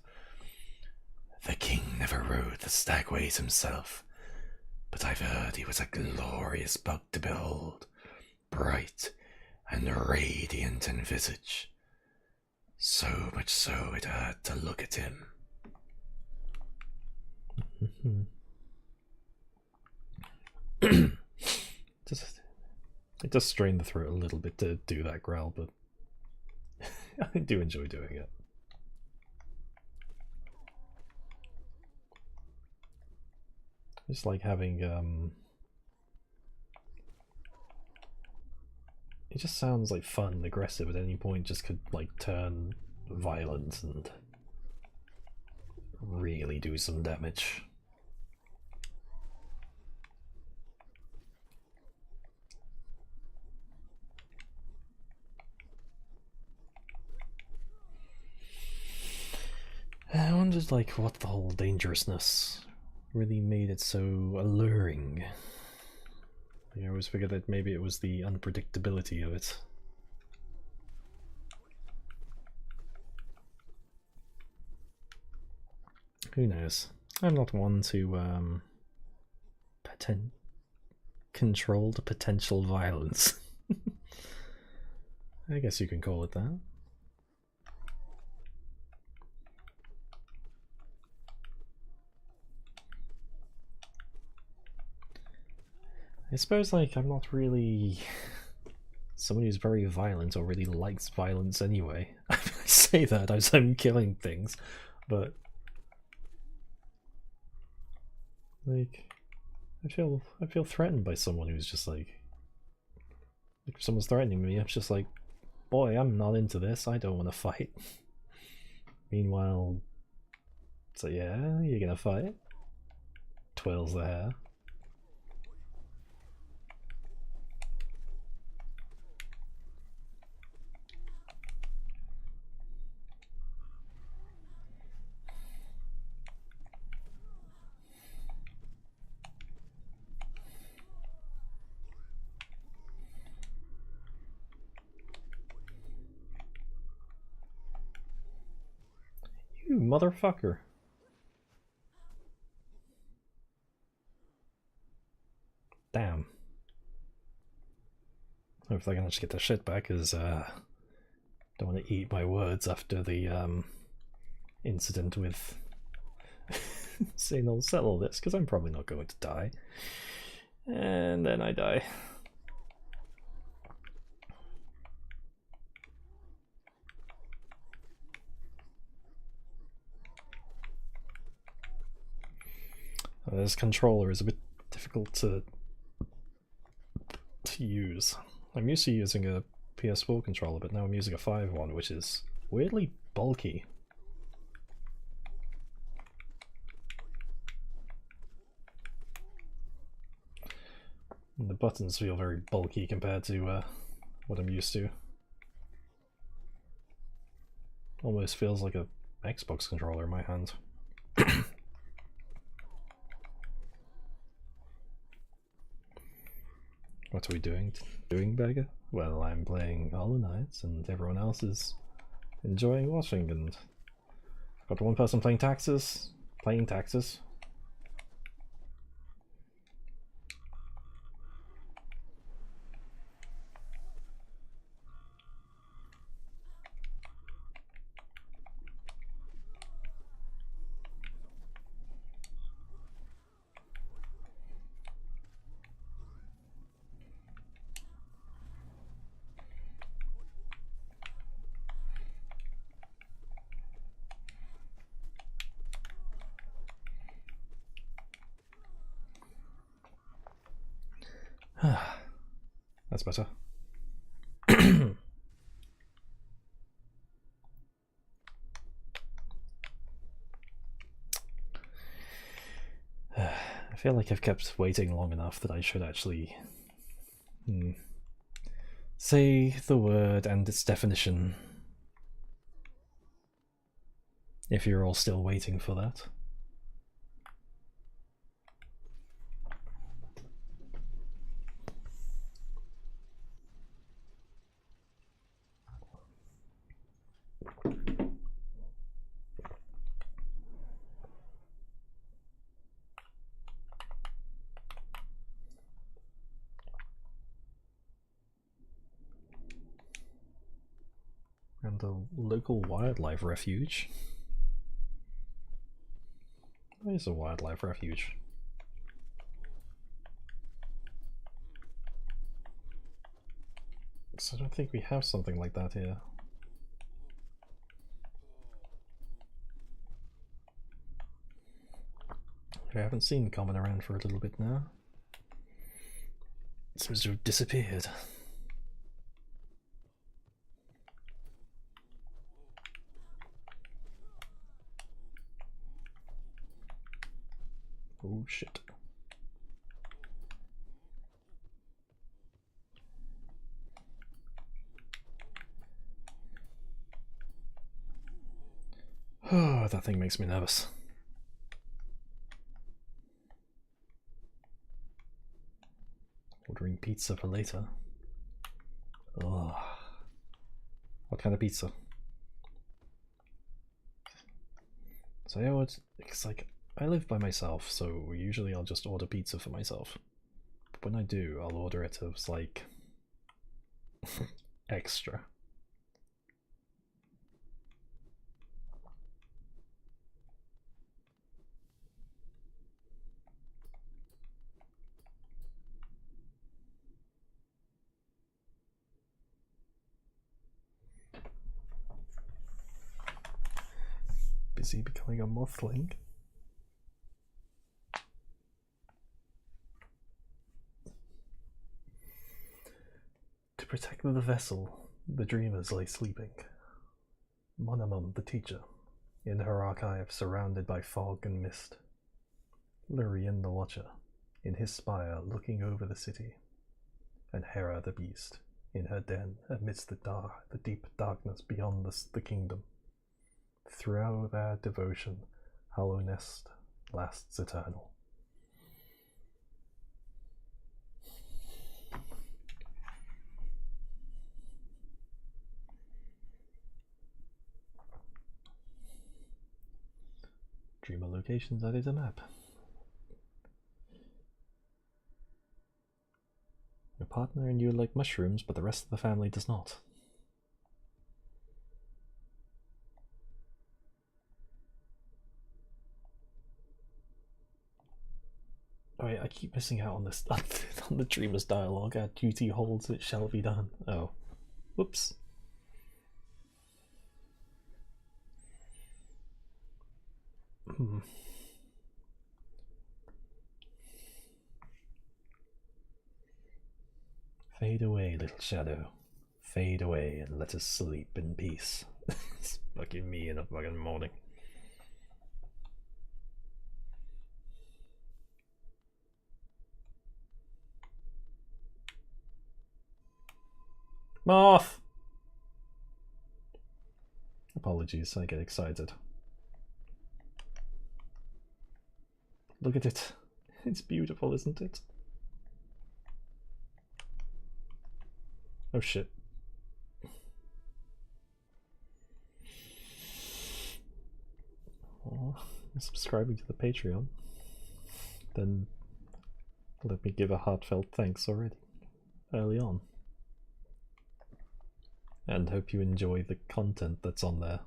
The king never rode the stagways himself, but I've heard he was a glorious bug to behold, bright and radiant in visage, so much so it hurt to look at him. It does strain the throat a little bit to do that growl, but I do enjoy doing it. It's like having it just sounds like fun and aggressive at any point, just could like turn violent and really do some damage. I wondered like what the whole dangerousness really made it so alluring. I always figured that maybe it was the unpredictability of it. Who knows? I'm not one to control the potential violence. I guess you can call it that. I suppose, like, I'm not really someone who's very violent or really likes violence anyway. I say that as I'm killing things, but like, I feel threatened by someone who's just like if someone's threatening me, I'm just like, boy, I'm not into this. I don't want to fight. Meanwhile, so yeah, you're gonna fight. Twirls the hair. You motherfucker. Damn. Hopefully I can just get the shit back, because don't want to eat my words after the incident with saying I'll settle this, because I'm probably not going to die. And then I die. This controller is a bit difficult to use. I'm used to using a PS4 controller, but now I'm using a 5 one, which is weirdly bulky. And the buttons feel very bulky compared to what I'm used to. Almost feels like a Xbox controller in my hand. What are we doing, Beggar? Well, I'm playing Hollow Knight, and everyone else is enjoying watching, and got one person playing taxes. That's better. I feel like I've kept waiting long enough that I should actually say the word and its definition. If you're all still waiting for that. And a local wildlife refuge. What is a wildlife refuge? So I don't think we have something like that here. I haven't seen common around for a little bit now. It seems to have disappeared. Oh shit. Oh, that thing makes me nervous. Ordering pizza for later. Oh. What kind of pizza? So I would, it's like, I live by myself, so usually I'll just order pizza for myself. But when I do, I'll order it as like extra. Busy becoming a mothling. To protect the vessel, the dreamers lay sleeping. Monamon, the teacher, in her archive surrounded by fog and mist. Lurien, the watcher, in his spire looking over the city. And Hera, the beast, in her den amidst the deep darkness beyond the kingdom. Throughout their devotion, Hollow Nest lasts eternal. Dreamer locations added a map. Your partner and you like mushrooms, but the rest of the family does not. Oh, wait, I keep missing out on this on the dreamer's dialogue. Our duty holds, it shall be done. Oh, whoops. Fade away, little shadow. Fade away and let us sleep in peace. It's fucking me in a fucking morning. Moth! Apologies, I get excited. Look at it. It's beautiful, isn't it? Oh shit. Oh, you're subscribing to the Patreon. Then let me give a heartfelt thanks already, early on. And hope you enjoy the content that's on there.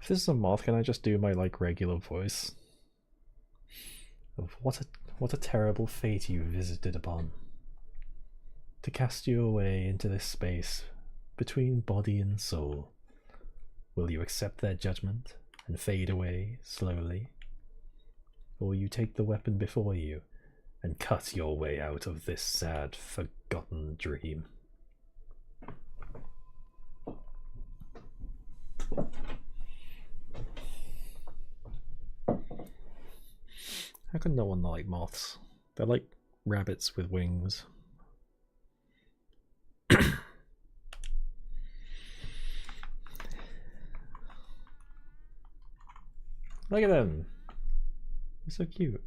If this is a moth, can I just do my like regular voice? Of what a terrible fate you visited upon. To cast you away into this space between body and soul, Will you accept their judgment and fade away slowly? Or will you take the weapon before you and cut your way out of this sad, forgotten dream? How can no one like moths? They're like rabbits with wings. Look at them. They're so cute.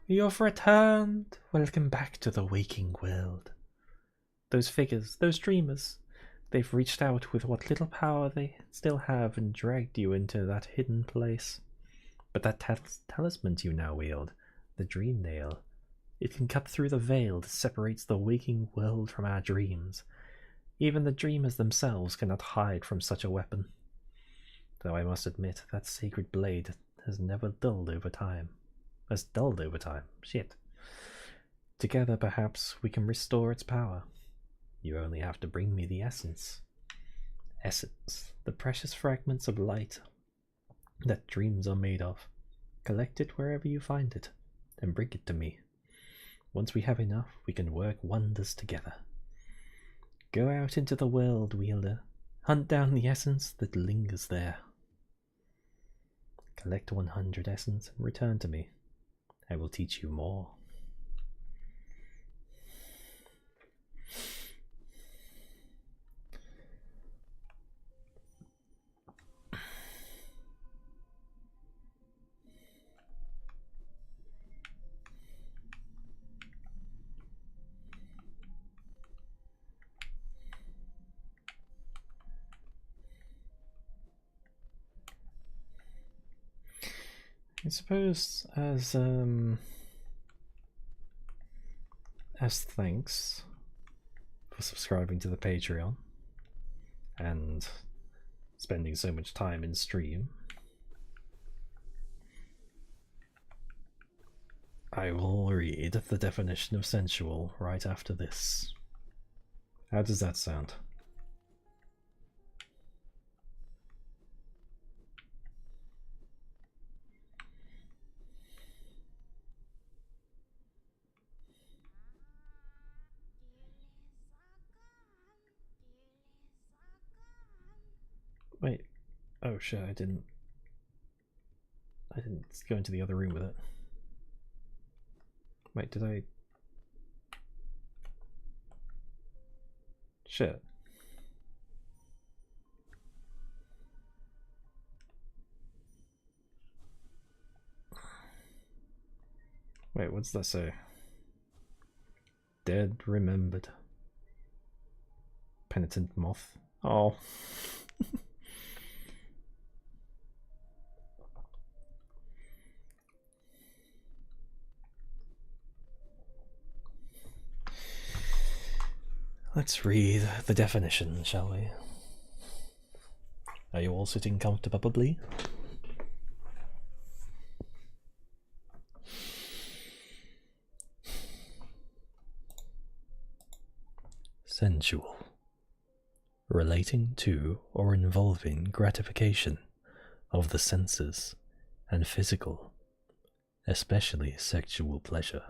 You've returned. Welcome back to the waking world. Those figures, those dreamers, they've reached out with what little power they still have and dragged you into that hidden place. But that talisman you now wield, the dream nail, it can cut through the veil that separates the waking world from our dreams. Even the dreamers themselves cannot hide from such a weapon. Though I must admit, that sacred blade has never dulled over time. Shit. Together, perhaps, we can restore its power. You only have to bring me the essence. Essence, the precious fragments of light that dreams are made of. Collect it wherever you find it, and bring it to me. Once we have enough, we can work wonders together. Go out into the world, Wielder. Hunt down the essence that lingers there. Collect 100 essence and return to me. I will teach you more. I suppose as thanks for subscribing to the Patreon and spending so much time in stream, I will read the definition of sensual right after this. How does that sound? Wait. Oh shit, I didn't go into the other room with it. Wait, did I? Shit. Wait, what's that say? Dead remembered. Penitent moth. Oh. Let's read the definition, shall we? Are you all sitting comfortably? Sensual. Relating to or involving gratification of the senses and physical, especially sexual pleasure.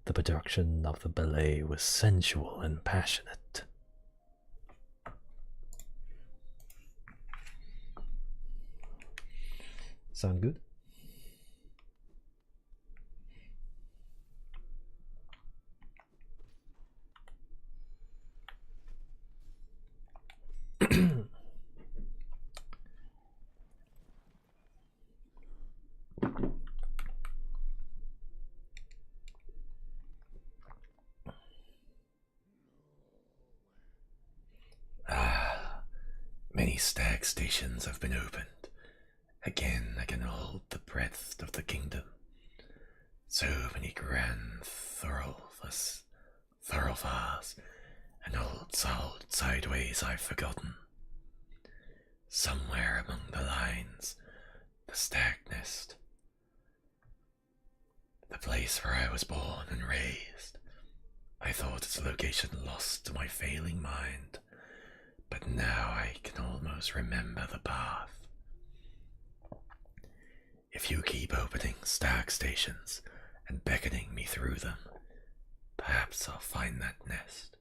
The production of the ballet was sensual and passionate. Sound good? Many stag stations have been opened. Again I can hold the breadth of the kingdom. So many grand thoroughfares and old salt sideways I've forgotten. Somewhere among the lines, the stag nest, the place where I was born and raised, I thought its location lost to my failing mind, but now I can almost remember the path. If you keep opening stag stations and beckoning me through them, perhaps I'll find that nest.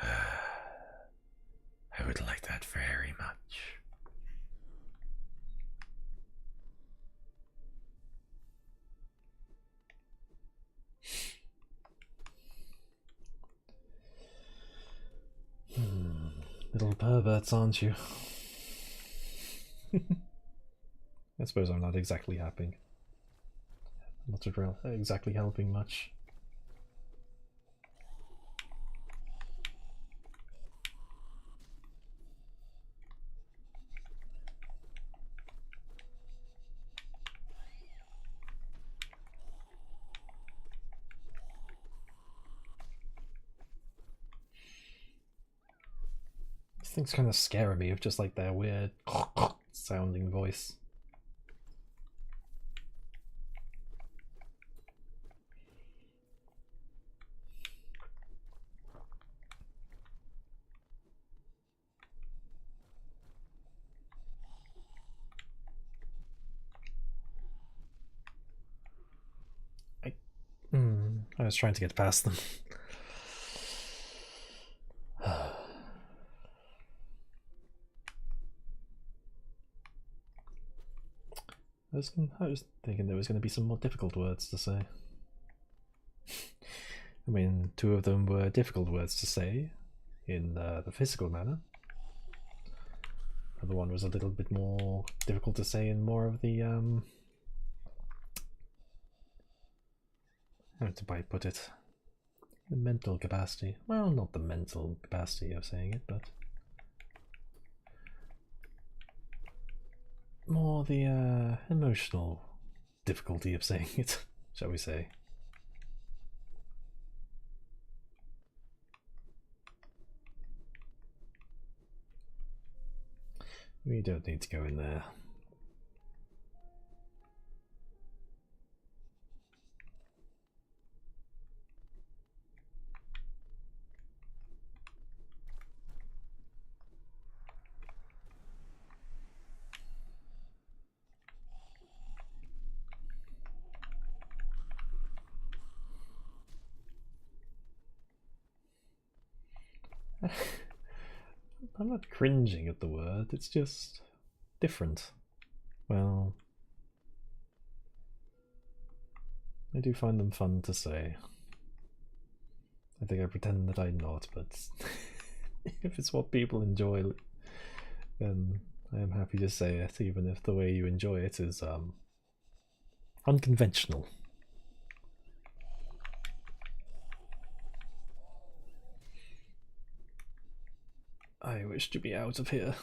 I would like that very much. Little perverts, aren't you? I suppose I'm not exactly helping. Not exactly helping much. These things kind of scare me with just like their weird sounding voice. I was trying to get past them. I was thinking there was going to be some more difficult words to say. I mean, two of them were difficult words to say in the physical manner. The other one was a little bit more difficult to say in more of the how do I put it? The mental capacity. Well, not the mental capacity of saying it, but more the emotional difficulty of saying it, shall we say. We don't need to go in there. I'm not cringing at the word, it's just different. Well, I do find them fun to say. I think I pretend that I'm not, but if it's what people enjoy, then I am happy to say it, even if the way you enjoy it is unconventional. I wish to be out of here.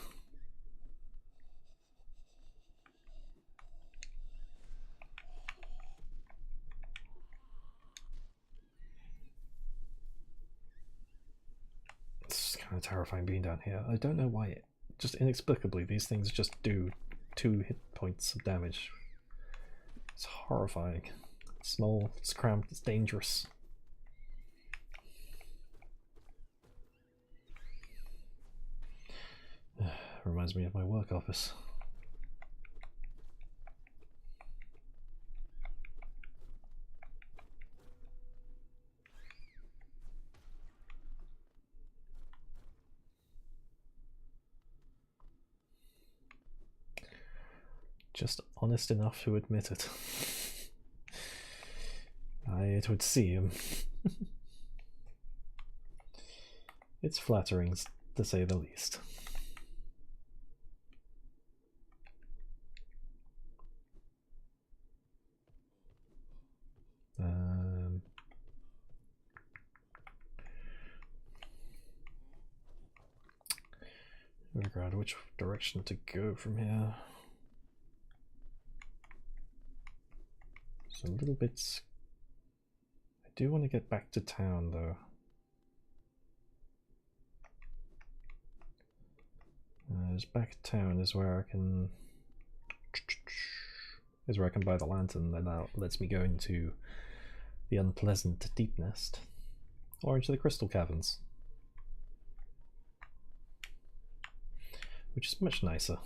It's kind of terrifying being down here. I don't know why. Just inexplicably, these things just do 2 hit points of damage. It's horrifying. It's small, it's cramped, it's dangerous. Reminds me of my work office. Just honest enough to admit it. It would seem. It's flattering, to say the least. Figure out which direction to go from here. It's a little bit. I do want to get back to town though. Just back to town is where I can. Is where I can buy the lantern, then that lets me go into the unpleasant deep nest. Or into the crystal caverns. Which is much nicer.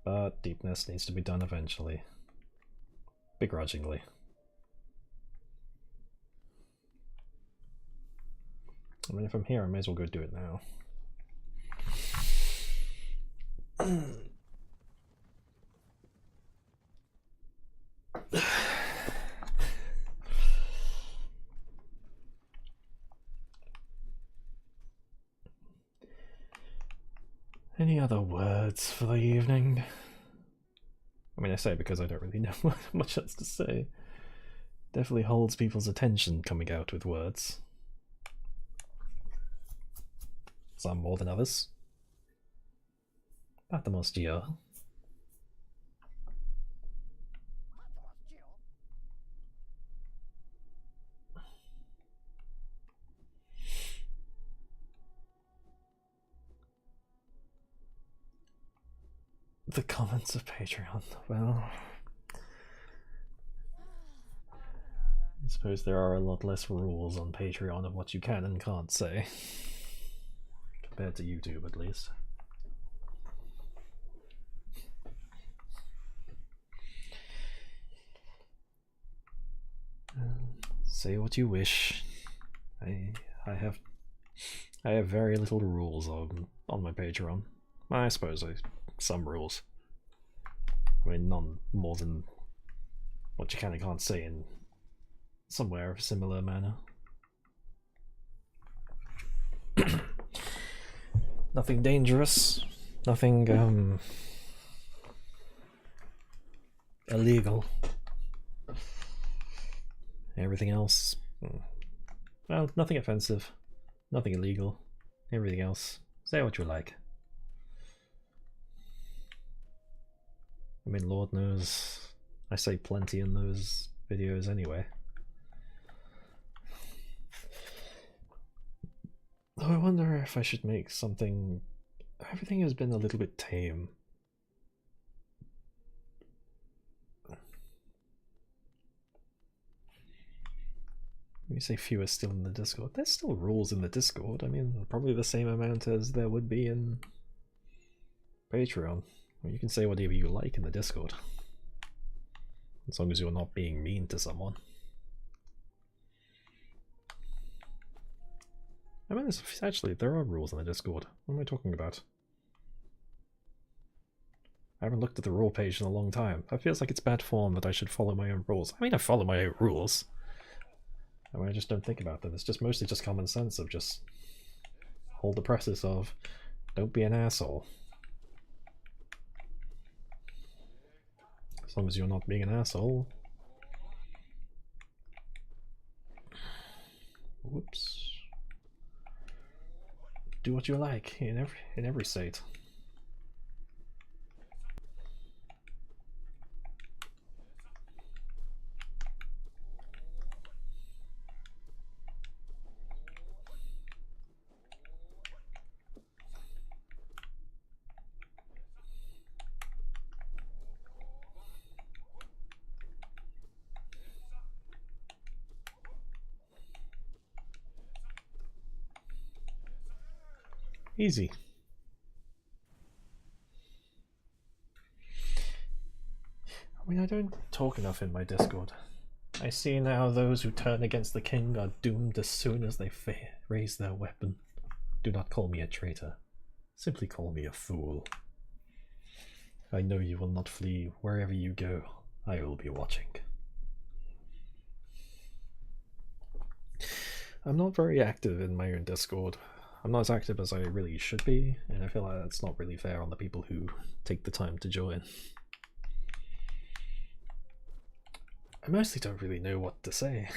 But deepness needs to be done eventually. Begrudgingly. I mean, if I'm here, I may as well go do it now. Any other words for the evening? I mean, I say it because I don't really know much else to say. Definitely holds people's attention coming out with words. Some more than others. Not the most year. The comments of Patreon. Well, I suppose there are a lot less rules on Patreon of what you can and can't say. Compared to YouTube, at least. Say what you wish. I have very little rules on my Patreon. I suppose some rules. I mean, none more than what you can and can't say in somewhere of a similar manner. Nothing dangerous. Nothing illegal. Everything else, well, nothing offensive, nothing illegal. Everything else, say what you like. I mean, Lord knows, I say plenty in those videos anyway. Though I wonder if I should make something. Everything has been a little bit tame. You say fewer still in the Discord. There's still rules in the Discord. I mean, probably the same amount as there would be in Patreon. Well, you can say whatever you like in the Discord. As long as you're not being mean to someone. I mean, actually, there are rules in the Discord. What am I talking about? I haven't looked at the rule page in a long time. It feels like it's bad form that I should follow my own rules. I mean, I follow my own rules. I mean, I just don't think about them. It's just mostly just common sense of just hold the presses of don't be an asshole. As long as you're not being an asshole. Whoops. Do what you like in every state. Easy. I mean, I don't talk enough in my Discord. I see now those who turn against the king are doomed as soon as they raise their weapon. Do not call me a traitor. Simply call me a fool. I know you will not flee wherever you go. I will be watching. I'm not very active in my own Discord. I'm not as active as I really should be, and I feel like that's not really fair on the people who take the time to join. I mostly don't really know what to say.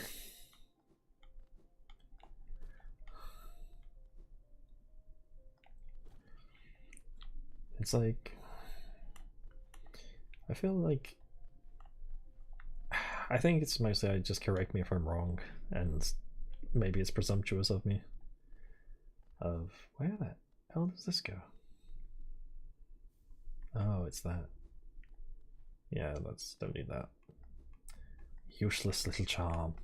It's like, I feel like, I think it's mostly I just correct me if I'm wrong, and maybe it's presumptuous of me. Of where the hell does this go? Oh, it's that. Yeah, don't need that. Useless little charm.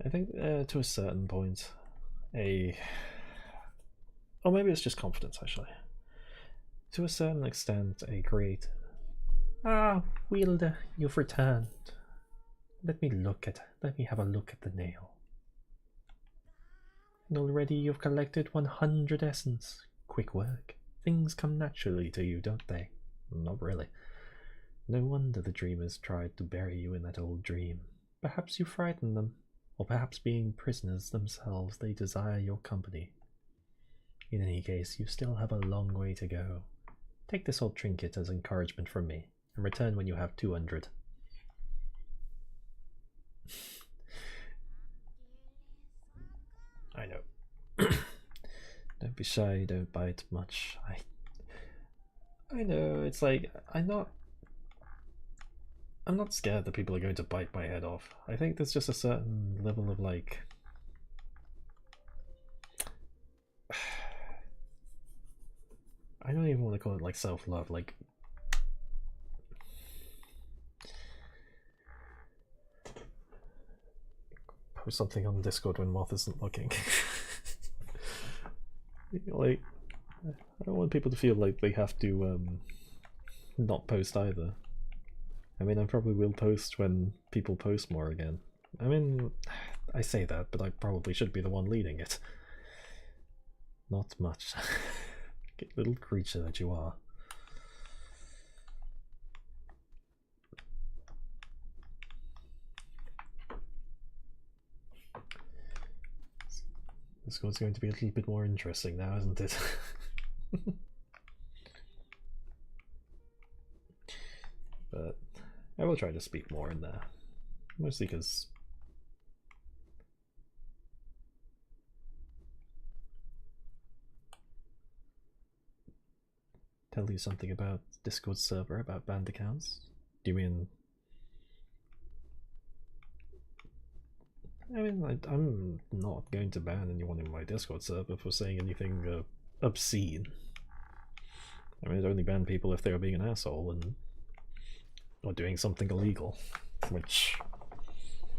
I think to a certain point, or maybe it's just confidence actually. To a certain extent, a great wielder, you've returned. Let me have a look at the nail. And already you've collected 100 essence. Quick work. Things come naturally to you, don't they? Not really. No wonder the dreamers tried to bury you in that old dream. Perhaps you frightened them, or perhaps being prisoners themselves, they desire your company. In any case, you still have a long way to go. Take this old trinket as encouragement from me, and return when you have 200. I know. Don't be shy, don't bite much. I know, it's like, I'm not scared that people are going to bite my head off. I think there's just a certain level of like... I don't even want to call it like self-love, like... Post something on Discord when Moth isn't looking. Like, I don't want people to feel like they have to not post either. I mean, I probably will post when people post more again. I mean, I say that, but I probably should be the one leading it. Not much. Little creature that you are. This one's going to be a little bit more interesting now, isn't it? But I will try to speak more in there. Mostly because tell you something about Discord server about banned accounts? Do you mean... I mean, I'm not going to ban anyone in my Discord server for saying anything obscene. I mean, I'd only ban people if they were being an asshole and or doing something illegal, which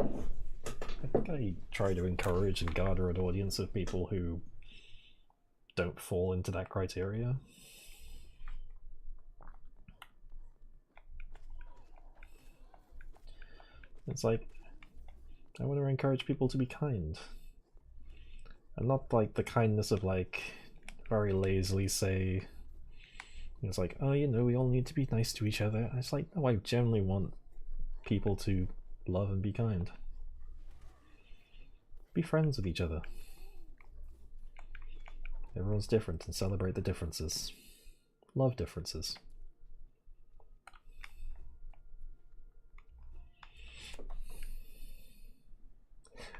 I think I try to encourage and garner an audience of people who don't fall into that criteria. It's like, I want to encourage people to be kind. And not like the kindness of like, very lazily say, it's like, oh, you know, we all need to be nice to each other. It's like, no, I generally want people to love and be kind. Be friends with each other. Everyone's different and celebrate the differences. Love differences.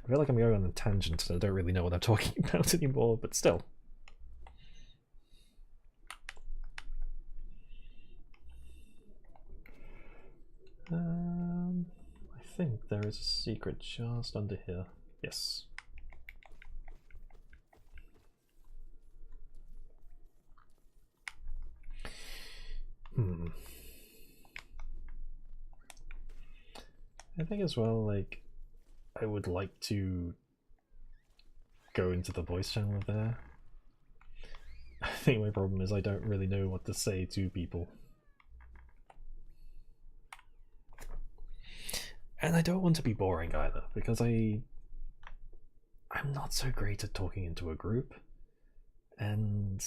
I feel like I'm going on a tangent and I don't really know what I'm talking about anymore, but still. I think there is a secret just under here. Yes. I think as well, like, I would like to go into the voice channel there. I think my problem is I don't really know what to say to people. And I don't want to be boring either, because I'm not so great at talking into a group. And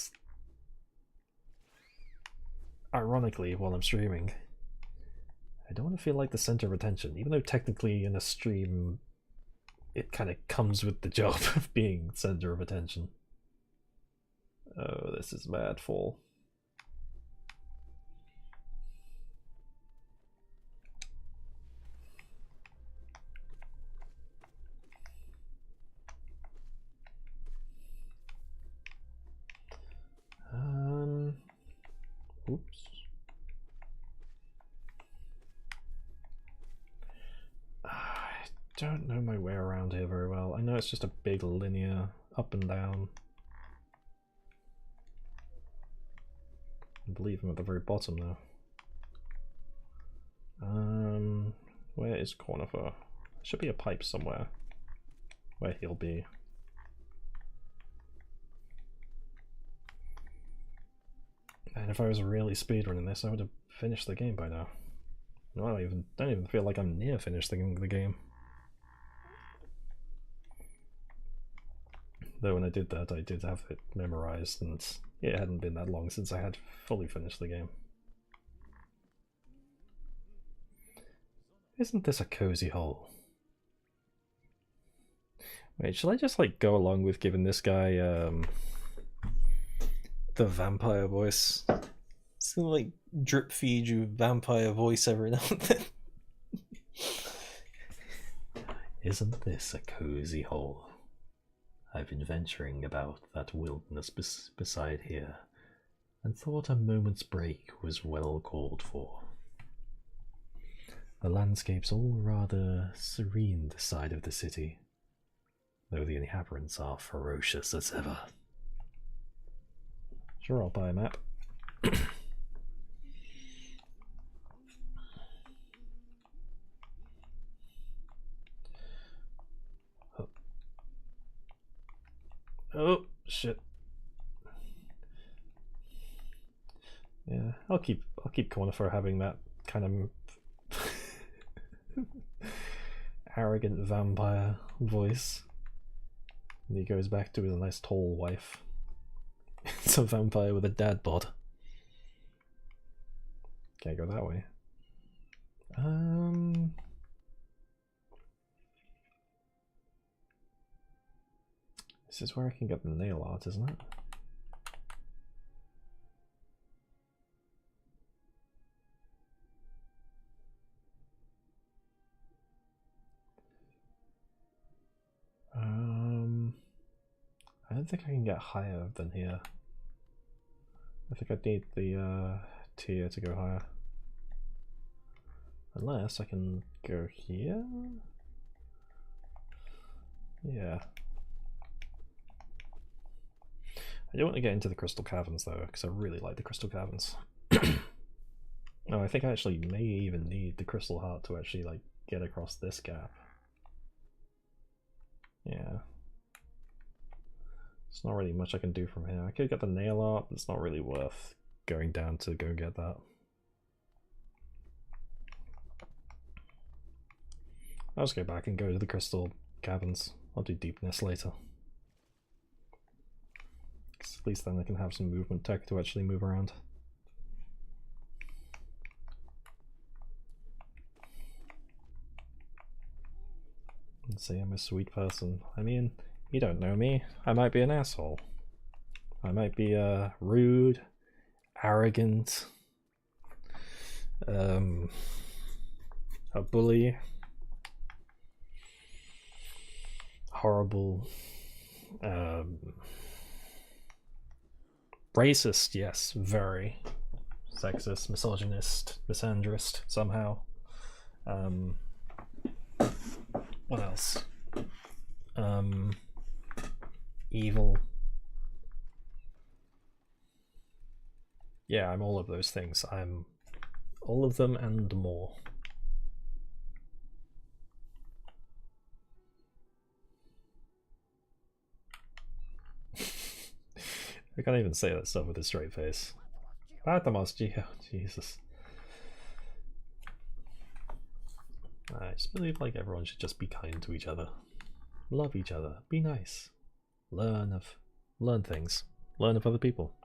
ironically, while I'm streaming, I don't want to feel like the center of attention, even though technically in a stream it kind of comes with the job of being center of attention. Oh, this is mad fall. Oops. I don't know my way around here very well. I know it's just a big linear up and down. I believe I'm at the very bottom now. Where is Cornifer? There should be a pipe somewhere. where he'll be. And if I was really speedrunning this, I would have finished the game by now. I don't even feel like I'm near finishing the game. Though when I did that, I did have it memorized, and it hadn't been that long since I had fully finished the game. Isn't this a cozy hole? Wait, should I just like go along with giving this guy the vampire voice? It's gonna like drip feed you vampire voice every now and then. Isn't this a cozy hole? I've been venturing about that wilderness beside here, and thought a moment's break was well called for. The landscape's all rather serene this side of the city, though the inhabitants are ferocious as ever. Sure, I'll buy a map. Oh shit. Yeah, I'll keep Cornifer having that kind of arrogant vampire voice. And he goes back to his nice tall wife. It's a vampire with a dad bod. Can't go that way. This is where I can get the nail art, isn't it? I don't think I can get higher than here. I think I'd need the tier to go higher. Unless I can go here? Yeah. I don't want to get into the Crystal Caverns though, because I really like the Crystal Caverns. No, I think I actually may even need the Crystal Heart to actually like get across this gap. Yeah. It's not really much I can do from here. I could get the nail art, but it's not really worth going down to go get that. I'll just go back and go to the Crystal Caverns. I'll do Deepness later. At least then I can have some movement tech to actually move around. And say I'm a sweet person. I mean, you don't know me. I might be an asshole. I might be rude, arrogant, a bully, horrible, racist, yes, very. Sexist, misogynist, misandrist, somehow. What else? Evil. Yeah, I'm all of those things. I'm all of them and more. I can't even say that stuff with a straight face. Patamos, Jesus. I just believe like everyone should just be kind to each other. Love each other. Be nice. Learn things. Learn of other people.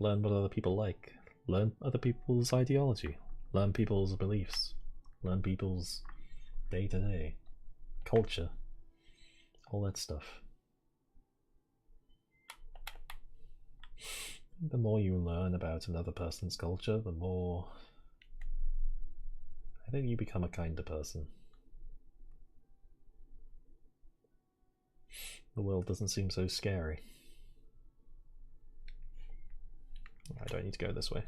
Learn what other people like. Learn other people's ideology. Learn people's beliefs. Learn people's day-to-day culture. All that stuff. The more you learn about another person's culture, the more I think you become a kinder person. The world doesn't seem so scary. I don't need to go this way.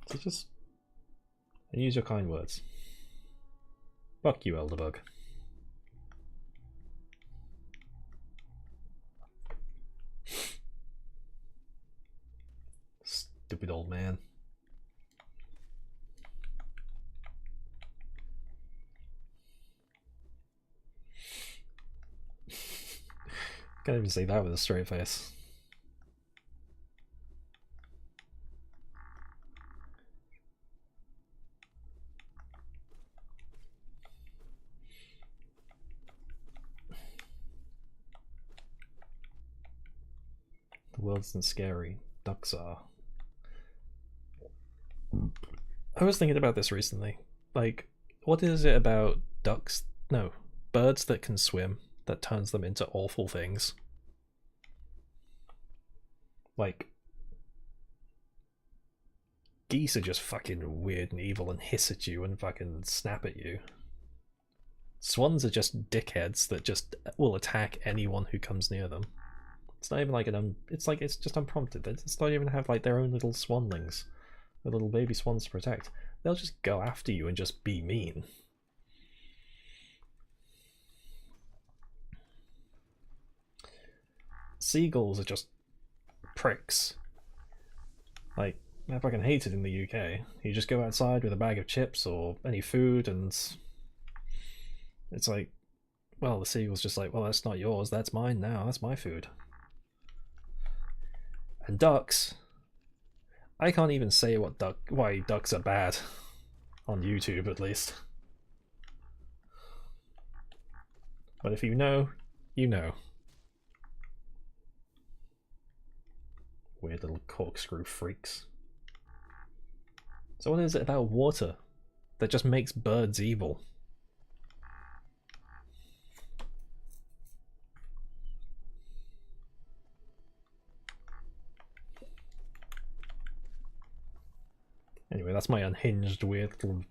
So just and use your kind words. Fuck you, Elderbug. Stupid old man. Can't even say that with a straight face. The world isn't scary. Ducks are. I was thinking about this recently. Like, what is it about ducks? No, birds that can swim that turns them into awful things? Like, geese are just fucking weird and evil and hiss at you and fucking snap at you. Swans are just dickheads that just will attack anyone who comes near them. It's not even like it's just unprompted. They just don't even have like their own little swanlings, the little baby swans to protect. They'll just go after you and just be mean. Seagulls are just pricks. Like, I fucking hate it in the UK. You just go outside with a bag of chips or any food and it's like, well, the seagull's just like, well, that's not yours, that's mine now, that's my food. And ducks, I can't even say why ducks are bad on YouTube, at least. But if you know, you know. Weird little corkscrew freaks. So what is it about water that just makes birds evil? Anyway, that's my unhinged weird little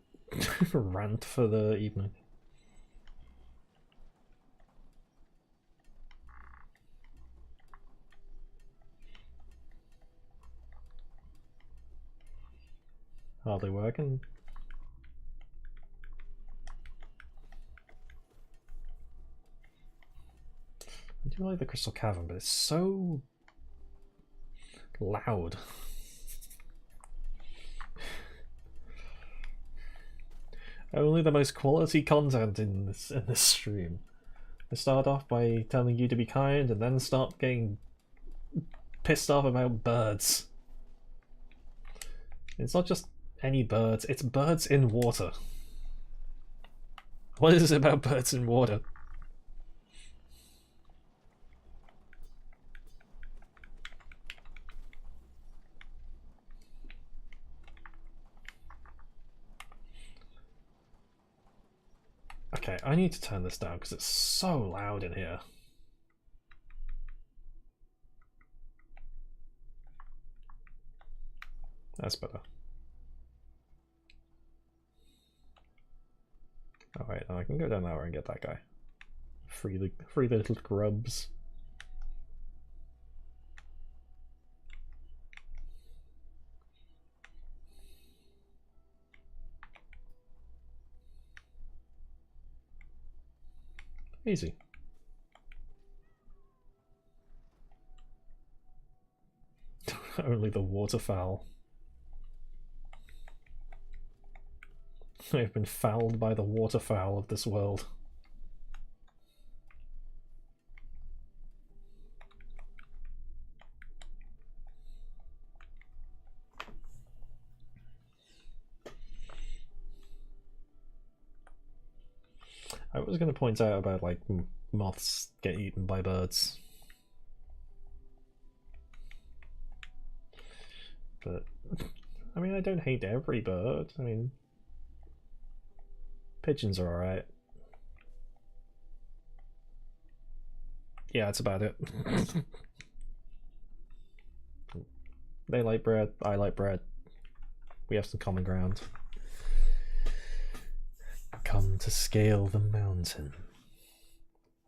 rant for the evening. Hardly working. I do like the Crystal Cavern, but it's so loud. Only the most quality content in this stream. I start off by telling you to be kind, and then start getting pissed off about birds. It's not just any birds, it's birds in water. What is it about birds in water? Okay, I need to turn this down because it's so loud in here. That's better. Oh wait, no, I can go down that way and get that guy. Free the little grubs. Easy. Only the waterfowl. I have been fouled by the waterfowl of this world. I was going to point out about like moths get eaten by birds, but I mean, I don't hate every bird. I mean, pigeons are alright. Yeah, that's about it. They like bread, I like bread. We have some common ground. Come to scale the mountain.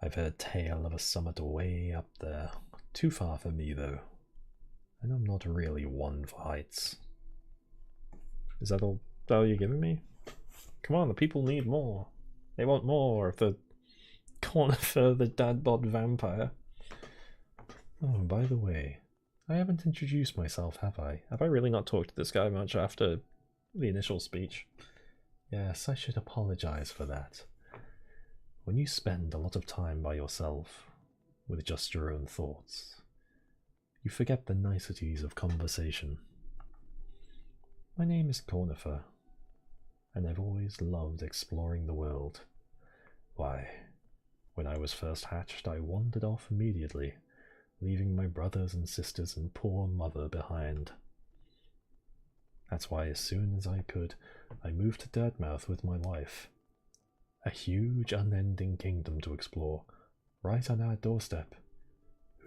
I've heard tale of a summit way up there. Too far for me, though. And I'm not really one for heights. Is that all you're giving me? Come on, the people need more. They want more of the corner for the dad bod vampire. Oh, by the way, I haven't introduced myself, have I? Have I really not talked to this guy much after the initial speech? Yes, I should apologize for that. When you spend a lot of time by yourself, with just your own thoughts. You forget the niceties of conversation. My name is Cornifer, and I've always loved exploring the world. Why, when I was first hatched, I wandered off immediately, leaving my brothers and sisters and poor mother behind. That's why as soon as I could, I moved to Dirtmouth with my wife. A huge unending kingdom to explore, right on our doorstep.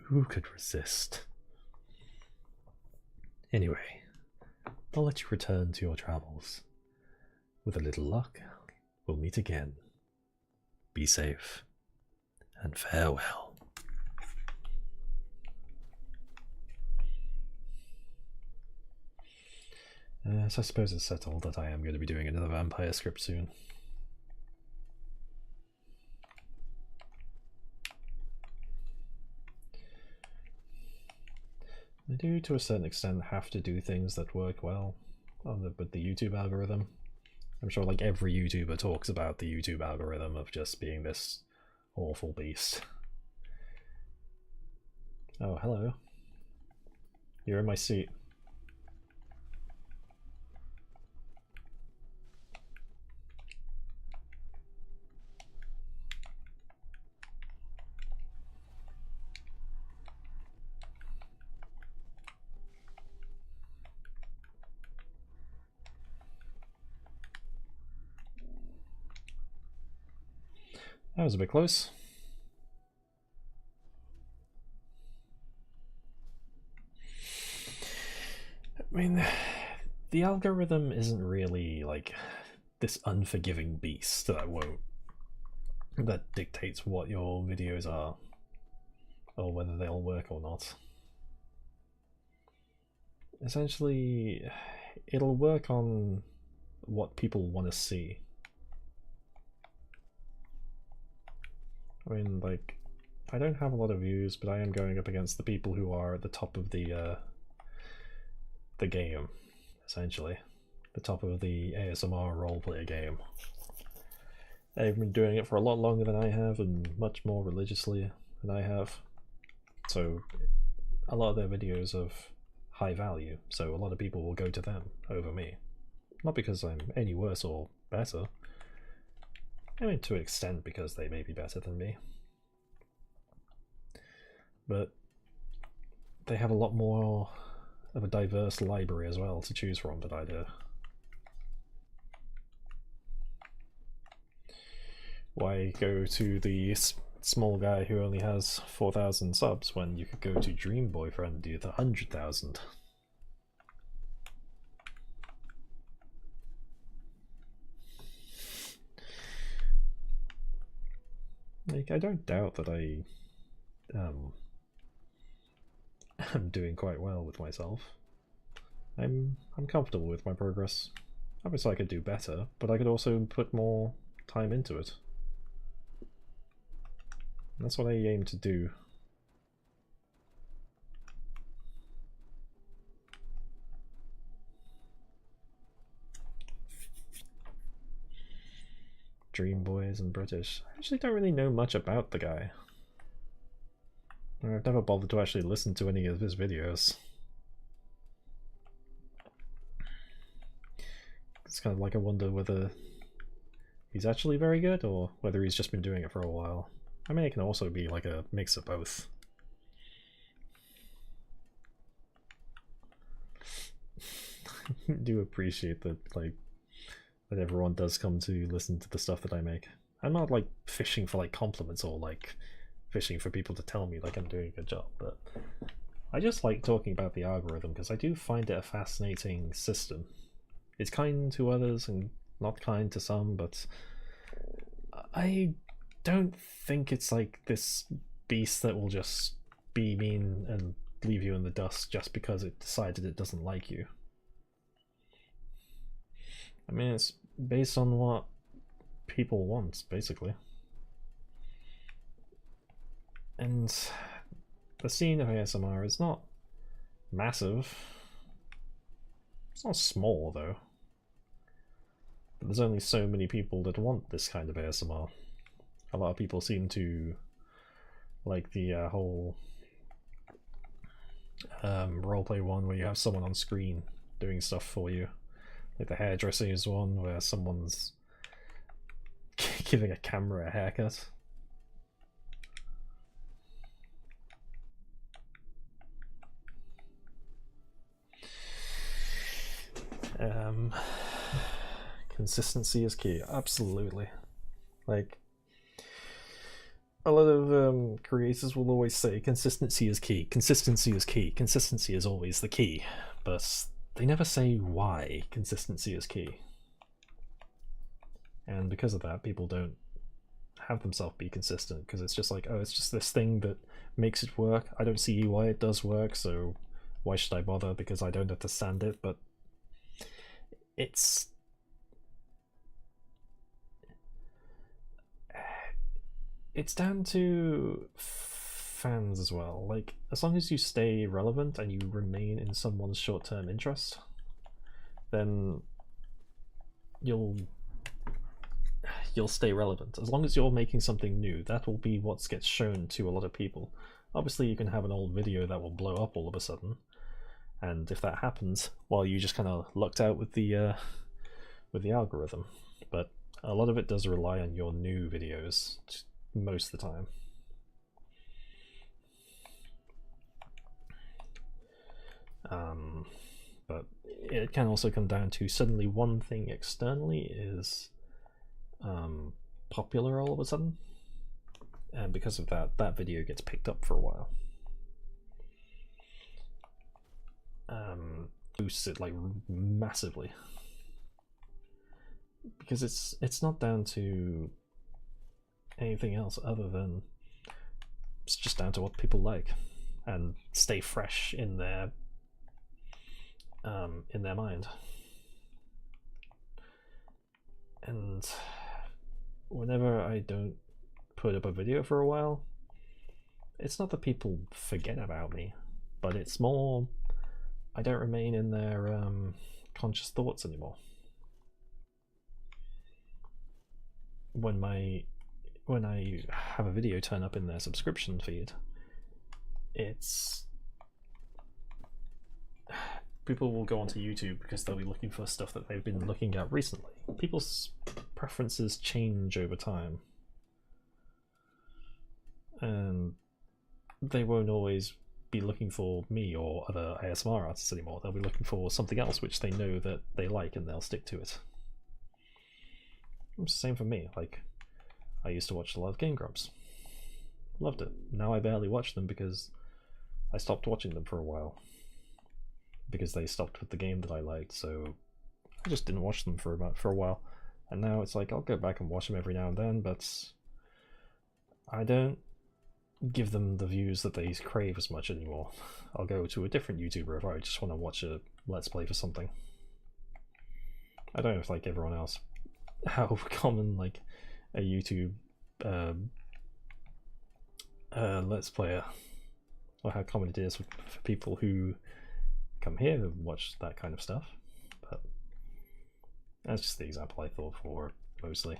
Who could resist? Anyway, I'll let you return to your travels. With a little luck, we'll meet again. Be safe, and farewell. So I suppose it's settled that I am going to be doing another vampire script soon. I do, to a certain extent, have to do things that work well with the YouTube algorithm. I'm sure like every YouTuber talks about the YouTube algorithm of just being this awful beast. Oh, hello. You're in my seat. That was a bit close. I mean, the algorithm isn't really like this unforgiving beast that dictates what your videos are or whether they'll work or not. Essentially, it'll work on what people want to see. I mean, like, I don't have a lot of views, but I am going up against the people who are at the top of the game, essentially. The top of the ASMR roleplay game. They've been doing it for a lot longer than I have, and much more religiously than I have. So, a lot of their videos of high value, so a lot of people will go to them over me. Not because I'm any worse or better. I mean, to an extent, because they may be better than me. But they have a lot more of a diverse library as well to choose from than I do. Why go to the small guy who only has 4,000 subs when you could go to Dream Boyfriend with 100,000? Like, I don't doubt that I am doing quite well with myself. I'm comfortable with my progress. Obviously I could do better, but I could also put more time into it. And that's what I aim to do. Dream Boys and British. I actually don't really know much about the guy. I've never bothered to actually listen to any of his videos. It's kind of like I wonder whether he's actually very good or whether he's just been doing it for a while. I mean, it can also be like a mix of both. I do appreciate that, like, that everyone does come to listen to the stuff that I make. I'm not like fishing for like compliments or like fishing for people to tell me like I'm doing a good job, but I just like talking about the algorithm because I do find it a fascinating system. It's kind to others and not kind to some, but I don't think it's like this beast that will just be mean and leave you in the dust just because it decided it doesn't like you. I mean, it's based on what people want, basically. And the scene of ASMR is not massive. It's not small, though. But there's only so many people that want this kind of ASMR. A lot of people seem to Like the whole roleplay one where you have someone on screen doing stuff for you. Like the hairdressers one where someone's giving a camera a haircut. Consistency is key, absolutely. Like, a lot of creators will always say consistency is key, consistency is key, consistency is always the key, but they never say why consistency is key. And because of that, people don't have themselves be consistent, because it's just like, oh, it's just this thing that makes it work. I don't see why it does work, so why should I bother, because I don't understand it. But it's down to fans as well. Like, as long as you stay relevant and you remain in someone's short-term interest, then you'll stay relevant. As long as you're making something new, that will be what gets shown to a lot of people. Obviously, you can have an old video that will blow up all of a sudden, and if that happens, well, you just kind of lucked out with the algorithm. But a lot of it does rely on your new videos most of the time. But it can also come down to suddenly one thing externally is popular all of a sudden, and because of that, that video gets picked up for a while. Boosts it like massively, because it's not down to anything else other than it's just down to what people like and stay fresh in their mind. And whenever I don't put up a video for a while, it's not that people forget about me, but it's more I don't remain in their conscious thoughts anymore. When I have a video turn up in their subscription feed, it's people will go onto YouTube because they'll be looking for stuff that they've been looking at recently. People's preferences change over time, and they won't always be looking for me or other ASMR artists anymore. They'll be looking for something else which they know that they like, and they'll stick to it. It's the same for me. Like, I used to watch a lot of Game Grumps. Loved it. Now I barely watch them because I stopped watching them for a while, because they stopped with the game that I liked, so I just didn't watch them for a while. And now it's like I'll go back and watch them every now and then, but I don't give them the views that they crave as much anymore. I'll go to a different YouTuber if I just want to watch a Let's Play for something. I don't know if, like everyone else, how common like a YouTube Let's Player, or how common it is for people who come here and watch that kind of stuff. But that's just the example I thought for mostly.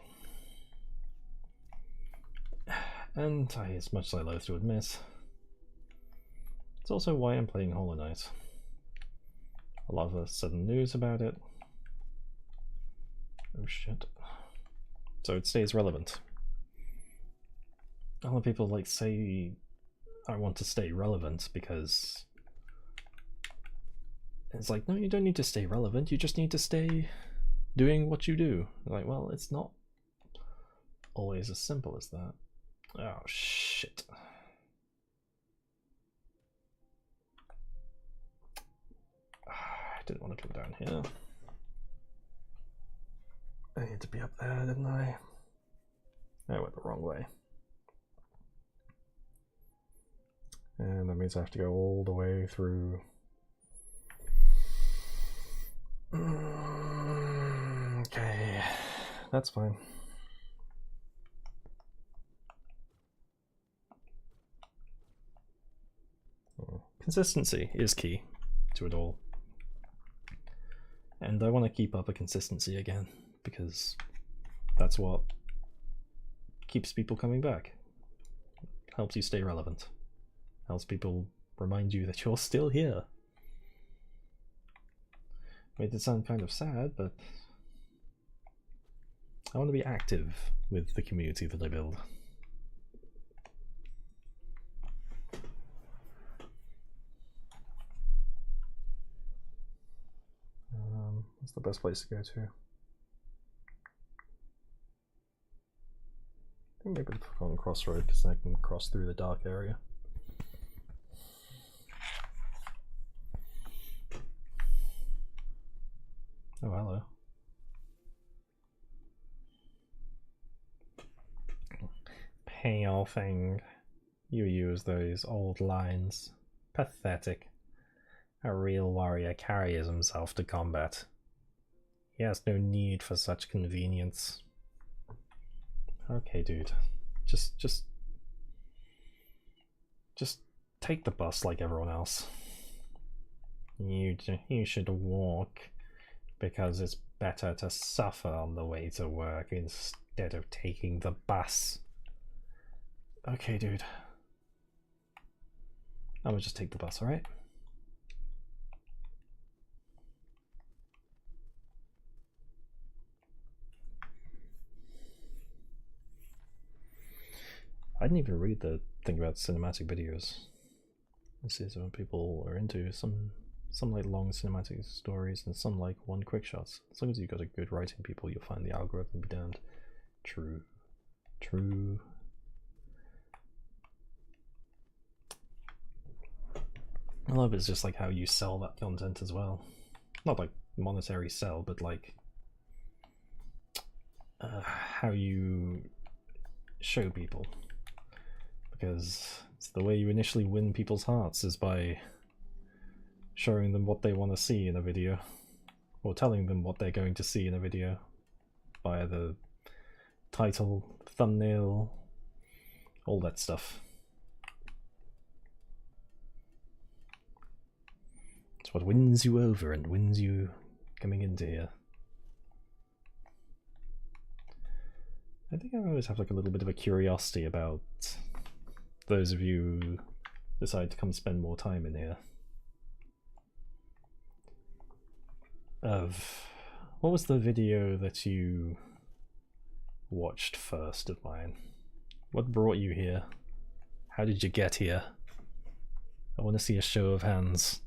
And as much as I loathe to admit, it's also why I'm playing Hollow Knight. A lot of sudden news about it. Oh shit. So it stays relevant. A lot of people like say I want to stay relevant because it's like, no, you don't need to stay relevant, you just need to stay doing what you do. Like, well, it's not always as simple as that. Oh shit. I didn't want to come down here. I need to be up there, didn't I? I went the wrong way. And that means I have to go all the way through. Okay, that's fine. Consistency is key to it all. And I want to keep up a consistency again, because that's what keeps people coming back. helps you stay relevant. Helps people remind you that you're still here. Made it sound kind of sad, but I want to be active with the community that I build. What's the best place to go to? I think maybe the Forgotten Crossroad, because I can cross through the dark area. Oh, hello. Pale thing. You use those old lines. Pathetic. A real warrior carries himself to combat. He has no need for such convenience. Okay, dude. Just take the bus like everyone else. You should walk, because it's better to suffer on the way to work instead of taking the bus. Okay, dude. I'm gonna just take the bus, alright? I didn't even read the thing about cinematic videos. This is what people are into. Some like long cinematic stories and some like one quick shots. As long as you've got a good writing people, you'll find the algorithm be damned. True. True. A lot of it's just like how you sell that content as well. Not like monetary sell, but like how you show people. Because it's the way you initially win people's hearts is by showing them what they want to see in a video, or telling them what they're going to see in a video via the title, thumbnail, all that stuff. It's what wins you over and wins you coming into here. I think I always have like a little bit of a curiosity about those of you who decide to come spend more time in here. What was the video that you watched first of mine? What brought you here? How did you get here? I want to see a show of hands.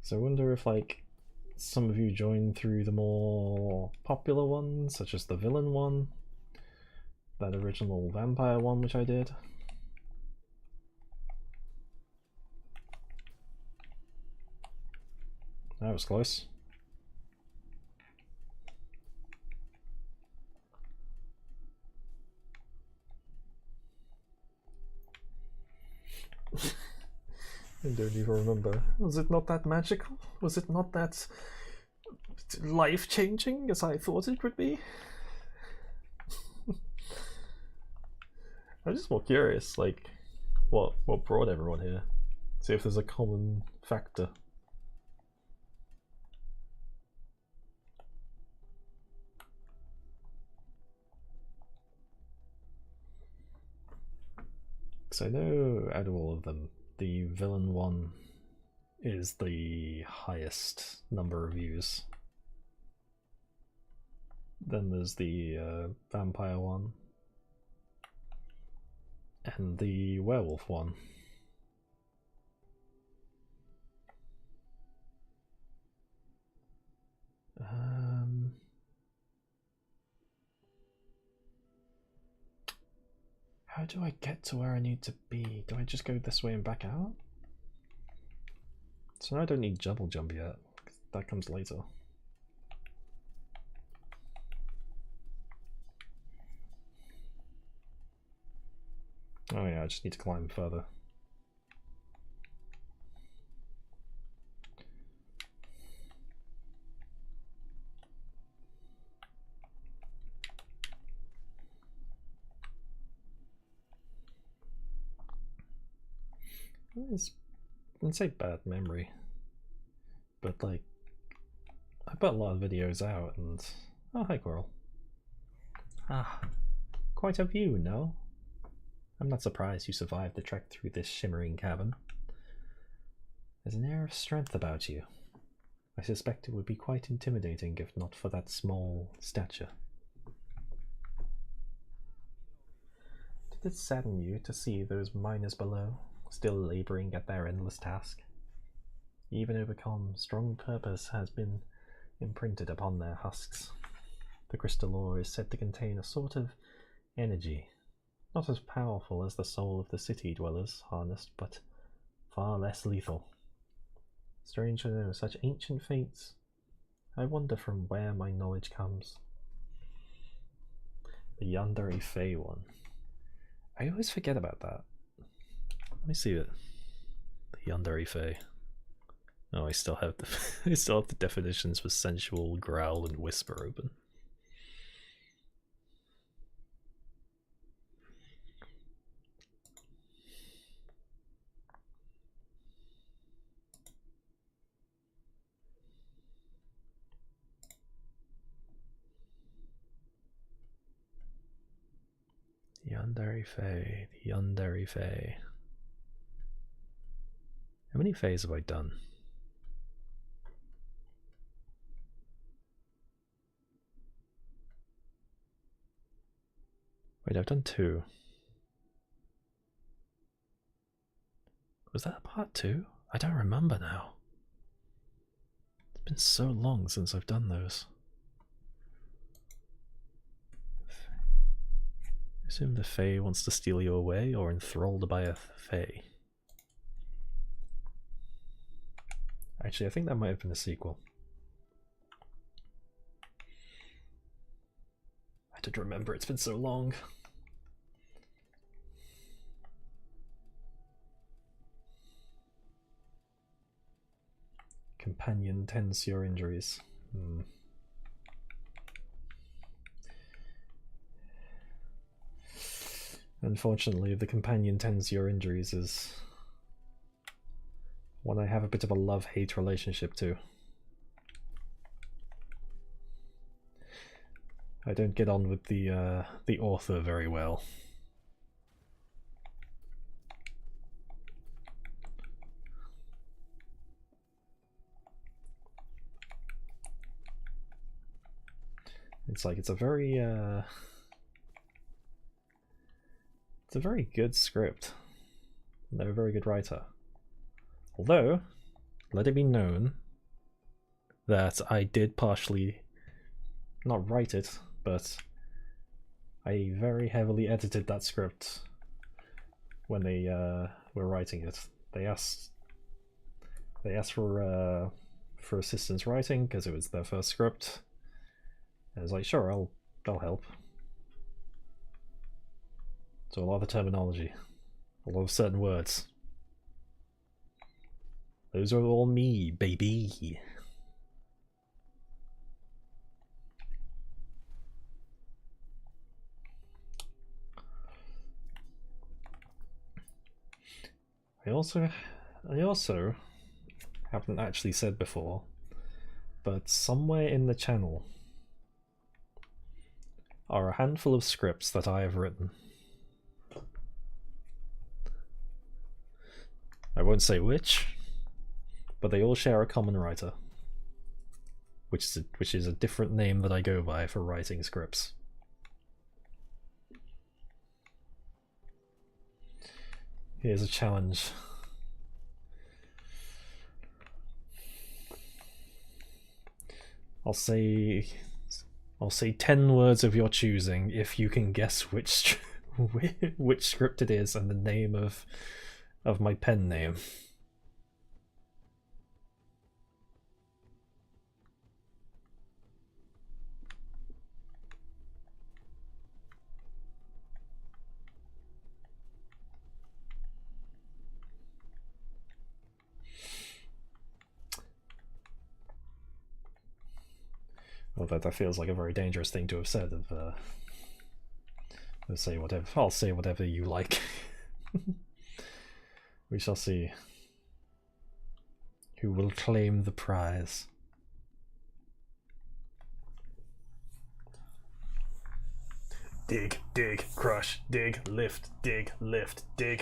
So I wonder if like some of you joined through the more popular ones, such as the villain one, that original vampire one which I did. That was close. I don't even remember. Was it not that magical? Was it not that life-changing as I thought it would be? I'm just more curious, like, what brought everyone here? See if there's a common factor. Because I know out of all of them, the villain one is the highest number of views. Then there's the vampire one. And the werewolf one. How do I get to where I need to be? Do I just go this way and back out? So now I don't need double jump yet. That comes later. Oh yeah, I just need to climb further. I wouldn't say bad memory, but like I put a lot of videos out and... Oh, hi Coral. Ah, quite a view, no? I'm not surprised you survived the trek through this shimmering cavern. There's an air of strength about you. I suspect it would be quite intimidating if not for that small stature. Did it sadden you to see those miners below, still labouring at their endless task? Even overcome, strong purpose has been imprinted upon their husks. The crystal ore is said to contain a sort of energy, not as powerful as the soul of the city dwellers harnessed, but far less lethal. Strange to know such ancient fates. I wonder from where my knowledge comes. The Yandere Fey one. I always forget about that. Let me see it. The Yandere Fey. Oh, I still have the I still have the definitions for sensual, growl, and whisper open. Yandere Fey, the Yandere Fey. How many Feys have I done? Wait, I've done 2. Was that part 2? I don't remember now. It's been so long since I've done those. I assume the Fae wants to steal you away, or enthralled by a Fae. Actually, I think that might have been a sequel. I don't remember, it's been so long. Companion tends to your injuries. Unfortunately, the companion tends to your injuries is one I have a bit of a love-hate relationship to. I don't get on with the author very well. It's like it's a very good script. They're a very good writer. Although, let it be known that I did partially not write it, but I very heavily edited that script when they were writing it. They asked for assistance writing because it was their first script. I was like, sure, I'll help. So a lot of terminology, a lot of certain words. Those are all me, baby. I also haven't actually said before, but somewhere in the channel are a handful of scripts that I have written. I won't say which, but they all share a common writer, which is a different name that I go by for writing scripts. Here's a challenge. I'll say 10 words of your choosing if you can guess which script it is and the name of my pen name. Well, that feels like a very dangerous thing to have said. Say whatever. I'll say whatever you like. We shall see who will claim the prize. dig, dig, crush, dig, lift, dig,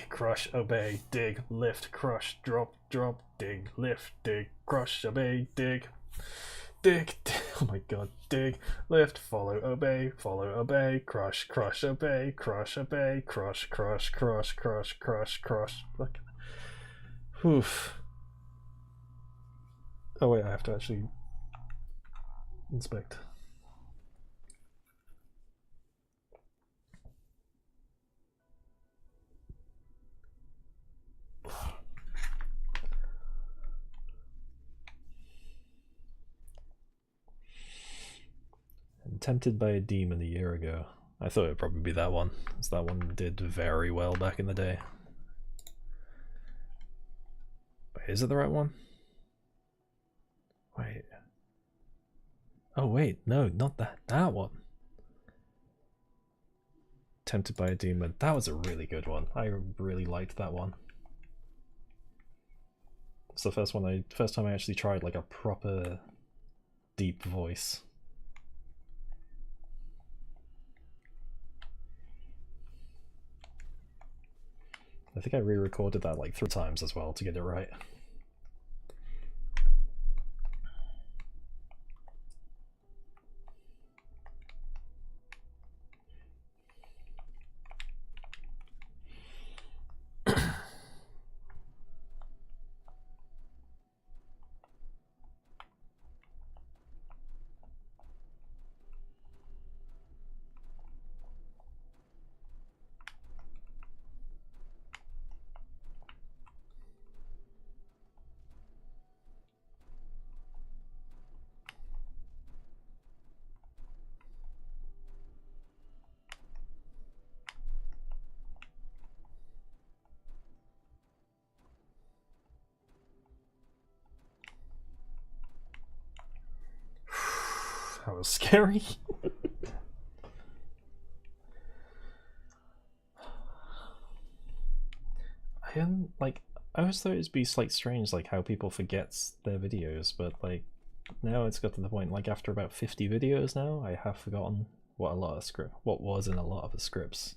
crush, obey, dig, lift, crush, drop, drop, dig, lift, dig, crush, obey, dig. Dig, oh my god, dig, lift, follow, obey, crush, crush, obey, crush, crush, crush, crush. Look. Oof. Oh wait, I have to actually inspect. Tempted by a Demon a year ago. I thought it'd probably be that one, as that one did very well back in the day. Wait, is it the right one? Wait. Oh wait, no, not that one. Tempted by a Demon. That was a really good one. I really liked that one. It's the first time I actually tried like a proper deep voice. I think I re-recorded that like 3 times as well to get it right. That was scary. I always thought it'd be like strange like how people forget their videos, but like now it's got to the point like after about 50 videos now I have forgotten what was in a lot of the scripts.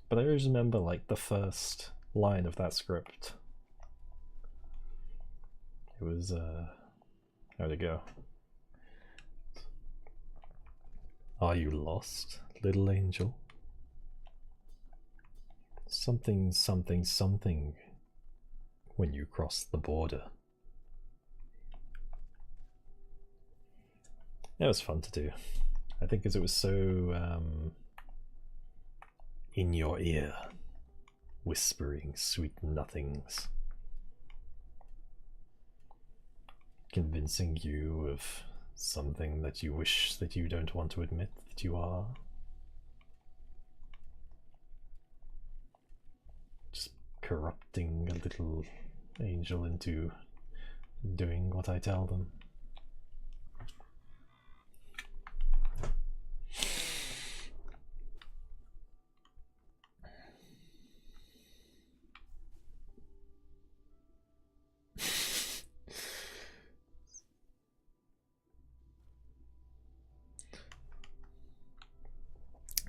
But I always remember like the first line of that script. It was how'd it go? Are you lost, little angel? Something, something, something when you cross the border. It was fun to do. I think because it was so in your ear, whispering sweet nothings, convincing you of something that you wish that you don't want to admit that you are. Just corrupting a little angel into doing what I tell them.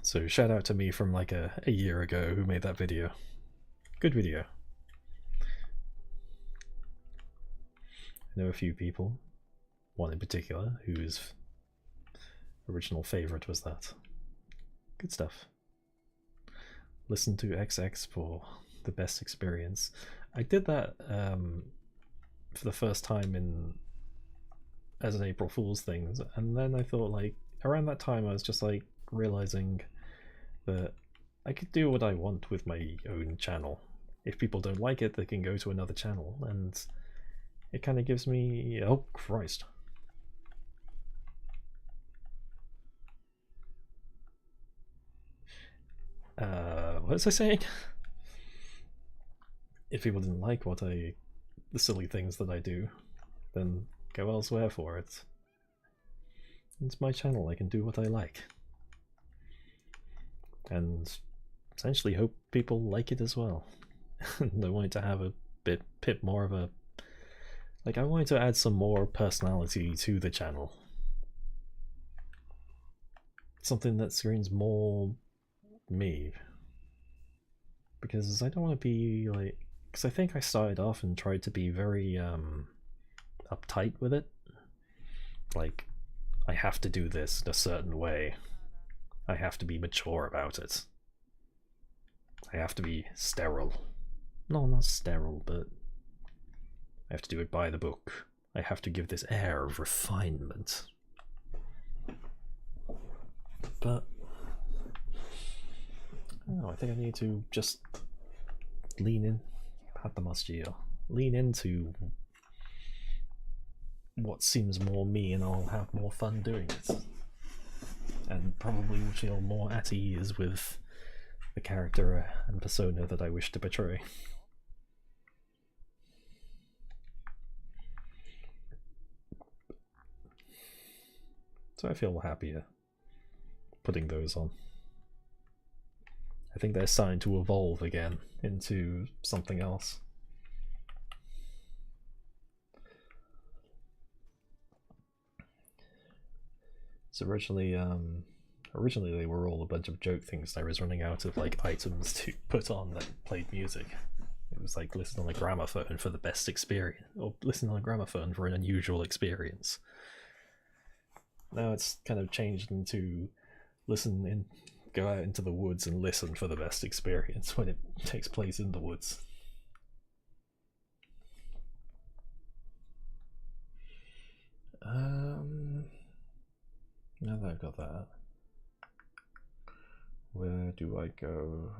So shout out to me from like a year ago who made that video. Good video. I know a few people, one in particular, whose original favourite was that. Good stuff. Listen to XX for the best experience. I did that for the first time as an April Fool's thing, and then I thought like around that time I was just like realising that I could do what I want with my own channel. If people don't like it, they can go to another channel, and it kind of gives me... oh Christ. What was I saying? If people didn't like the silly things that I do, then go elsewhere for it. It's my channel, I can do what I like. And essentially hope people like it as well. I wanted to have a bit more of a... like, I wanted to add some more personality to the channel. Something that screams more me. Because I don't want to be like... Because I think I started off and tried to be very uptight with it. Like, I have to do this in a certain way. I have to be mature about it. I have to be sterile. No, not sterile, but I have to do it by the book. I have to give this air of refinement. But I think I need to just lean in. Pat the mustia. Lean into what seems more me, and I'll have more fun doing it. And probably feel more at ease with the character and persona that I wish to portray. So I feel happier putting those on. I think they're starting to evolve again into something else. So originally they were all a bunch of joke things. I was running out of like items to put on that played music. It was like listen on a gramophone for the best experience, or listen on a gramophone for an unusual experience. Now it's kind of changed into go out into the woods and listen for the best experience when it takes place in the woods. Now that I've got that, where do I go?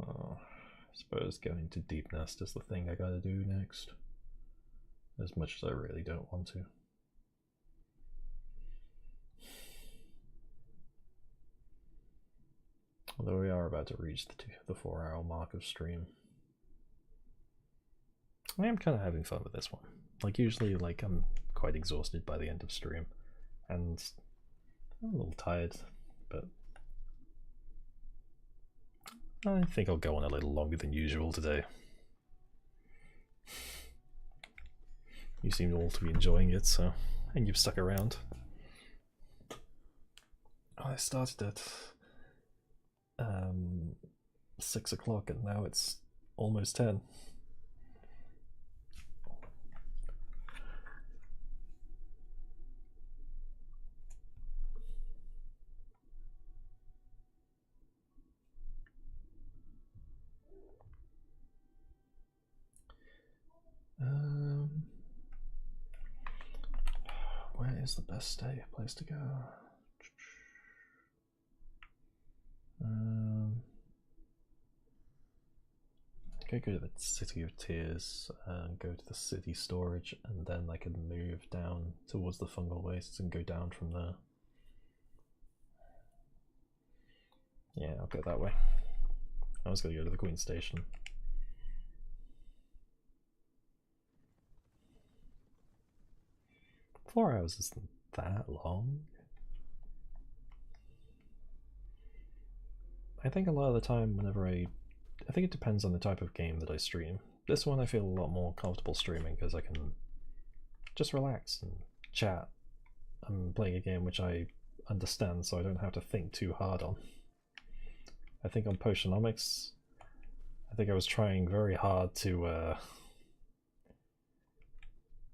Oh, I suppose going to Deep Nest is the thing I gotta do next. As much as I really don't want to. Although we are about to reach the 4-hour mark of stream. I am kind of having fun with this one. Like usually, like I'm quite exhausted by the end of stream, and I'm a little tired, but I think I'll go on a little longer than usual today. You seem all to be enjoying it, so, and you've stuck around. I started at 6 o'clock and now it's almost 10. Where is the best place to go? Okay, go to the City of Tears and go to the city storage, and then I can move down towards the fungal wastes and go down from there. Yeah, I'll go that way. I was going to go to the Queen Station. Four hours isn't that long. I think a lot of the time whenever I think it depends on the type of game that I stream. This one I feel a lot more comfortable streaming because I can just relax and chat. I'm playing a game which I understand, so I don't have to think too hard on. I think on Potionomics, I think I was trying very hard to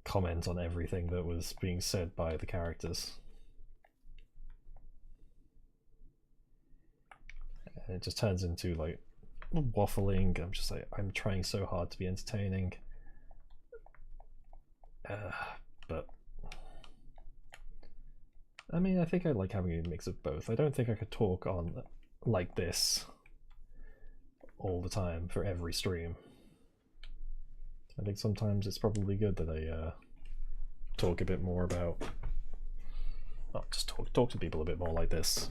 comment on everything that was being said by the characters. And it just turns into like waffling. I'm just like, I'm trying so hard to be entertaining. But I mean, I think I like having a mix of both. I don't think I could talk on like this all the time for every stream. I think sometimes it's probably good that I talk a bit more about, just talk to people a bit more like this,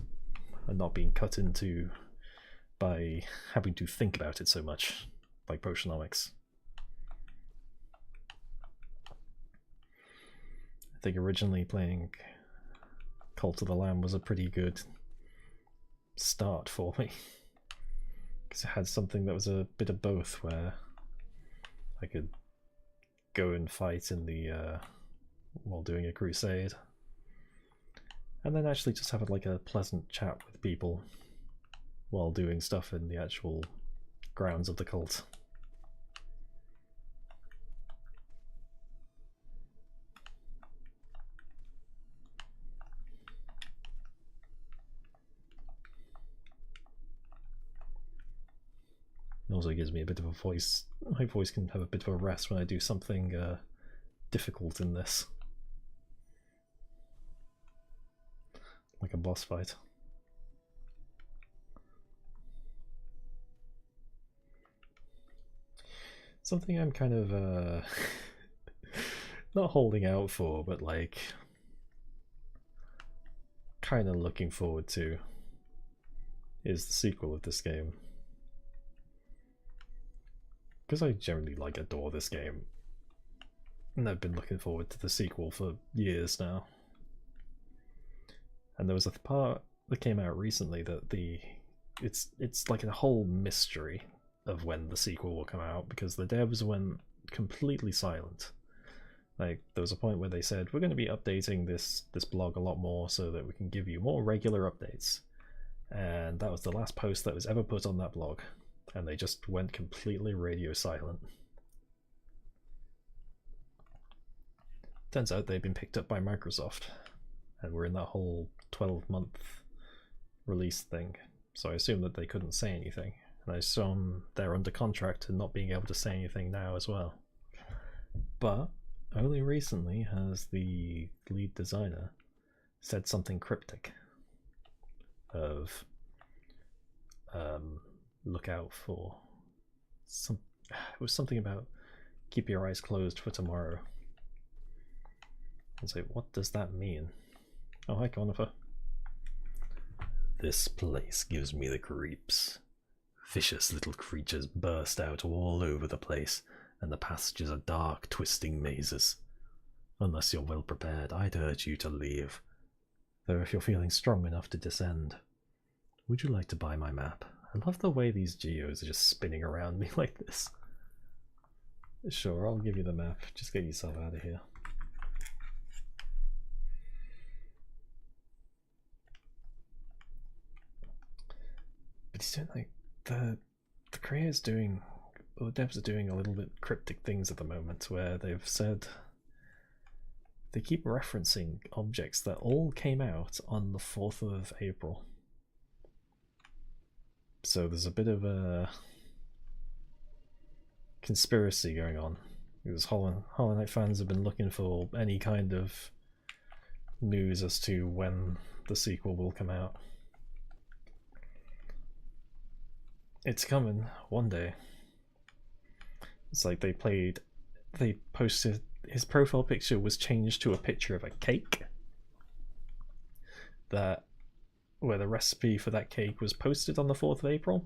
and not being cut into by having to think about it so much, like Potionomics. I think originally playing Cult of the Lamb was a pretty good start for me, because it had something that was a bit of both, where I could go and fight in the while doing a crusade, and then actually just have like a pleasant chat with people while doing stuff in the actual grounds of the cult. It also gives me a bit of a voice. My voice can have a bit of a rest when I do something difficult in this. Like a boss fight. Something I'm kind of not holding out for, but like kind of looking forward to is the sequel of this game. Because I generally like adore this game. And I've been looking forward to the sequel for years now. And there was a part that came out recently that it's like a whole mystery of when the sequel will come out, because the devs went completely silent. Like, there was a point where they said, we're going to be updating this blog a lot more so that we can give you more regular updates. And that was the last post that was ever put on that blog. And they just went completely radio silent. Turns out they've been picked up by Microsoft, and we're in that whole 12-month release thing. So I assume that they couldn't say anything. And I assume they're under contract and not being able to say anything now as well. But only recently has the lead designer said something cryptic of look out for some. It was something about keep your eyes closed for tomorrow. And say, what does that mean? Oh, hi, Conifer. This place gives me the creeps. Vicious little creatures burst out all over the place, and the passages are dark, twisting mazes. Unless you're well prepared, I'd urge you to leave. Though if you're feeling strong enough to descend. Would you like to buy my map? I love the way these geos are just spinning around me like this. Sure, I'll give you the map. Just get yourself out of here. But he's doing like the creators doing, or the devs are doing a little bit cryptic things at the moment, where they've said they keep referencing objects that all came out on the 4th of April. So there's a bit of a conspiracy going on, because Hollow Knight fans have been looking for any kind of news as to when the sequel will come out. It's coming one day. It's like they posted, his profile picture was changed to a picture of a cake where the recipe for that cake was posted on the 4th of April.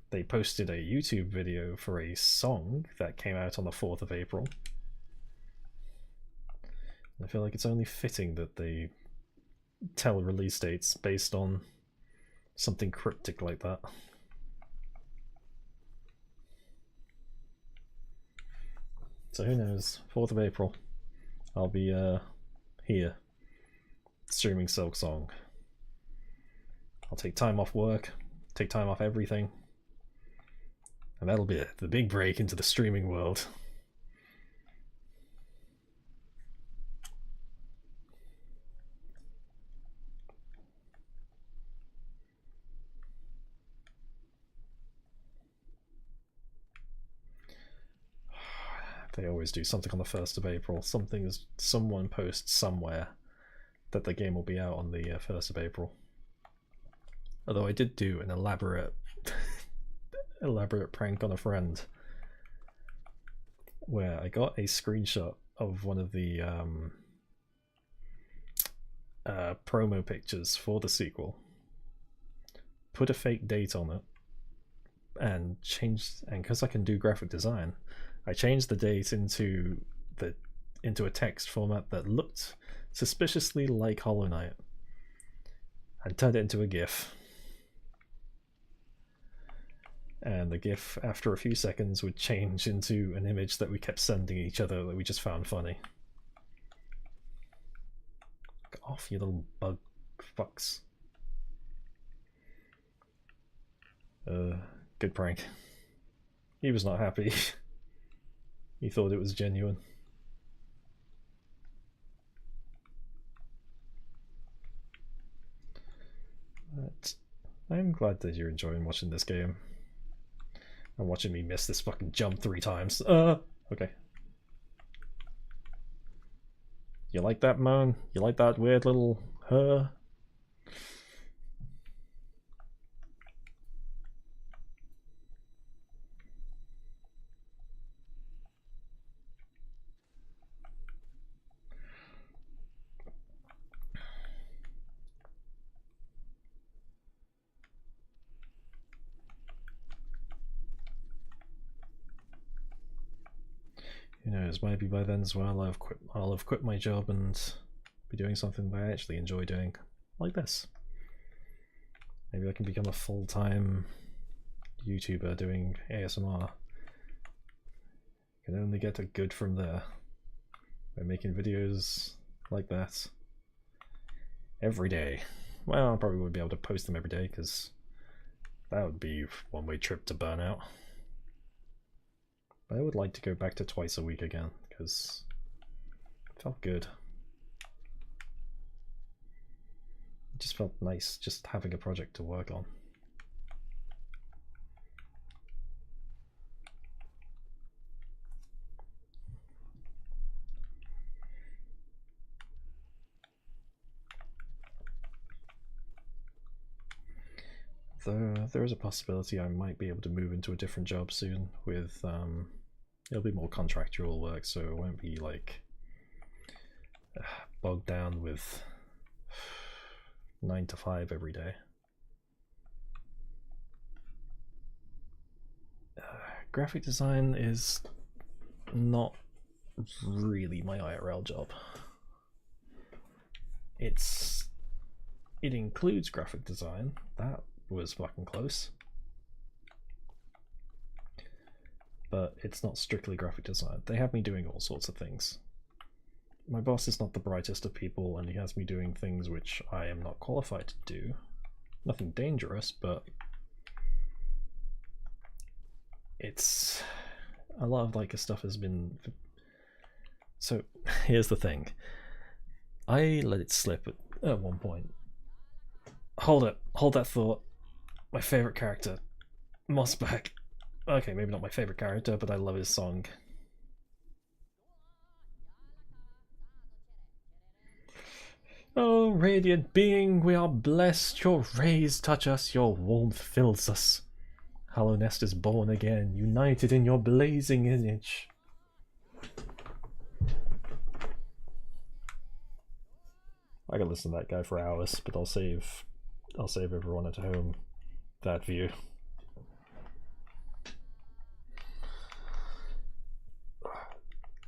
They posted a YouTube video for a song that came out on the 4th of April. I feel like it's only fitting that they tell release dates based on something cryptic like that. So who knows, 4th of April, I'll be here, streaming Silksong. I'll take time off work, take time off everything, and that'll be it, the big break into the streaming world. They always do something on the 1st of April. Someone posts somewhere that the game will be out on the 1st of April. Although I did do an elaborate prank on a friend where I got a screenshot of one of the promo pictures for the sequel, put a fake date on it, and because I can do graphic design, I changed the date into a text format that looked suspiciously like Hollow Knight and turned it into a GIF. And the GIF, after a few seconds, would change into an image that we kept sending each other that we just found funny. Get off, you little bug fucks. Good prank. He was not happy. He thought it was genuine. But I'm glad that you're enjoying watching this game. And watching me miss this fucking jump 3 times. Okay. You like that moan? You like that weird little Who knows, maybe by then as well I'll have quit my job and be doing something that I actually enjoy doing, like this. Maybe I can become a full-time YouTuber doing ASMR. Can only get a good from there by making videos like that every day. Well, I probably wouldn't be able to post them every day because that would be one-way trip to burnout. But I would like to go back to twice a week again, because it felt good. It just felt nice just having a project to work on. Though there is a possibility I might be able to move into a different job soon with it'll be more contractual work, so it won't be like bogged down with 9 to 5 every day. Graphic design is not really my IRL job. It includes graphic design. That was fucking close. But it's not strictly graphic design. They have me doing all sorts of things. My boss is not the brightest of people, and he has me doing things which I am not qualified to do. Nothing dangerous, but it's a lot of like stuff has been. So here's the thing. I let it slip at one point. Hold that thought. My favorite character, Moth's back. Okay, maybe not my favorite character, but I love his song. Oh, radiant being, we are blessed. Your rays touch us, your warmth fills us. Hallownest is born again, united in your blazing image. I could listen to that guy for hours, but I'll save everyone at home that view.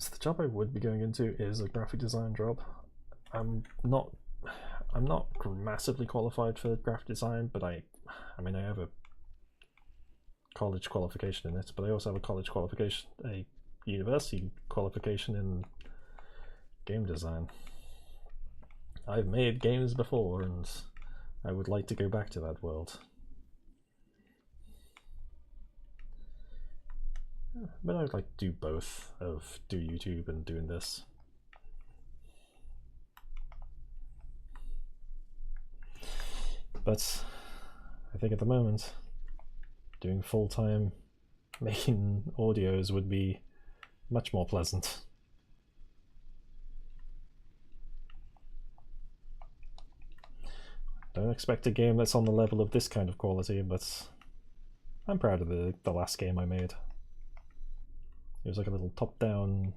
So the job I would be going into is a graphic design job. I'm not massively qualified for graphic design, but I mean I have a college qualification in it, but I also have a college qualification, a university qualification in game design. I've made games before, and I would like to go back to that world. But I would like to do both, do YouTube and doing this. But I think at the moment, doing full-time making audios would be much more pleasant. Don't expect a game that's on the level of this kind of quality, but I'm proud of the last game I made. It was like a little top-down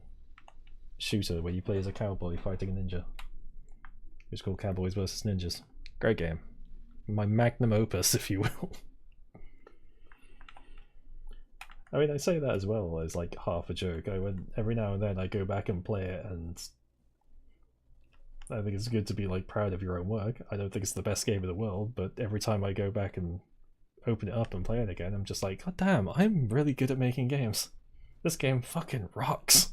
shooter where you play as a cowboy fighting a ninja. It was called Cowboys vs. Ninjas. Great game. My magnum opus, if you will. I mean, I say that as well as like half a joke. Every now and then I go back and play it, and I think it's good to be like proud of your own work. I don't think it's the best game in the world, but every time I go back and open it up and play it again, I'm just like, God damn, I'm really good at making games. This game fucking rocks.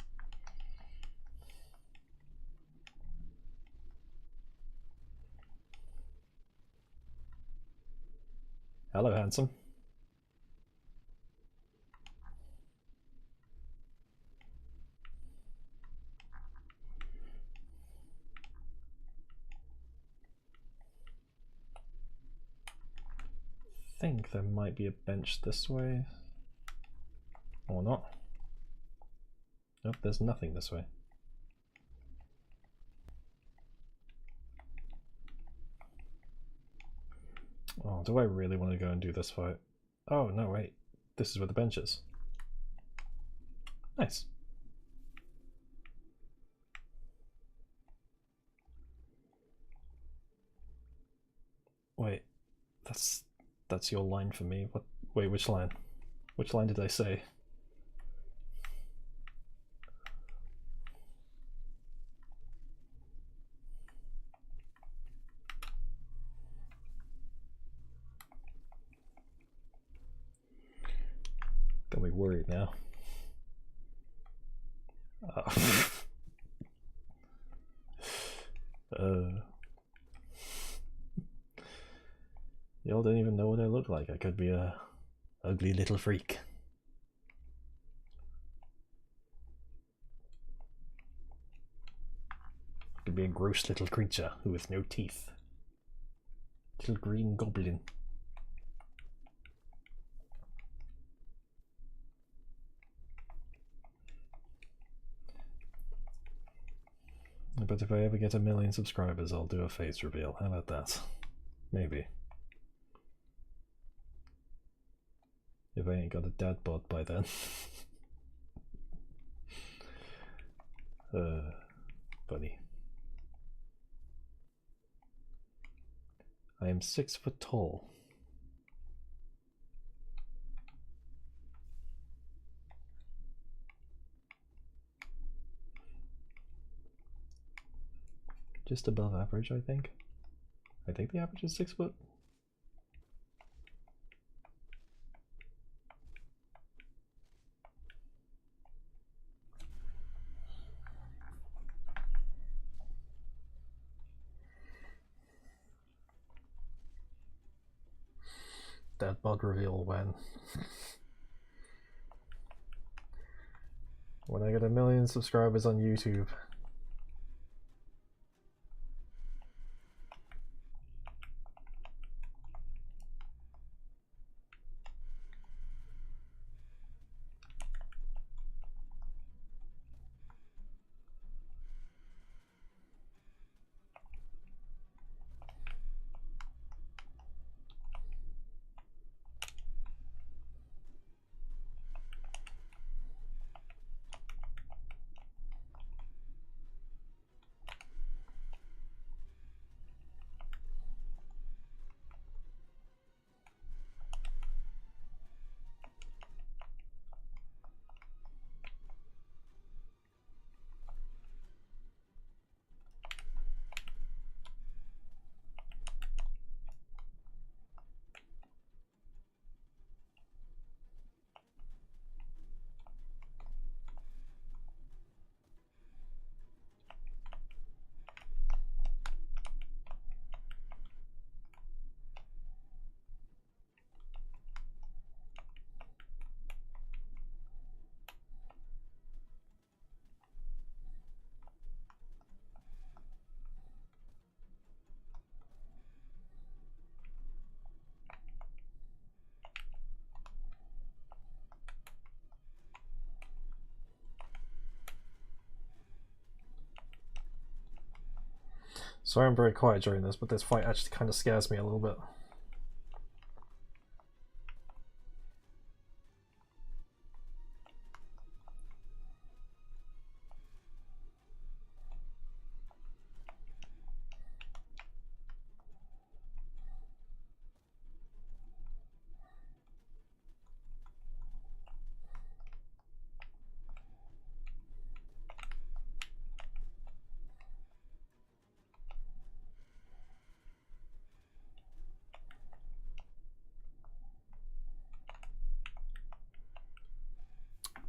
Hello, handsome. think there might be a bench this way. Or not. Nope, there's nothing this way. Oh, do I really want to go and do this fight? Oh, no, wait. This is where the bench is. Nice. Wait, that's your line for me. What? Wait, which line? Which line did I say? Got me worried now. Y'all don't even know what I look like. I could be a ugly little freak. I could be a gross little creature who with no teeth. Little green goblin. But if I ever get 1 million subscribers, I'll do a face reveal. How about that? Maybe. If I ain't got a dad bod by then. Funny. I am 6 foot tall. Just above average, I think. I think the average is 6 foot. That bod reveal when? When I get 1 million subscribers on YouTube. Sorry I'm very quiet during this, but this fight actually kind of scares me a little bit.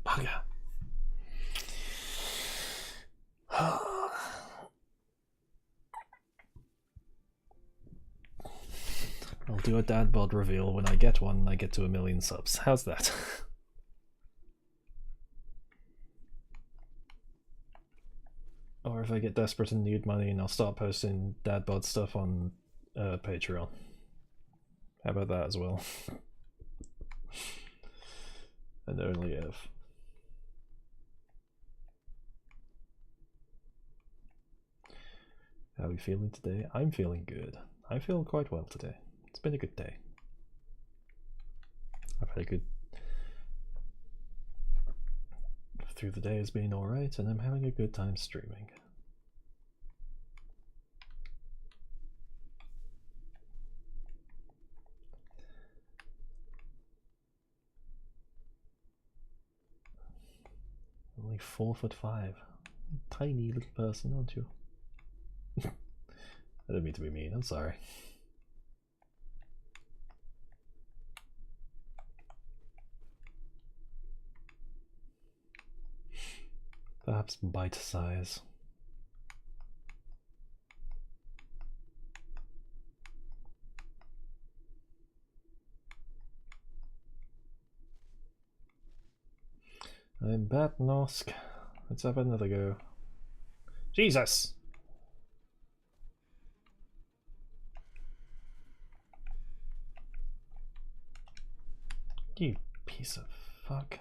Bugger. I'll do a dad bod reveal when I get one and I get to 1 million subs. How's that? Or if I get desperate and need money, and I'll start posting dad bod stuff on Patreon. How about that as well? And only if. How are we feeling today? I'm feeling good. I feel quite well today. It's been a good day. I've had a good... Through the day has been alright, and I'm having a good time streaming. Only 4'5". Tiny little person, aren't you? I don't mean to be mean, I'm sorry. Perhaps bite size. I'm Bat Nosk. Let's have another go. Jesus! You piece of fuck.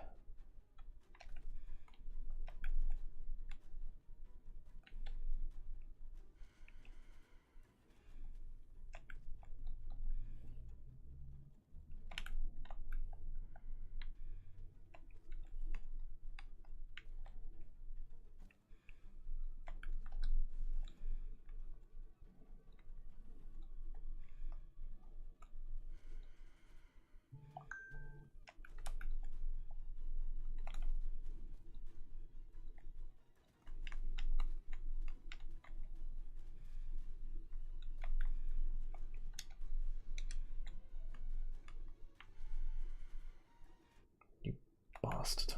You bastard.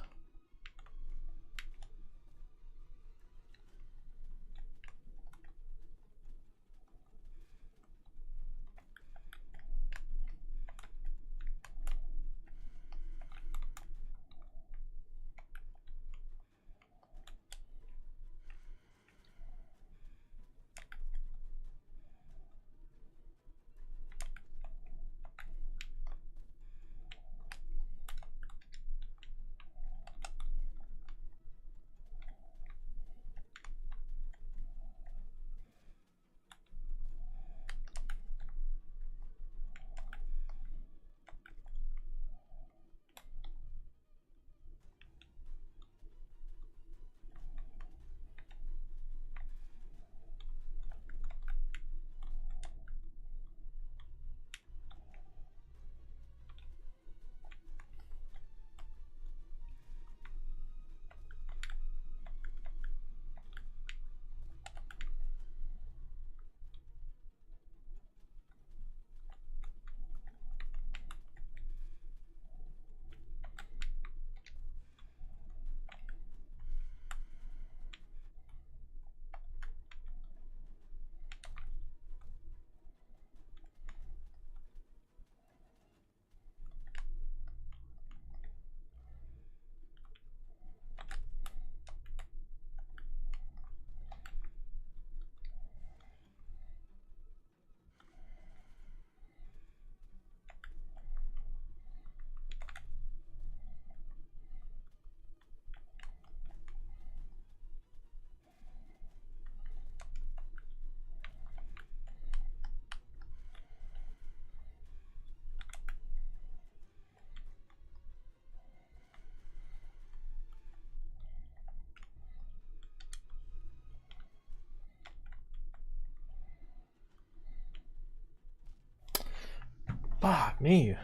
Ah, me.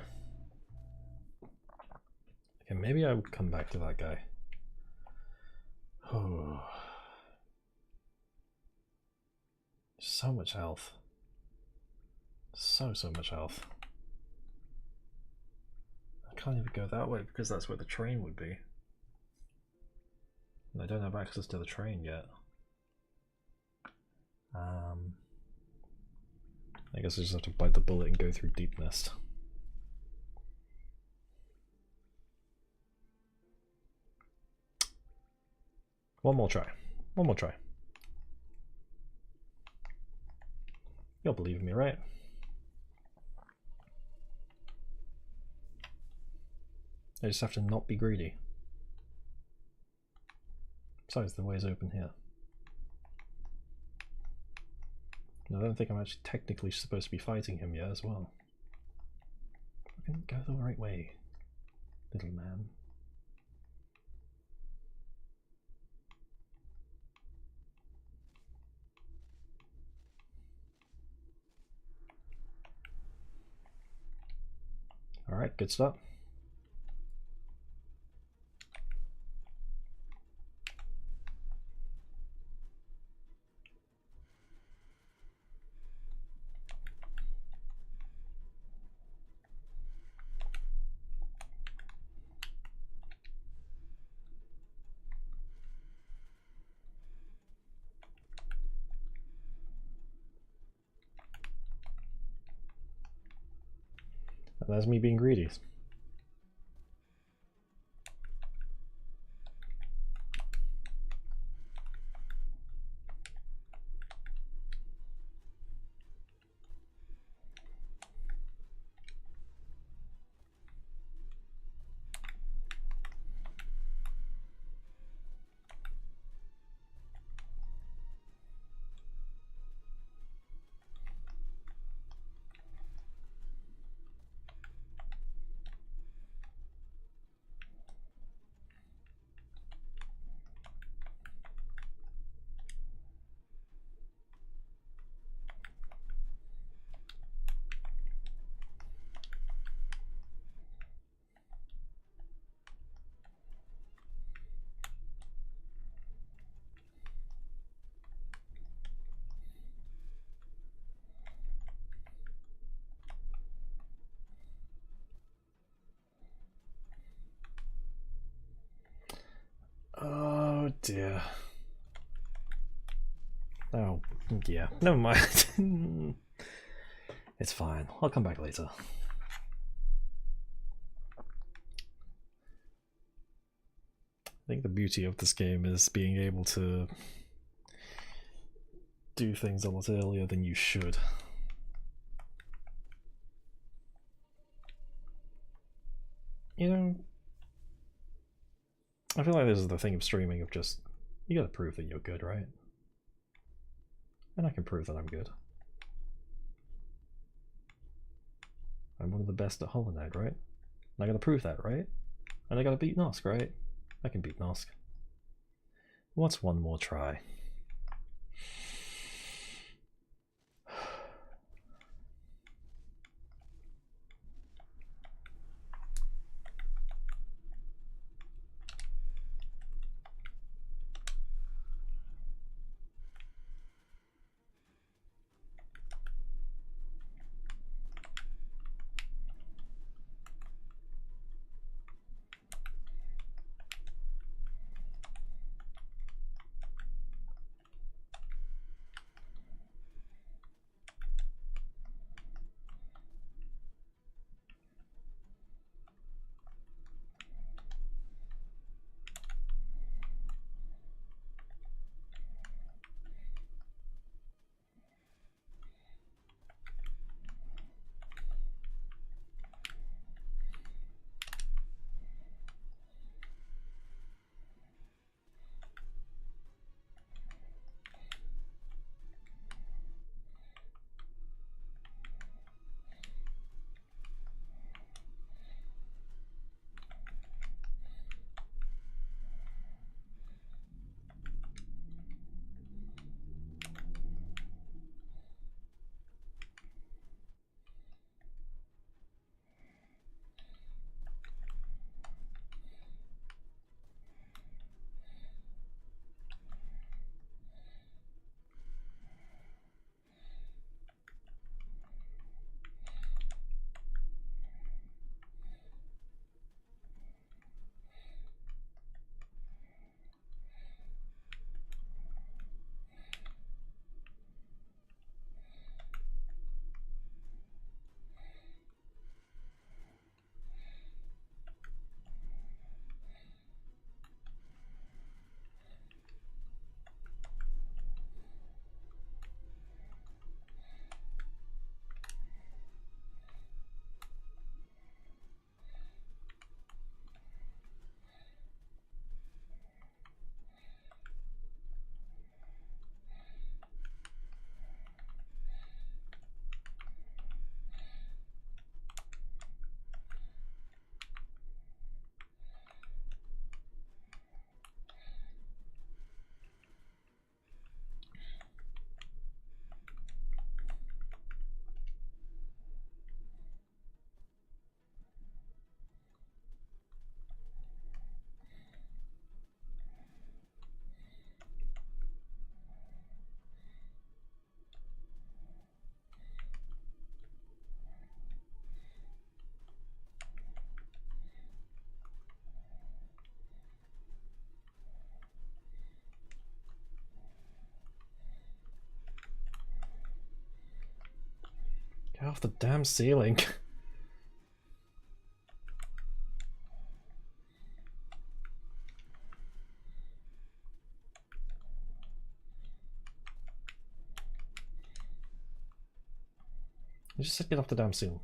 Okay, maybe I would come back to that guy. Oh. So much health. So much health. I can't even go that way because that's where the train would be. And I don't have access to the train yet. I guess I just have to bite the bullet and go through Deep Nest. One more try. One more try. You'll believe me, right? I just have to not be greedy. Besides, the way's open here. And I don't think I'm actually technically supposed to be fighting him yet as well. I can go the right way, little man. Alright, good start. And that's me being greedy. Oh dear. Oh, yeah. Never mind. It's fine. I'll come back later. I think the beauty of this game is being able to do things a lot earlier than you should. You know, I feel like this is the thing of streaming, of just, you gotta prove that you're good, right? And I can prove that I'm good. I'm one of the best at Hollow Knight, right? And I gotta prove that, right? And I gotta beat Nosk, right? I can beat Nosk. What's one more try? Get off the damn ceiling. You just said get off the damn ceiling.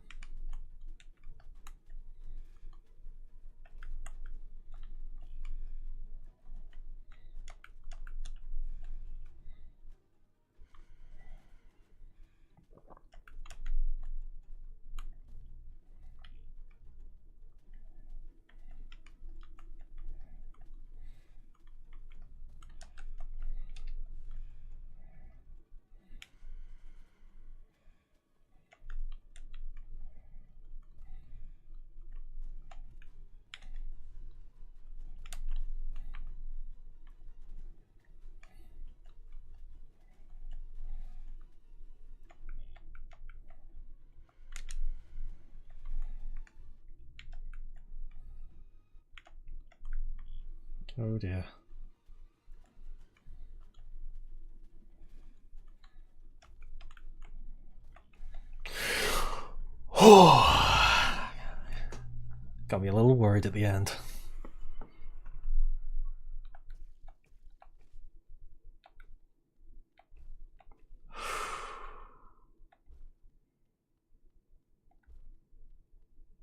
Oh dear. Got me a little worried at the end.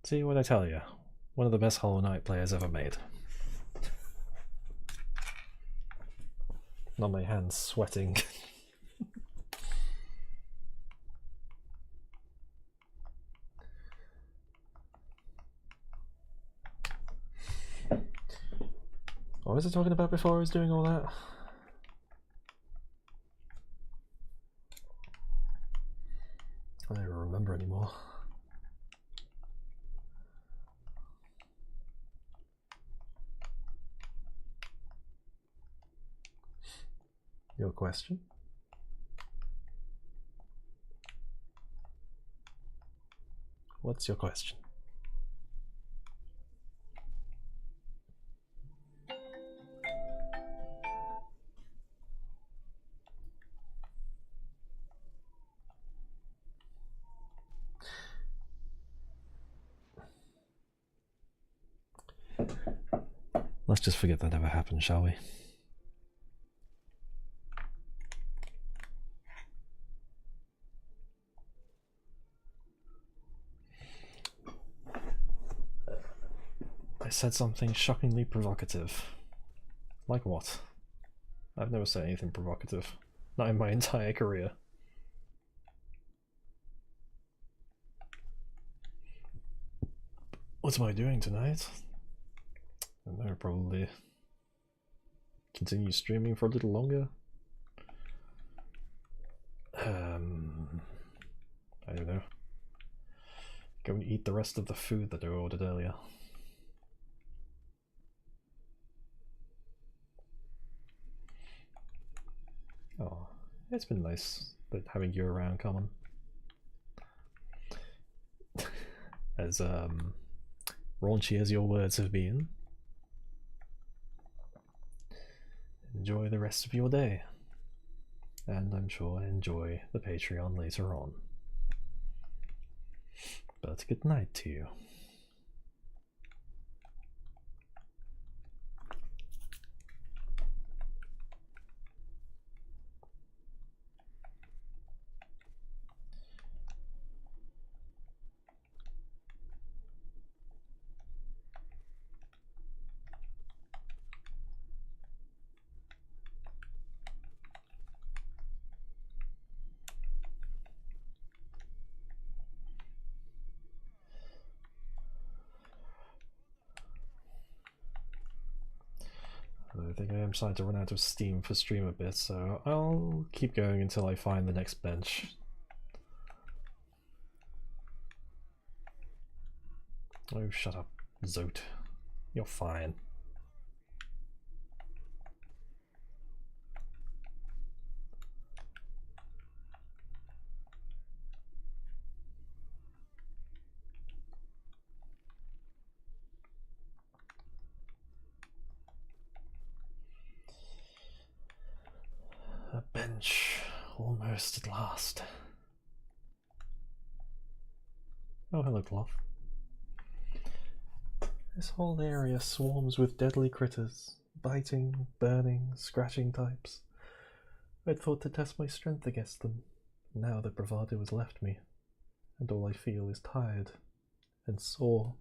See what I tell you? One of the best Hollow Knight players ever made. Not my hands sweating. What was I talking about before I was doing all that? I don't even remember anymore. Your question? What's your question? Let's just forget that ever happened, shall we? I said something shockingly provocative. Like what? I've never said anything provocative. Not in my entire career. What am I doing tonight? I don't know, probably continue streaming for a little longer. I don't know. Go and eat the rest of the food that I ordered earlier. Oh, it's been nice having you around, Common. As raunchy as your words have been, enjoy the rest of your day. And I'm sure enjoy the Patreon later on. But good night to you. I think I am starting to run out of steam for stream a bit, so I'll keep going until I find the next bench. Oh, shut up, Zote. You're fine. A bench, almost at last. Oh, hello, Cloth. This whole area swarms with deadly critters, biting, burning, scratching types. I'd thought to test my strength against them. Now the bravado has left me, and all I feel is tired and sore.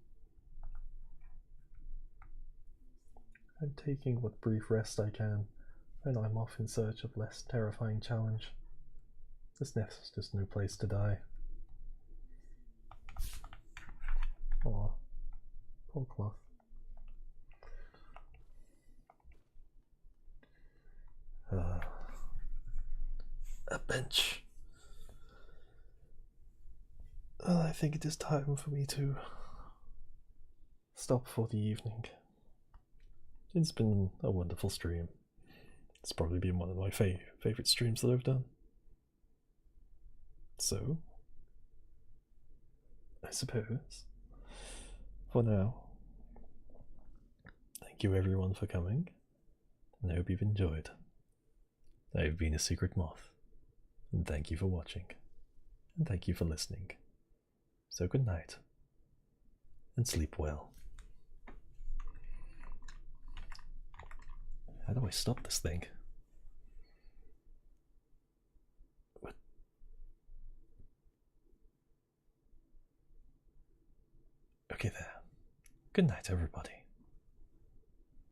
I'm taking what brief rest I can, and I'm off in search of less terrifying challenge. This nest is no place to die. Aw, poor Cloth. A bench. Well, I think it is time for me to stop for the evening. It's been a wonderful stream. It's probably been one of my favorite streams that I've done. So, I suppose, for now, thank you everyone for coming, and I hope you've enjoyed. I've been a Secret Moth, and thank you for watching, and thank you for listening. So good night, and sleep well. How do I stop this thing? What? Okay there. Good night, everybody.